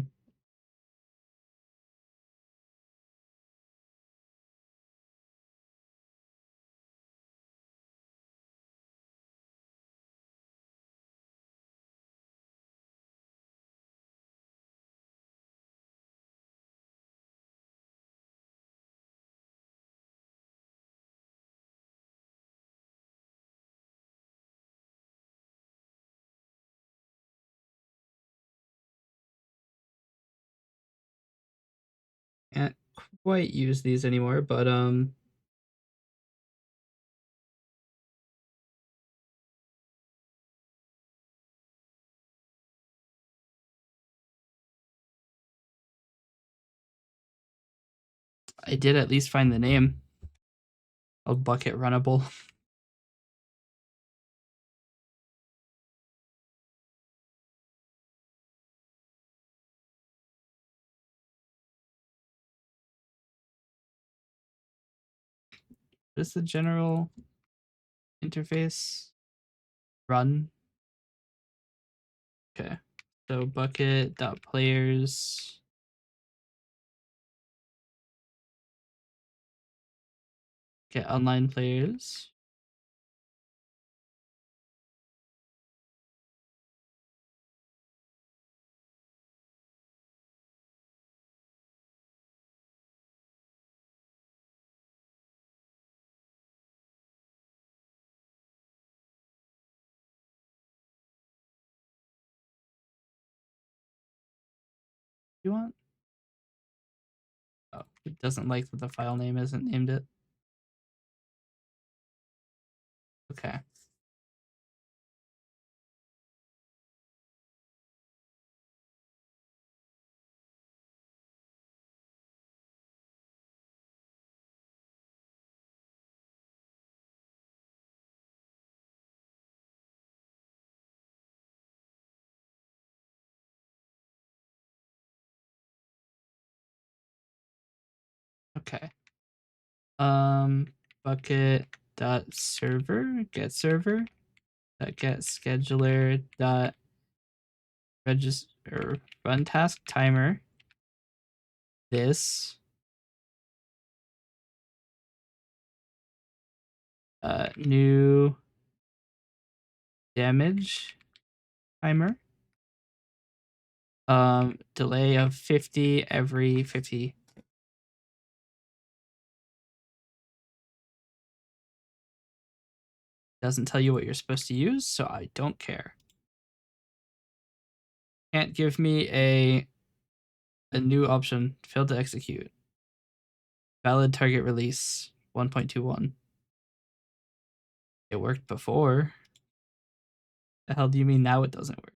Can't quite use these anymore, but I did at least find the name of Bucket Runnable. What is the general interface? Run. Okay. So bucket.players. Get online players. You want? Oh, it doesn't like that the file name isn't named it. Okay. Okay. Bucket dot server get server dot get scheduler dot register run task timer. This new damage timer. Delay of 50 every 50. Doesn't tell you what you're supposed to use, so I don't care. Can't give me a new option. Failed to execute. Valid target release 1.21. It worked before. The hell do you mean now it doesn't work?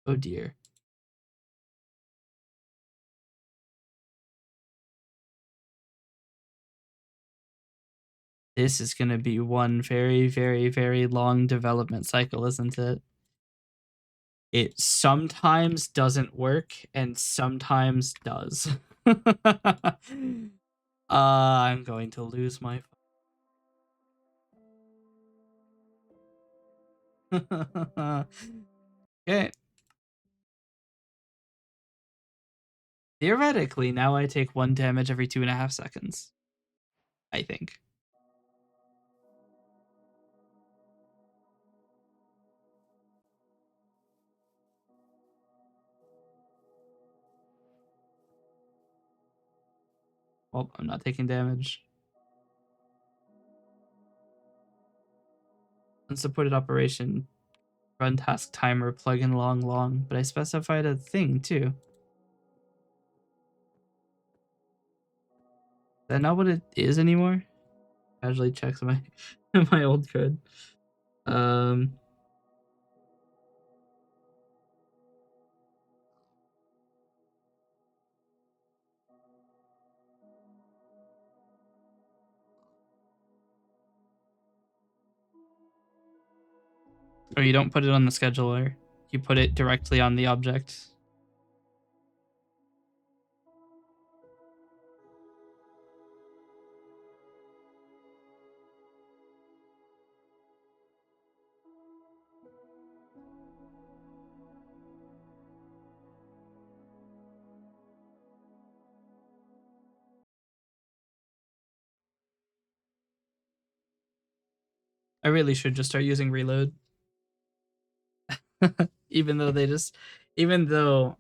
Oh dear. This is going to be one very, very, very long development cycle, isn't it? it sometimes doesn't work and sometimes does. I'm going to lose my okay. Theoretically, now I take 1 damage every 2.5 seconds. I think. Well, I'm not taking damage. Unsupported operation. Run task timer, plug in long, but I specified a thing too. Is that not what it is anymore? Casually checks my my old code. Oh, you don't put it on the scheduler. You put it directly on the object. I really should just start using reload. even though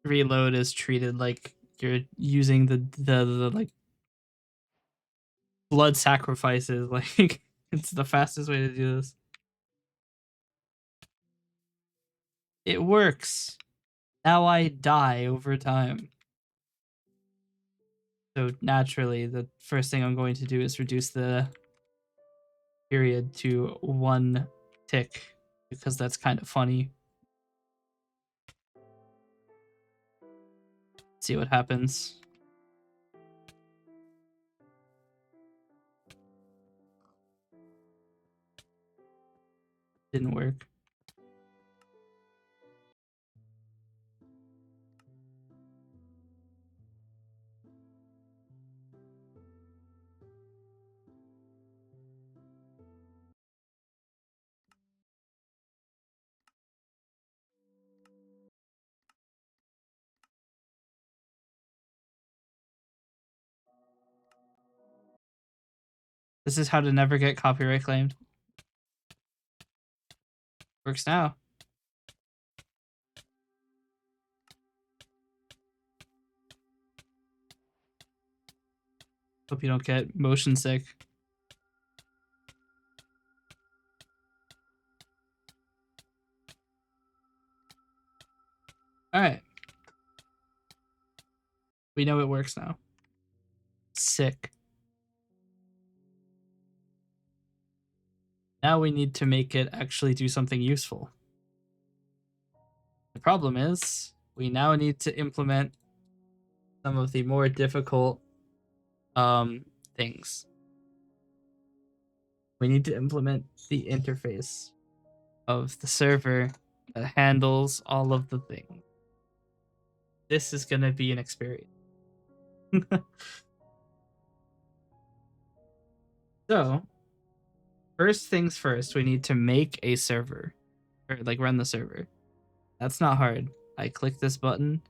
reload is treated like you're using the like blood sacrifices. Like it's the fastest way to do this. It works. Now I die over time. So naturally, the first thing I'm going to do is reduce the period to 1 tick because that's kind of funny. See what happens. Didn't work. This is how to never get copyright claimed. Works now. Hope you don't get motion sick. All right. We know it works now. Sick. Now we need to make it actually do something useful. The problem is we now need to implement some of the more difficult things. We need to implement the interface of the server that handles all of the things. This is going to be an experience. So, first things first, we need to make a server, or like run the server. That's not hard. I click this button,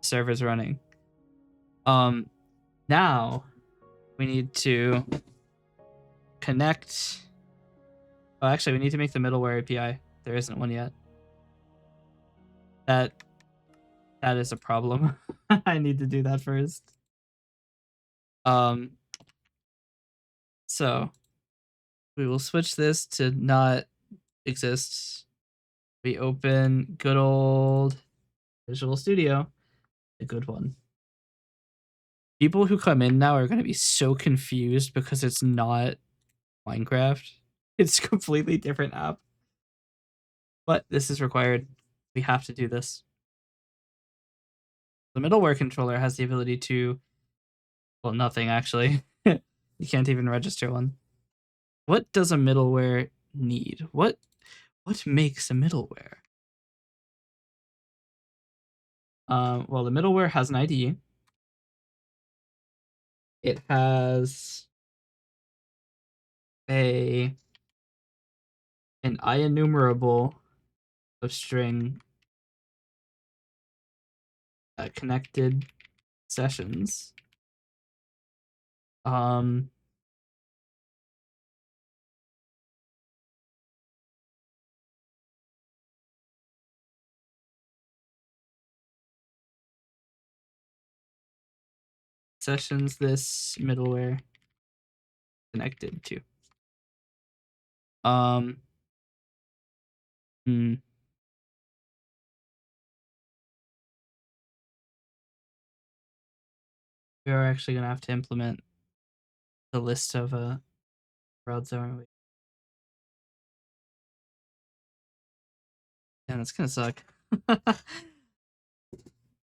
server's running. Now we need to connect. Oh, actually, we need to make the middleware API. There isn't one yet. That is a problem. I need to do that first. So we will switch this to not exist. We open good old Visual Studio, a good one. People who come in now are going to be so confused because it's not Minecraft. It's a completely different app. But this is required. We have to do this. The middleware controller has the ability to, well, nothing actually. You can't even register one. What does a middleware need? What What makes a middleware? Well, the middleware has an ID. It has a an IEnumerable of string connected sessions. Um, Sessions this middleware connected to. Um, hmm. We are actually gonna have to implement the list of routes, aren't we? Yeah, that's gonna suck.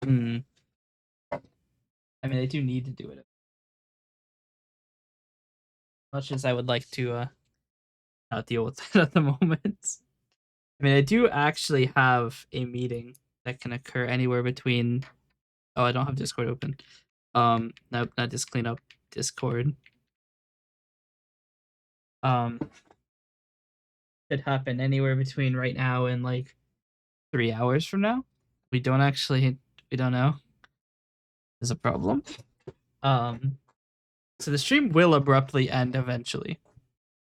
Hmm. I mean, I do need to do it. As much as I would like to not deal with that at the moment. I mean, I do actually have a meeting that can occur anywhere between. Oh, I don't have Discord open. Nope, not just clean up Discord. Um, Could happen anywhere between right now and like 3 hours from now. We don't actually. We don't know. Is a problem. Um, so the stream will abruptly end eventually,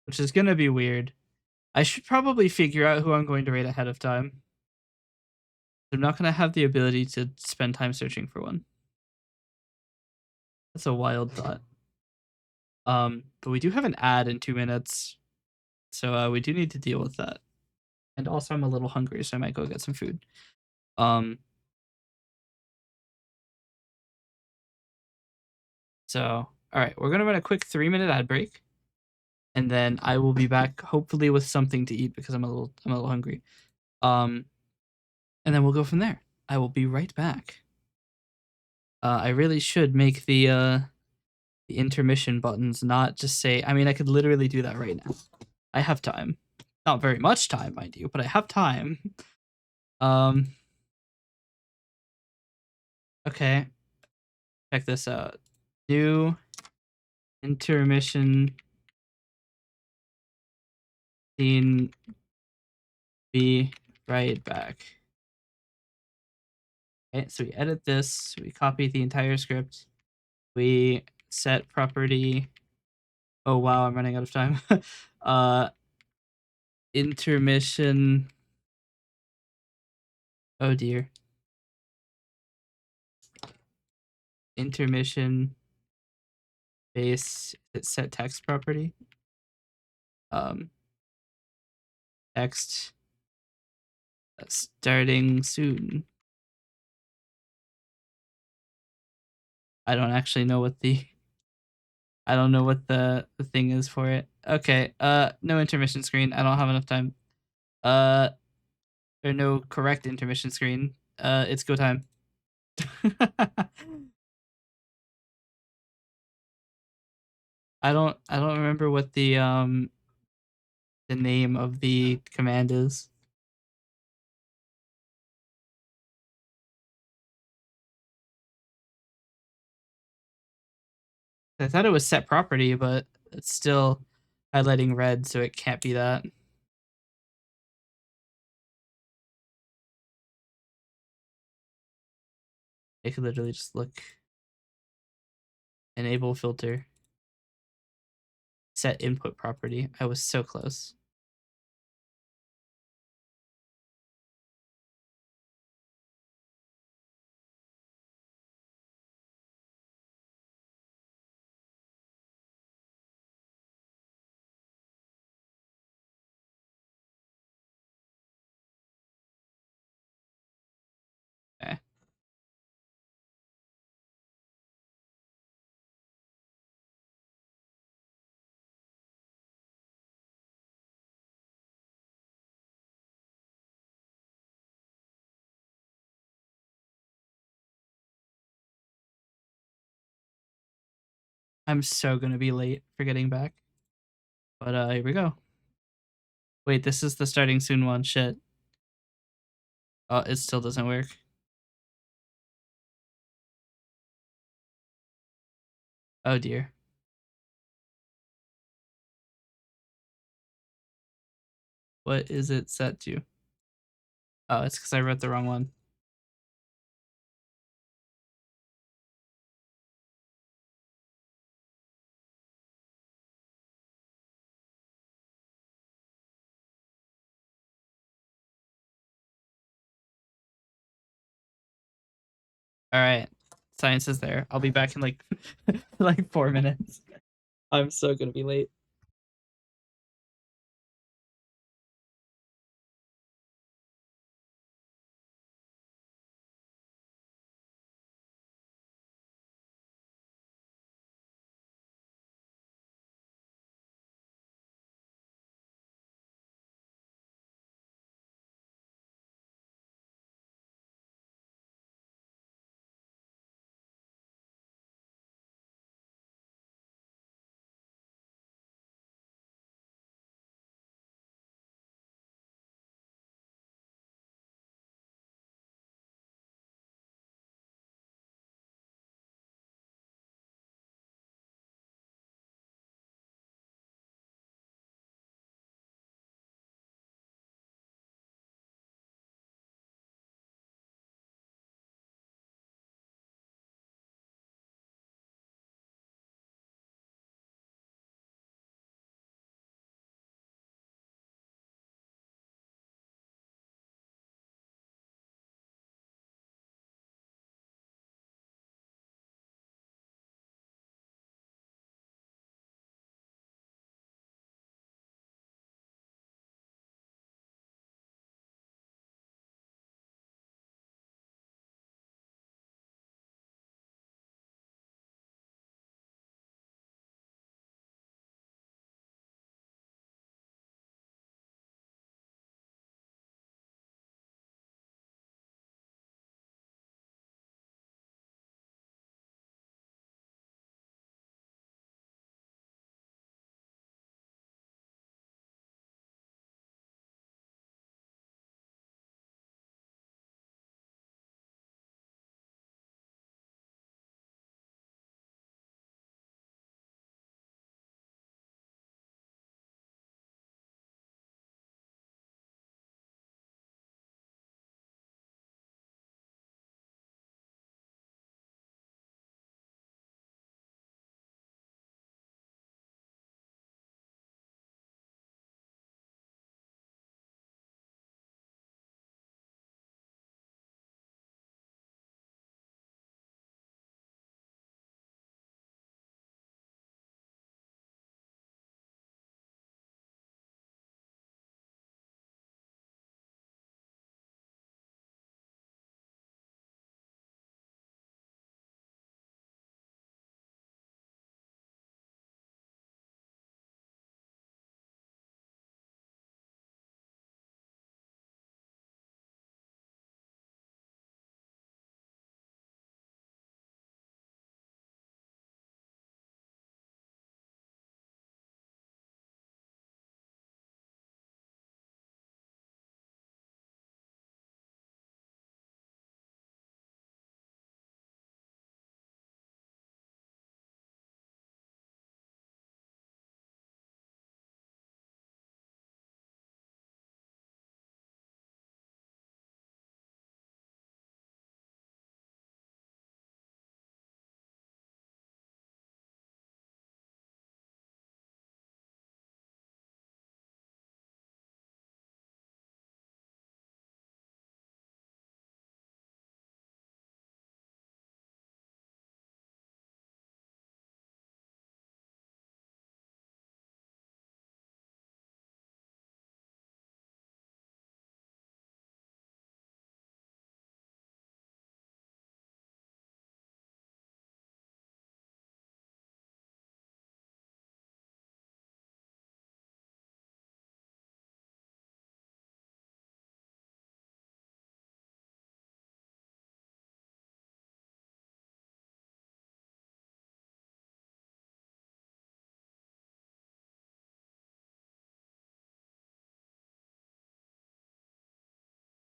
which is gonna be weird. I should probably figure out who I'm going to raid ahead of time. I'm not gonna have the ability to spend time searching for one. That's a wild thought. But we do have an ad in 2 minutes, so we do need to deal with that. And also, I'm a little hungry, so I might go get some food. So all right, we're gonna run a quick 3-minute ad break, and then I will be back, hopefully with something to eat because I'm a little hungry. And then we'll go from there. I will be right back. I really should make the intermission buttons not just say. I mean, I could literally do that right now. I have time. Not very much time, mind you, but I have time. Okay. Check this out. New intermission scene. Be right back. Okay, so we edit this. We copy the entire script. We set property. Oh wow, I'm running out of time. Intermission. Oh dear. Intermission base. It set text property. Um, Text starting soon. I don't actually know what the I don't know what the thing is for it. Okay. No intermission screen. I don't have enough time. Uh or no correct intermission screen. It's go time. I don't remember what the name of the command is. I thought it was set property, but it's still highlighting red, so it can't be that. I could literally just look. Enable filter. Set input property. I was so close. Okay. I'm so gonna be late for getting back. But here we go. Wait, this is the starting soon one. Shit. Oh, it still doesn't work. Oh dear. What is it set to? Oh, it's because I wrote the wrong one. All right. Science is there. I'll be back in like like 4 minutes. I'm so gonna be late.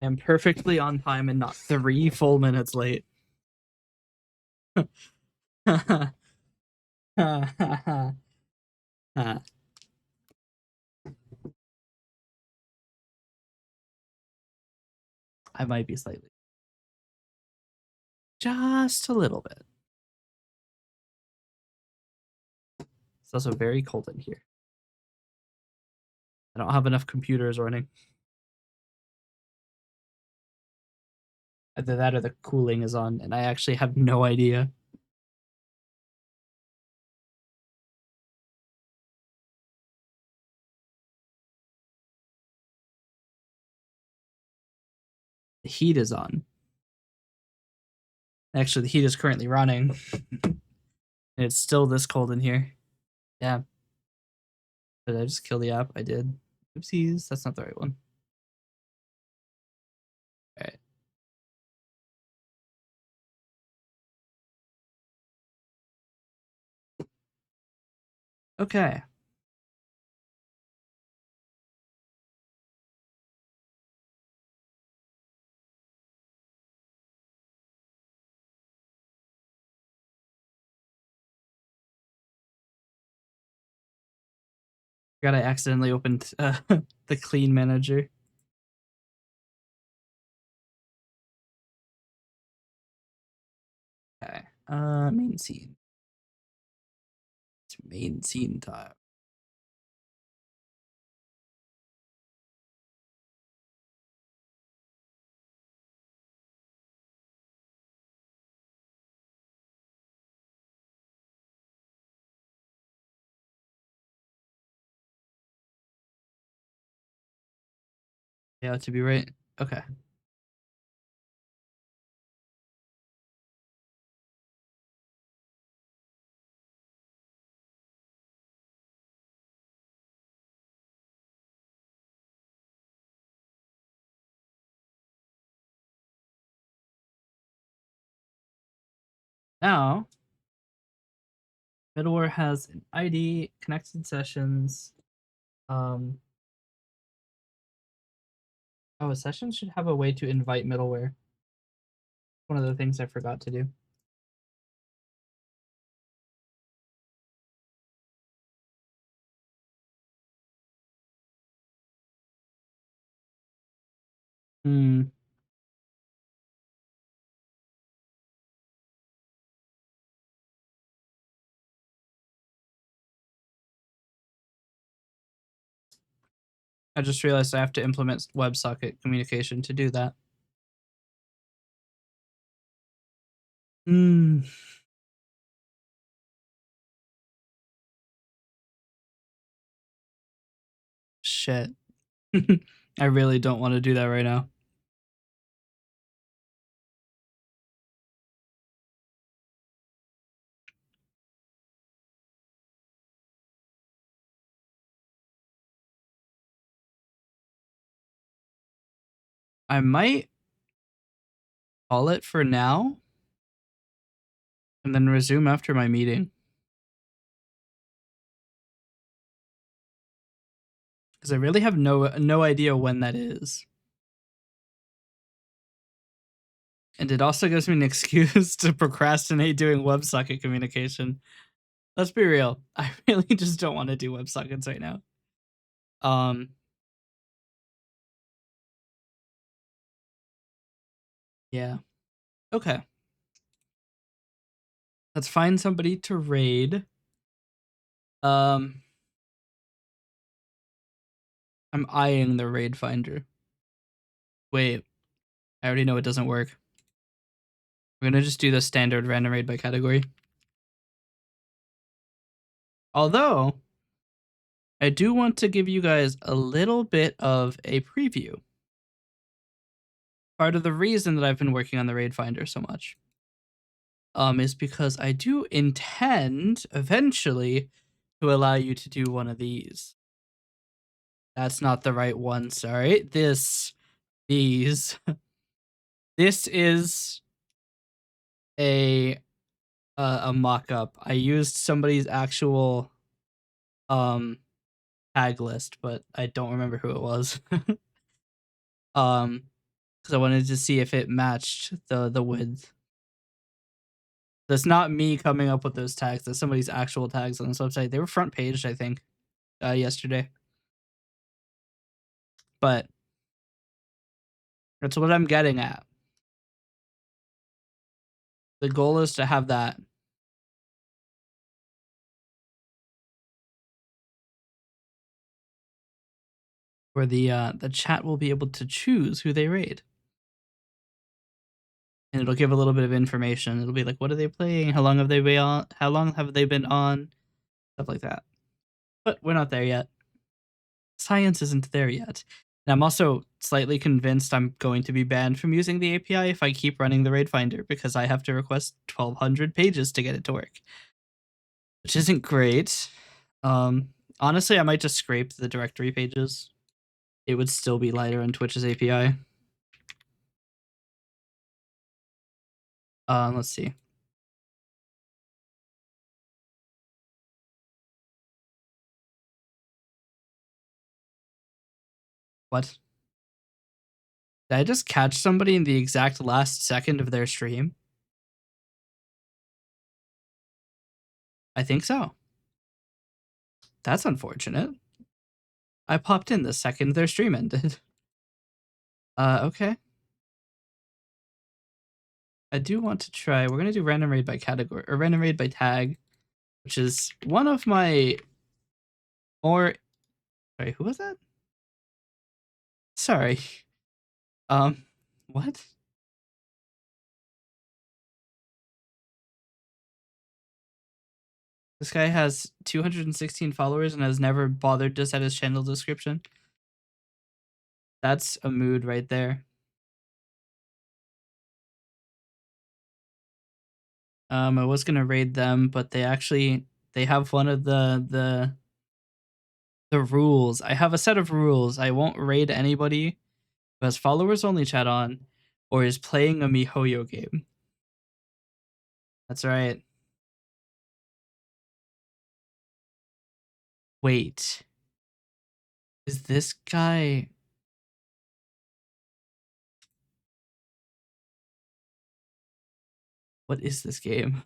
I'm perfectly on time and not 3 full minutes late. I might be slightly. Just a little bit. It's also very cold in here. I don't have enough computers running. Either that or the cooling is on, and I actually have no idea. The heat is on. Actually, the heat is currently running. And it's still this cold in here. Yeah. Did I just kill the app? I did. Oopsies, that's not the right one. All right. Okay. Forgot I accidentally opened the clean manager. Okay. Main scene. It's main scene time. Yeah, to be right. Okay. Now, middleware has an ID, connected sessions. Oh, a session should have a way to invite middleware. One of the things I forgot to do. Hmm. I just realized I have to implement WebSocket communication to do that. Hmm. Shit. I really don't want to do that right now. I might call it for now and then resume after my meeting. Because I really have no idea when that is. And it also gives me an excuse to procrastinate doing WebSocket communication. Let's be real. I really just don't want to do WebSockets right now. Yeah. Okay. Let's find somebody to raid. I'm eyeing the raid finder. Wait, I already know it doesn't work. We're gonna just do the standard random raid by category. Although, I do want to give you guys a little bit of a preview. Part of the reason that I've been working on the raid finder so much is because I do intend eventually to allow you to do one of these. That's not the right one, sorry. These. This is a mock-up. I used somebody's actual tag list, but I don't remember who it was. because I wanted to see if it matched the width. That's not me coming up with those tags. That's somebody's actual tags on this website. They were front paged, I think, yesterday. But that's what I'm getting at. The goal is to have that. Where the chat will be able to choose who they raid. And it'll give a little bit of information. It'll be like, what are they playing? How long have they been on? How long have they been on? Stuff like that. But we're not there yet. Science isn't there yet. And I'm also slightly convinced I'm going to be banned from using the API if I keep running the raid finder, because I have to request 1,200 pages to get it to work, which isn't great. Honestly, I might just scrape the directory pages. It would still be lighter on Twitch's API. Let's see. What? Did I just catch somebody in the exact last second of their stream? I think so. That's unfortunate. I popped in the second their stream ended. Okay. I do want to try. We're gonna do random raid by category or random raid by tag, which is one of my more. Sorry, who was that? Sorry. What? This guy has 216 followers and has never bothered to set his channel description. That's a mood right there. I was gonna raid them, but they have one of the rules. I have a set of rules. I won't raid anybody who has followers only chat on or is playing a MiHoYo game. That's right. Wait. Is this guy... What is this game?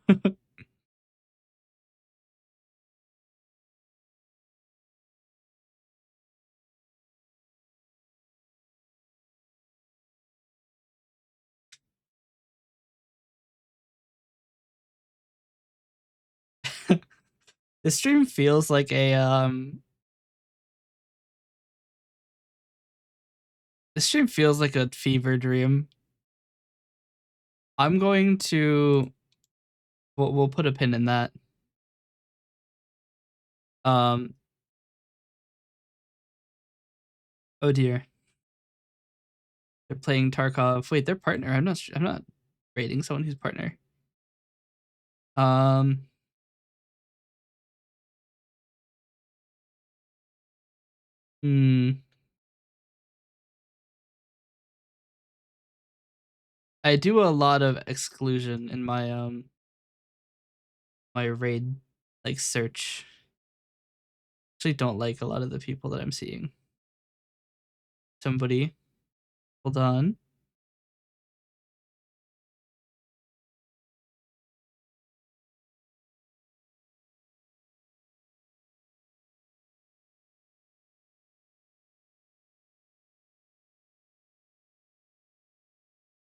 This stream feels like a this stream feels like a fever dream. I'm going to we'll put a pin in that. Oh dear. They're playing Tarkov. Wait, they're partner. I'm not rating someone who's partner. I do a lot of exclusion in my my raid like search. Actually don't like a lot of the people that I'm seeing. Somebody, hold on.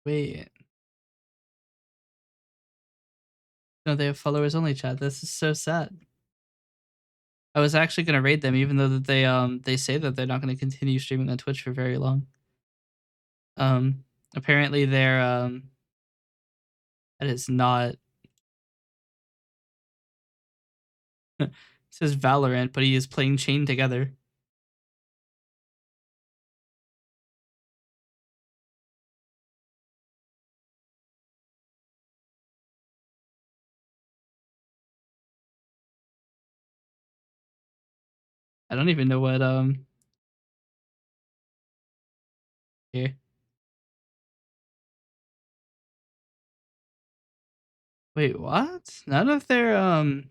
Wait. No, they have followers only chat. This is so sad. I was actually gonna raid them, even though that they say that they're not gonna continue streaming on Twitch for very long. Apparently they're that is not it says Valorant, but he is playing Chain Together. I don't even know what here. Wait, what? None of their none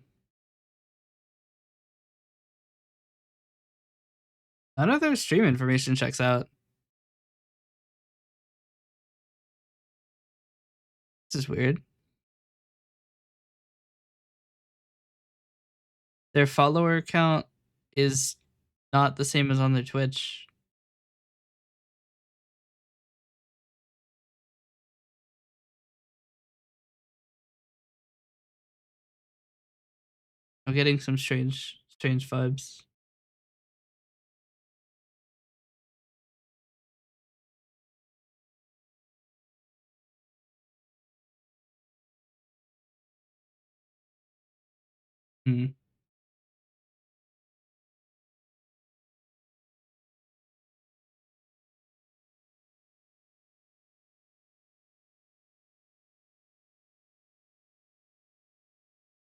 of their stream information checks out. This is weird. Their follower count is not the same as on their Twitch. I'm getting some strange vibes. Hmm.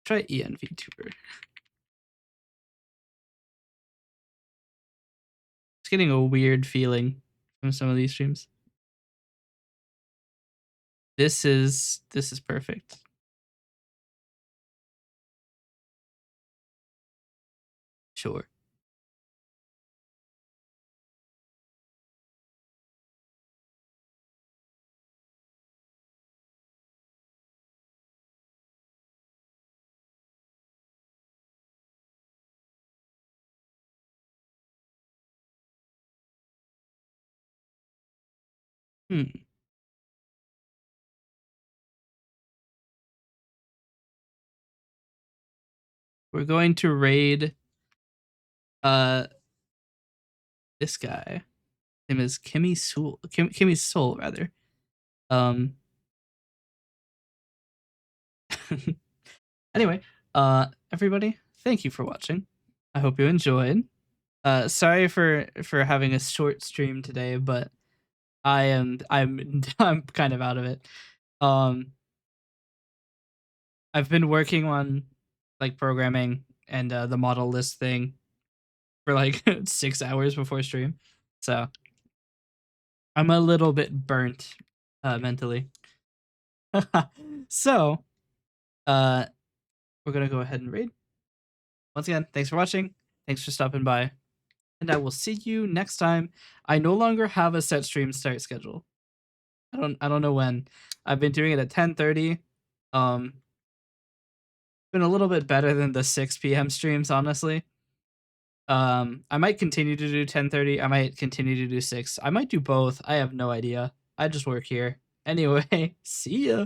Try envtuber. It's getting a weird feeling from some of these streams. This is perfect. Sure. Hmm. We're going to raid this guy. His name is Kimmy's Soul rather. Um Anyway, everybody, thank you for watching. I hope you enjoyed. Sorry for having a short stream today, but I'm I'm kind of out of it. Um I've been working on like programming and the model list thing for like 6 hours before stream. So, I'm a little bit burnt mentally. So, uh we're going to go ahead and raid. Once again, thanks for watching. Thanks for stopping by. And I will see you next time. I no longer have a set stream start schedule. I don't know when. I've been doing it at 10:30. Been a little bit better than the 6 p.m. streams, honestly. I might continue to do 10:30. I might continue to do 6. I might do both. I have no idea. I just work here. Anyway, see ya.